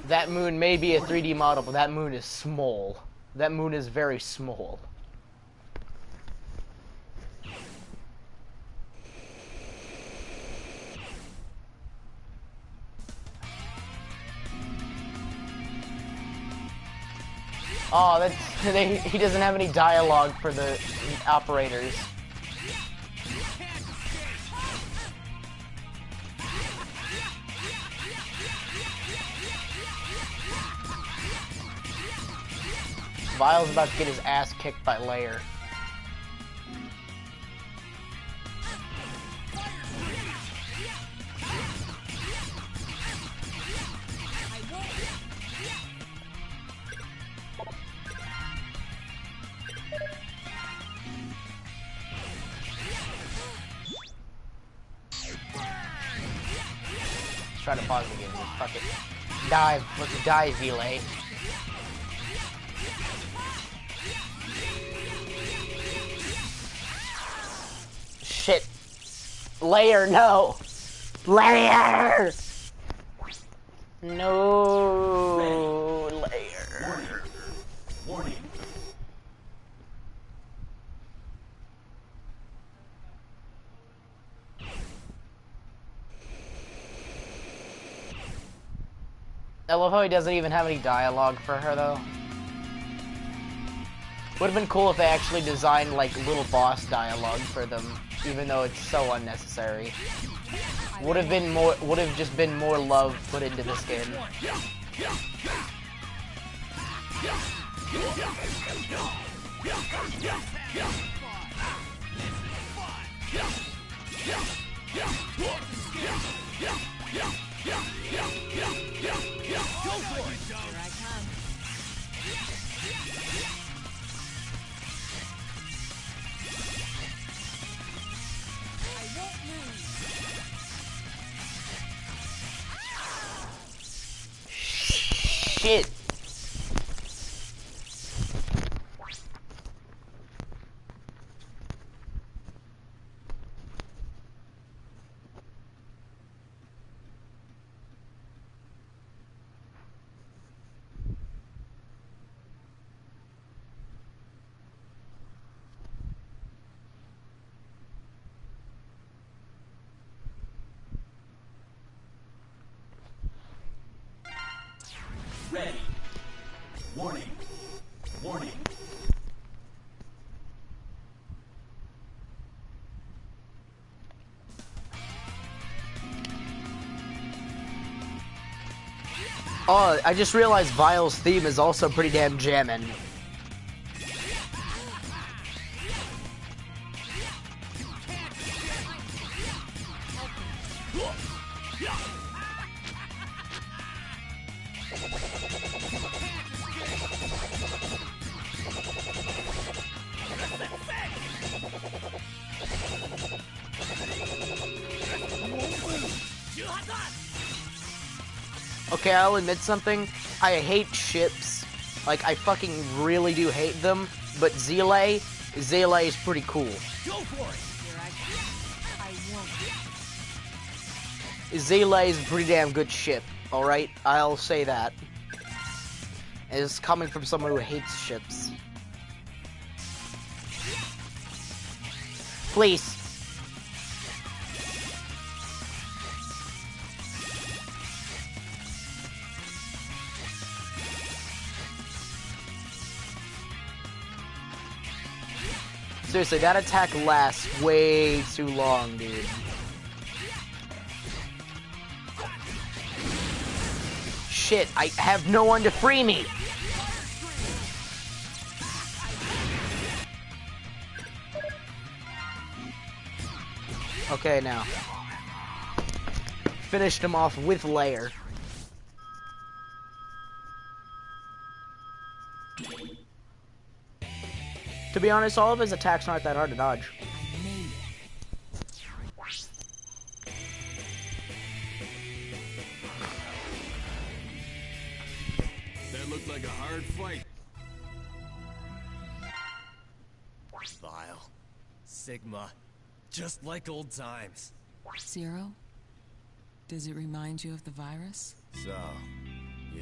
That moon may be a 3D model, but that moon is small. That moon is very small. Oh, he doesn't have any dialogue for the operators. Vile's about to get his ass kicked by Lair. Try to pause the game. Fuck it. Dive. Let's dive, Vile. Shit. Lair, no. Lair! No. Lair. Warning. I love how he doesn't even have any dialogue for her, though. Would have been cool if they actually designed, like, little boss dialogue for them, even though it's so unnecessary. Would have just been more love put into this game. Go for it! Here I come. I won't lose. Shit. Ready. Warning. Warning. Oh, I just realized Vile's theme is also pretty damn jammin'. Okay, I'll admit something. I hate ships. Like, I fucking really do hate them. But Zile is pretty cool. Go for it! Here I come. I won't. Zile is a pretty damn good ship. Alright? I'll say that. It's coming from someone who hates ships. Please. Seriously, that attack lasts way too long, dude. Shit, I have no one to free me! Okay, now. Finished him off with Lair. To be honest, all of his attacks aren't that hard to dodge. That looked like a hard fight. Vile. Sigma. Just like old times. Zero? Does it remind you of the virus? So,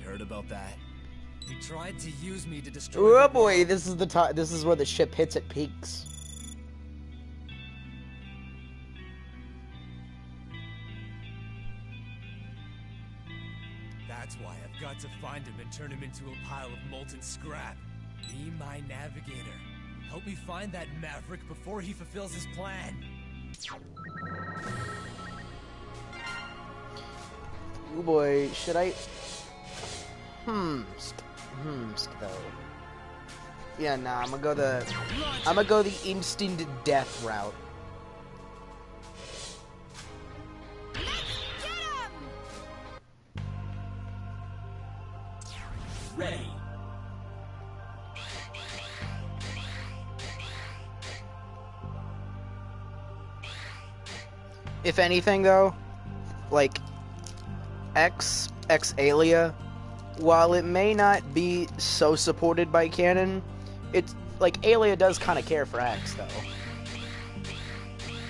heard about that? He tried to use me to destroy. Oh boy, this is the top. This is where the ship hits at peaks. That's why I've got to find him and turn him into a pile of molten scrap. Be my navigator. Help me find that maverick before he fulfills his plan. Oh boy, should I? Though. Yeah, nah. I'm gonna go the instant death route. Ready. If anything, though, like AaaaaaaaaAaaaagh, while it may not be so supported by canon, it's like AaaaaaaaaAaaaagh does kind of care for X, though.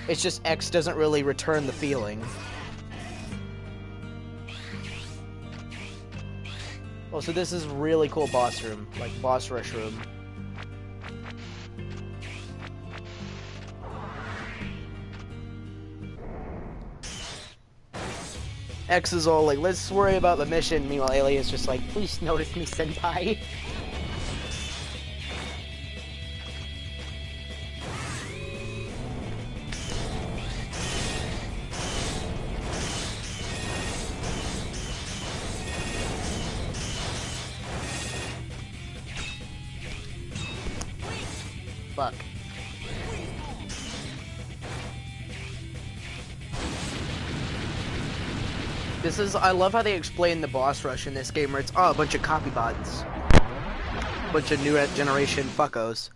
It's just X doesn't really return the feeling. Oh, so this is really cool boss room, like boss rush room. X is all like, let's worry about the mission. Meanwhile, Alien's just like, please notice me, senpai. Fuck. This is, I love how they explain the boss rush in this game where it's, oh, a bunch of copy bots. A bunch of new generation fuckos.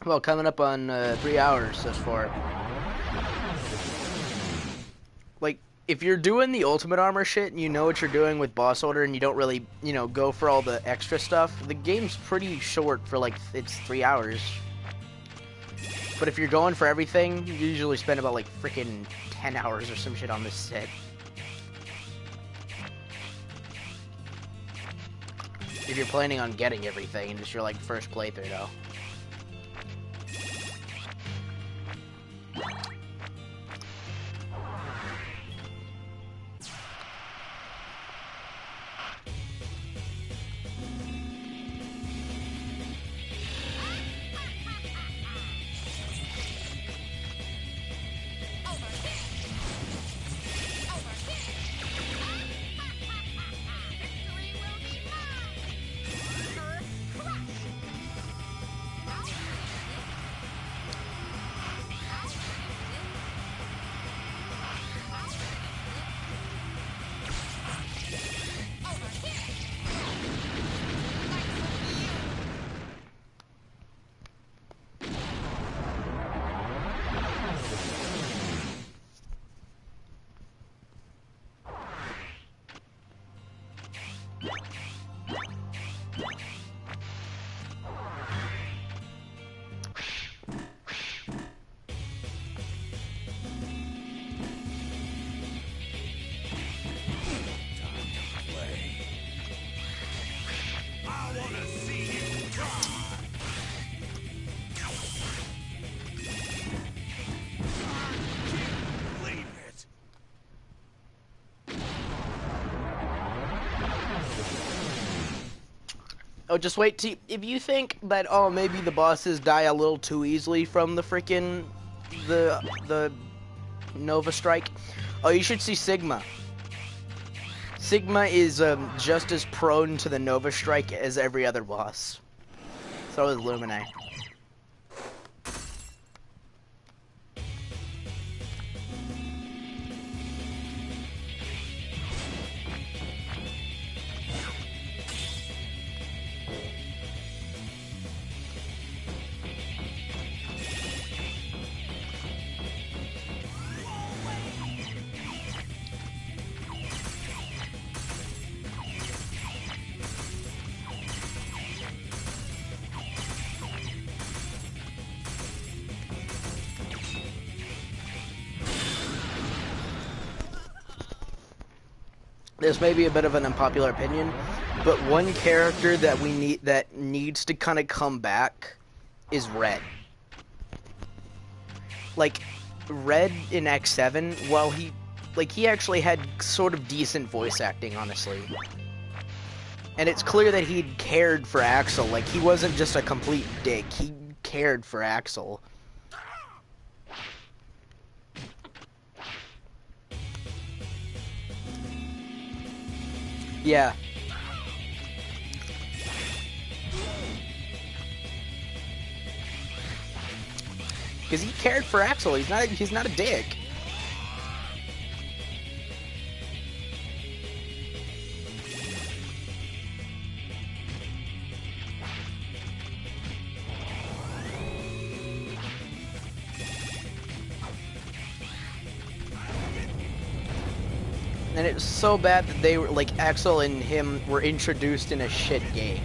Well, coming up on 3 hours thus far. Like, if you're doing the ultimate armor shit and you know what you're doing with boss order and you don't really, you know, go for all the extra stuff, the game's pretty short for, like, it's 3 hours. But if you're going for everything, you usually spend about, like, freaking 10 hours or some shit on this set. If you're planning on getting everything, it's your, like, first playthrough, though. Oh, just wait till if you think that, oh, maybe the bosses die a little too easily from the freaking the Nova Strike. Oh, you should see Sigma. Sigma is just as prone to the Nova Strike as every other boss. So is Lumine. This may be a bit of an unpopular opinion, but one character that needs to kind of come back is Red. Like, Red in X7, while he actually had sort of decent voice acting, honestly. And it's clear that he cared for Axel. Like, he wasn't just a complete dick. He cared for Axel. Yeah. Because he cared for Axel. He's not a dick. And it's so bad that they were, like, Axel and him were introduced in a shit game.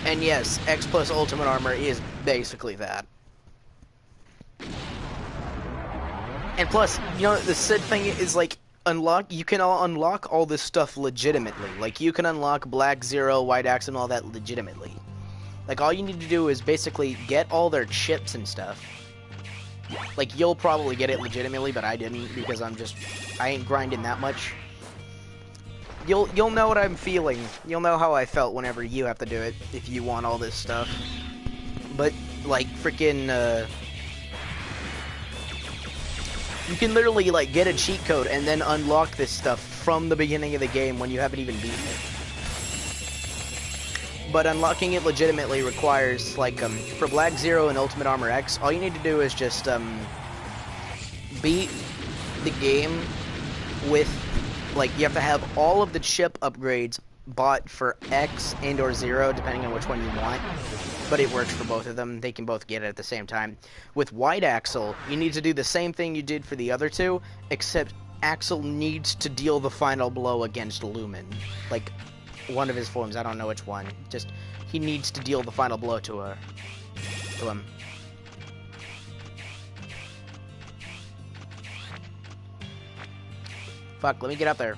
And yes, X plus Ultimate Armor is basically that. And plus, you know, the Sid thing is, like, you can unlock all this stuff legitimately. Like, you can unlock Black Zero, White Axe, and all that legitimately. Like, all you need to do is basically get all their chips and stuff. Like, you'll probably get it legitimately, but I didn't, because I ain't grinding that much. You'll know what I'm feeling. You'll know how I felt whenever you have to do it, if you want all this stuff. But, like, freaking, you can literally, like, get a cheat code and then unlock this stuff from the beginning of the game when you haven't even beaten it. But unlocking it legitimately requires, like, for Black Zero and Ultimate Armor X, all you need to do is just, beat the game with, like, you have to have all of the chip upgrades bought for X and or Zero, depending on which one you want. But it works for both of them. They can both get it at the same time. With White Axel, you need to do the same thing you did for the other two, except Axel needs to deal the final blow against Lumen. Like, one of his forms, I don't know which one. Just, he needs to deal the final blow to him. Fuck, let me get up there.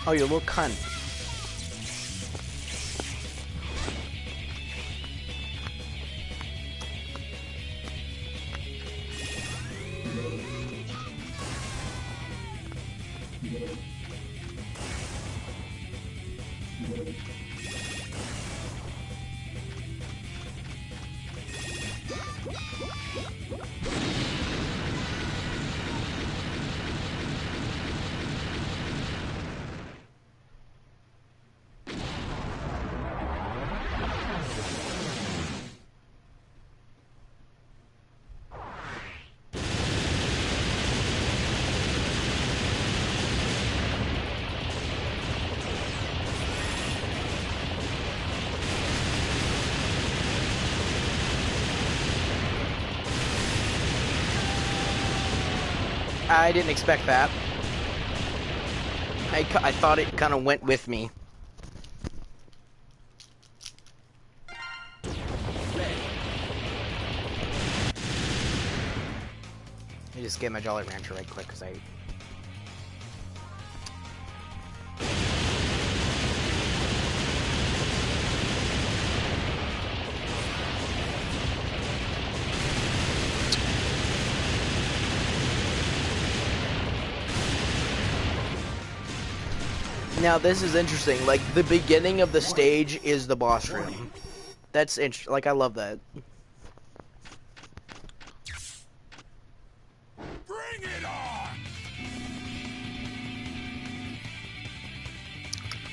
Oh, you little cunt. I didn't expect that. I thought it kind of went with me. Let me just get my Jolly Rancher right quick, because I... Now this is interesting. Like the beginning of the stage is the boss room. That's interesting. Like I love that. Bring it on!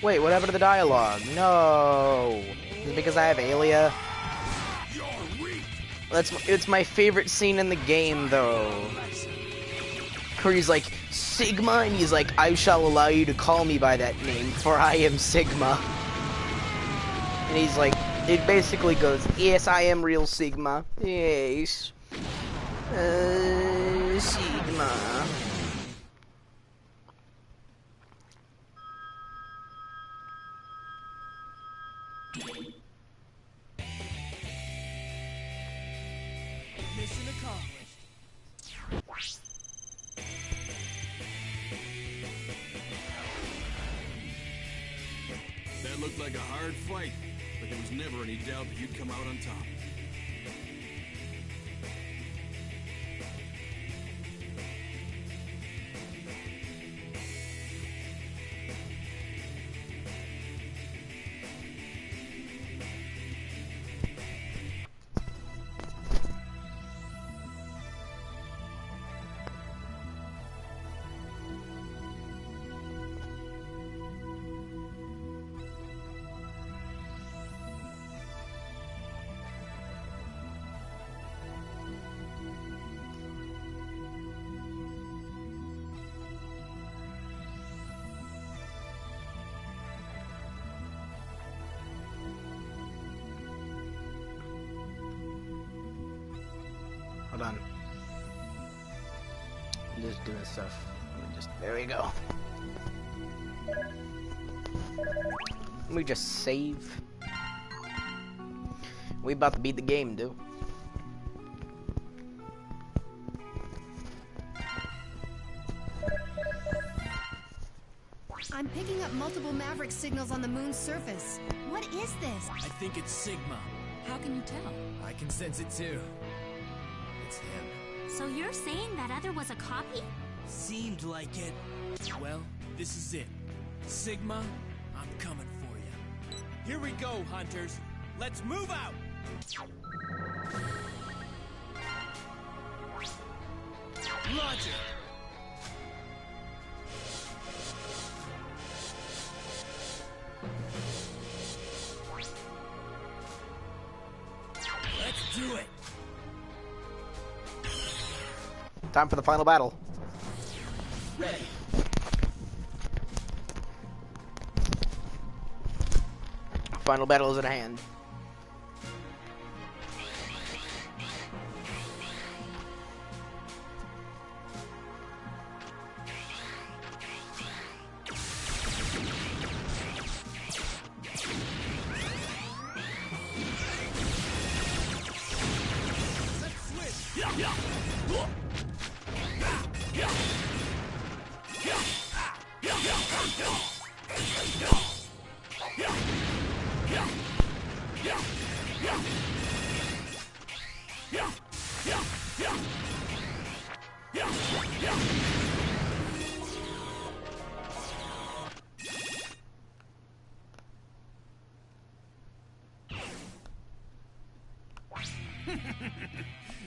Wait, what happened to the dialogue? No. Is it because I have Alia? It's my favorite scene in the game though. Where he's like, Sigma, and he's like, I shall allow you to call me by that name, for I am Sigma. And he's like, it basically goes, yes, I am real Sigma. Yes. Sigma. Mission accomplished. That looked like a hard fight, but there was never any doubt that you'd come out on top. Hold on. I'm just doing stuff. There we go. Let me just save. We about to beat the game, dude. I'm picking up multiple Maverick signals on the moon's surface. What is this? I think it's Sigma. How can you tell? I can sense it too. It's him. So you're saying that other was a copy? Seemed like it. Well, this is it. Sigma, I'm coming for you. Here we go, hunters. Let's move out! Launch it! Let's do it! Time for the final battle. Ready. Final battle is at hand.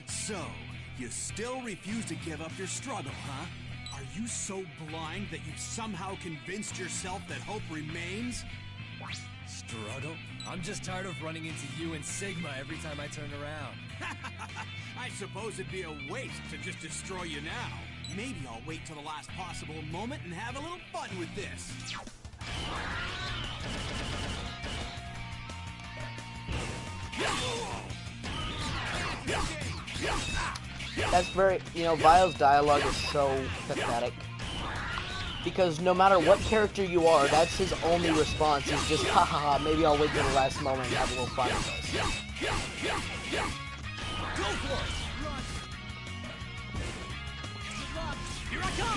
So, you still refuse to give up your struggle, huh? Are you so blind that you've somehow convinced yourself that hope remains? Struggle? I'm just tired of running into you and Sigma every time I turn around. I suppose it'd be a waste to just destroy you now. Maybe I'll wait till the last possible moment and have a little fun with this. That's very, you know, Vile's dialogue is so pathetic. Because no matter what character you are, that's his only response is just, ha ha ha, maybe I'll wait till the last moment and have a little fun with this. Go for it! Run! Here I come!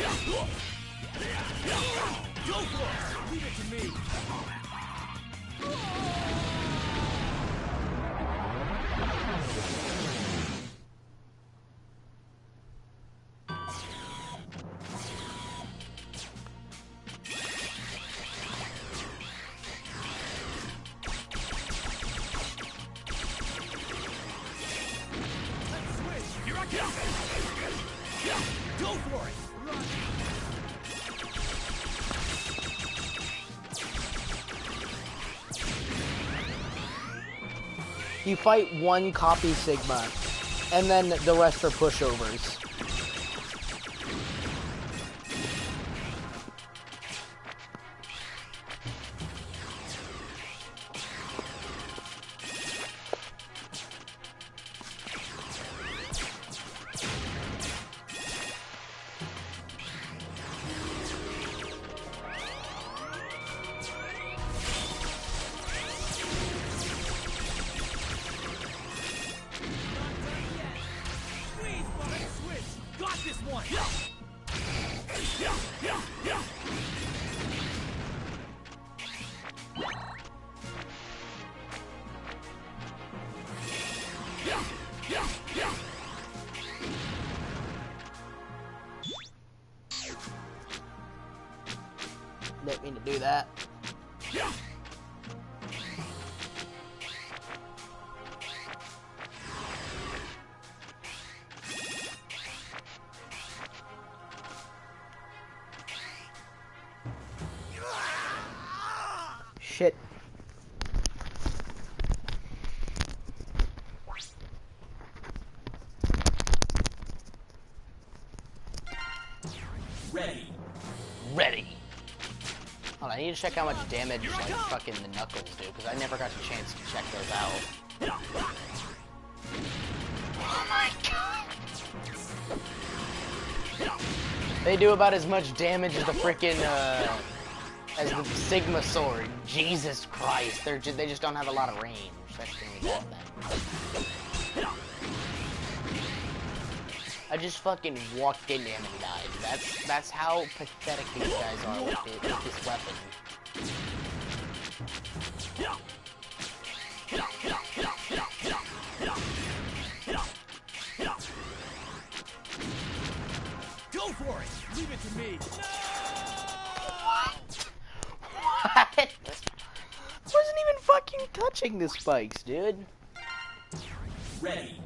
Go for it! Leave it to me! Go for it! Run! You fight one copy Sigma, and then the rest are pushovers. Didn't mean to do that. Shit. Ready. Ready. Hold on, I need to check how much damage like fucking the knuckles do, because I never got a chance to check those out. Oh my god! They do about as much damage as the frickin' as the Sigma sword. Jesus Christ, they just don't have a lot of range. That's the only bad thing. I just fucking walked into him and died. That's how pathetic these guys are with this weapon. Go for it! Leave it to me! What? What? Wasn't even fucking touching the spikes, dude. Ready.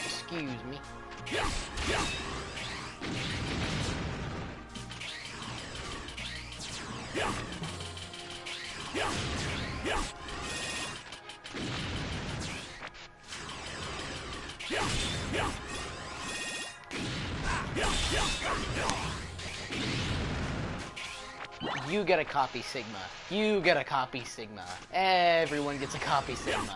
Excuse me. You get a copy Sigma. You get a copy Sigma. Everyone gets a copy Sigma.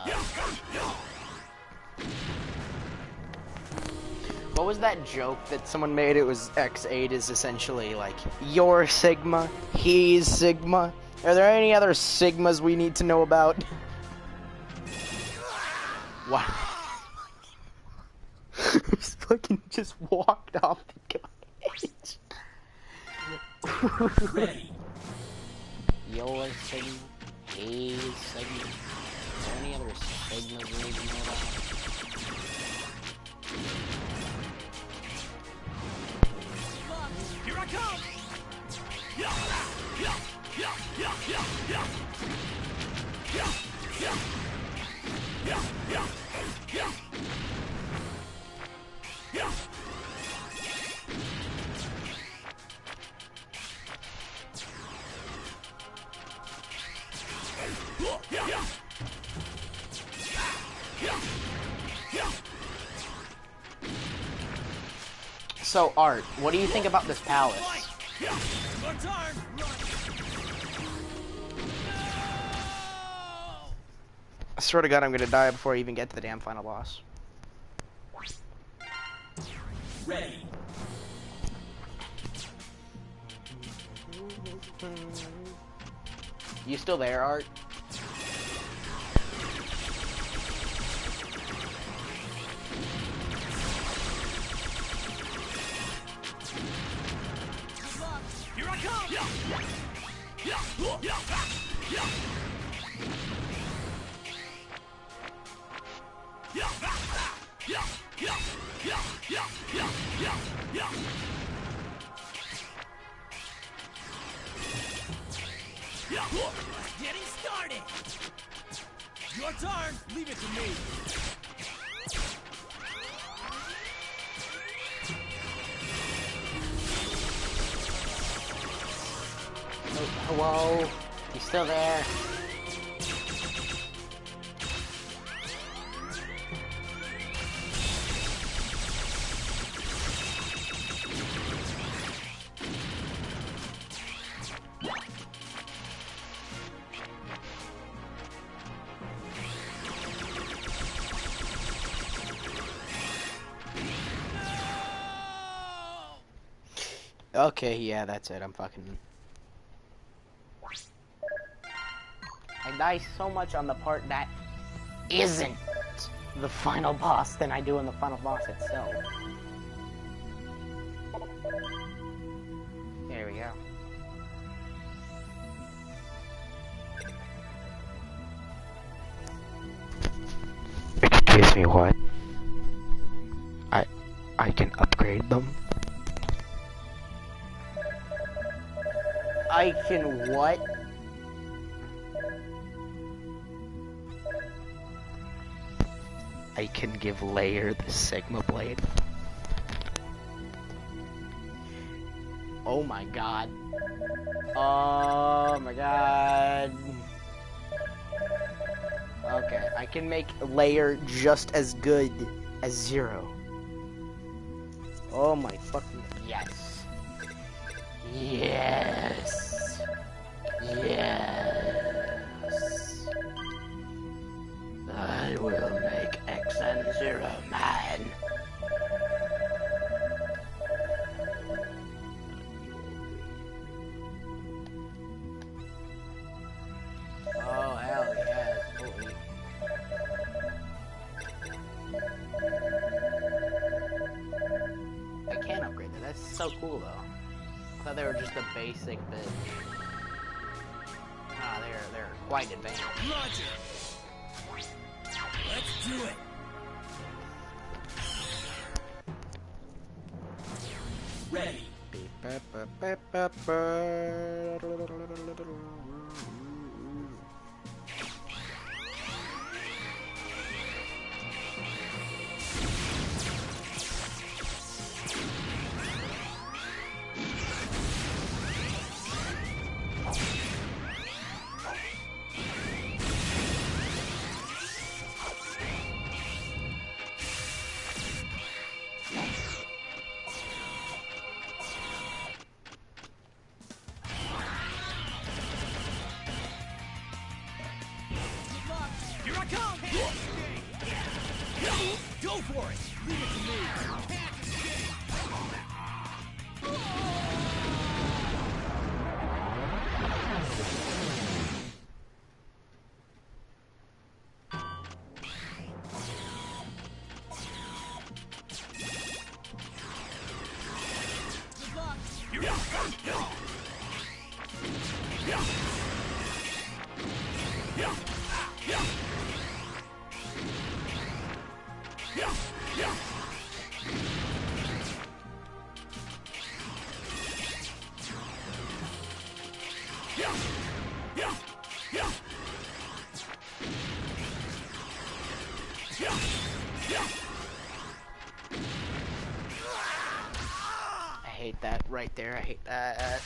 What was that joke that someone made? It was X8 is essentially like, you're Sigma, he's Sigma. Are there any other Sigmas we need to know about? Wow. He's fucking just walked off the edge. Ready. You're Sigma, he's Sigma. Are there any other Sigmas we need to know about? Here I come! So, Art, what do you think about this palace? I swear to God, I'm gonna die before I even get to the damn final boss. Ready. You still there, Art? Here I come! Leave it to me. Oh, hello? You still there? Okay, yeah, that's it. I'm fucking... I die so much on the part that isn't the final boss than I do in the final boss itself. There we go. Excuse me, what? I can upgrade them? I can what? I can give Layer the Sigma Blade. Oh my god. Oh my god. Okay, I can make Layer just as good as Zero. Oh my fucking yes. Yes. Yes. I will make X and Zero mine. Oh hell yes. Holy. I can upgrade that. That's so cool though. I thought they were just a basic bit. Ah, they're quite advanced. Roger. Let's do it. Ready. Here I come! Go for it! Leave it to me! Good luck! Here I come! I hate that right there. I hate that.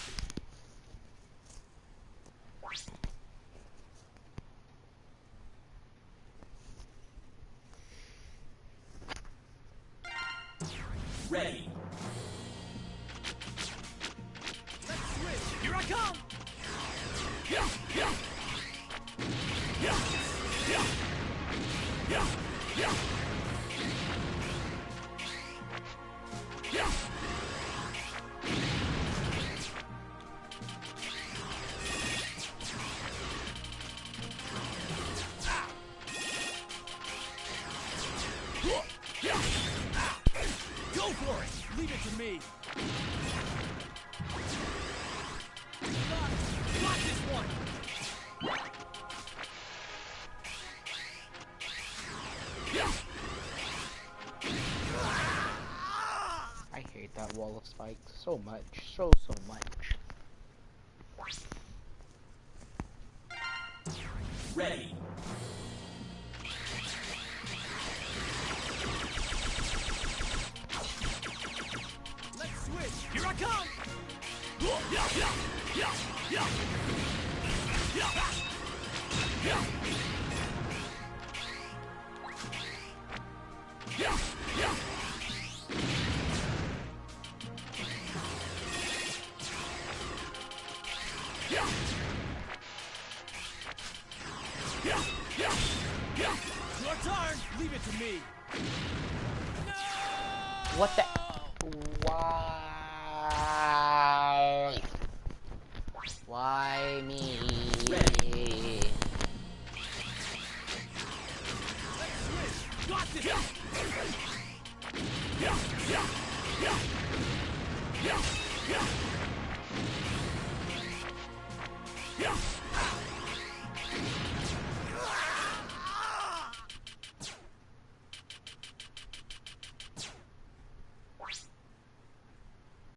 Ready. Let's switch. Here I come. Go for it. Leave it to me. Got this one. I hate that wall of spikes so much. So much. Ready. I come! Your turn! Leave it to me! What the? Why? Why me? Got this! Yeah!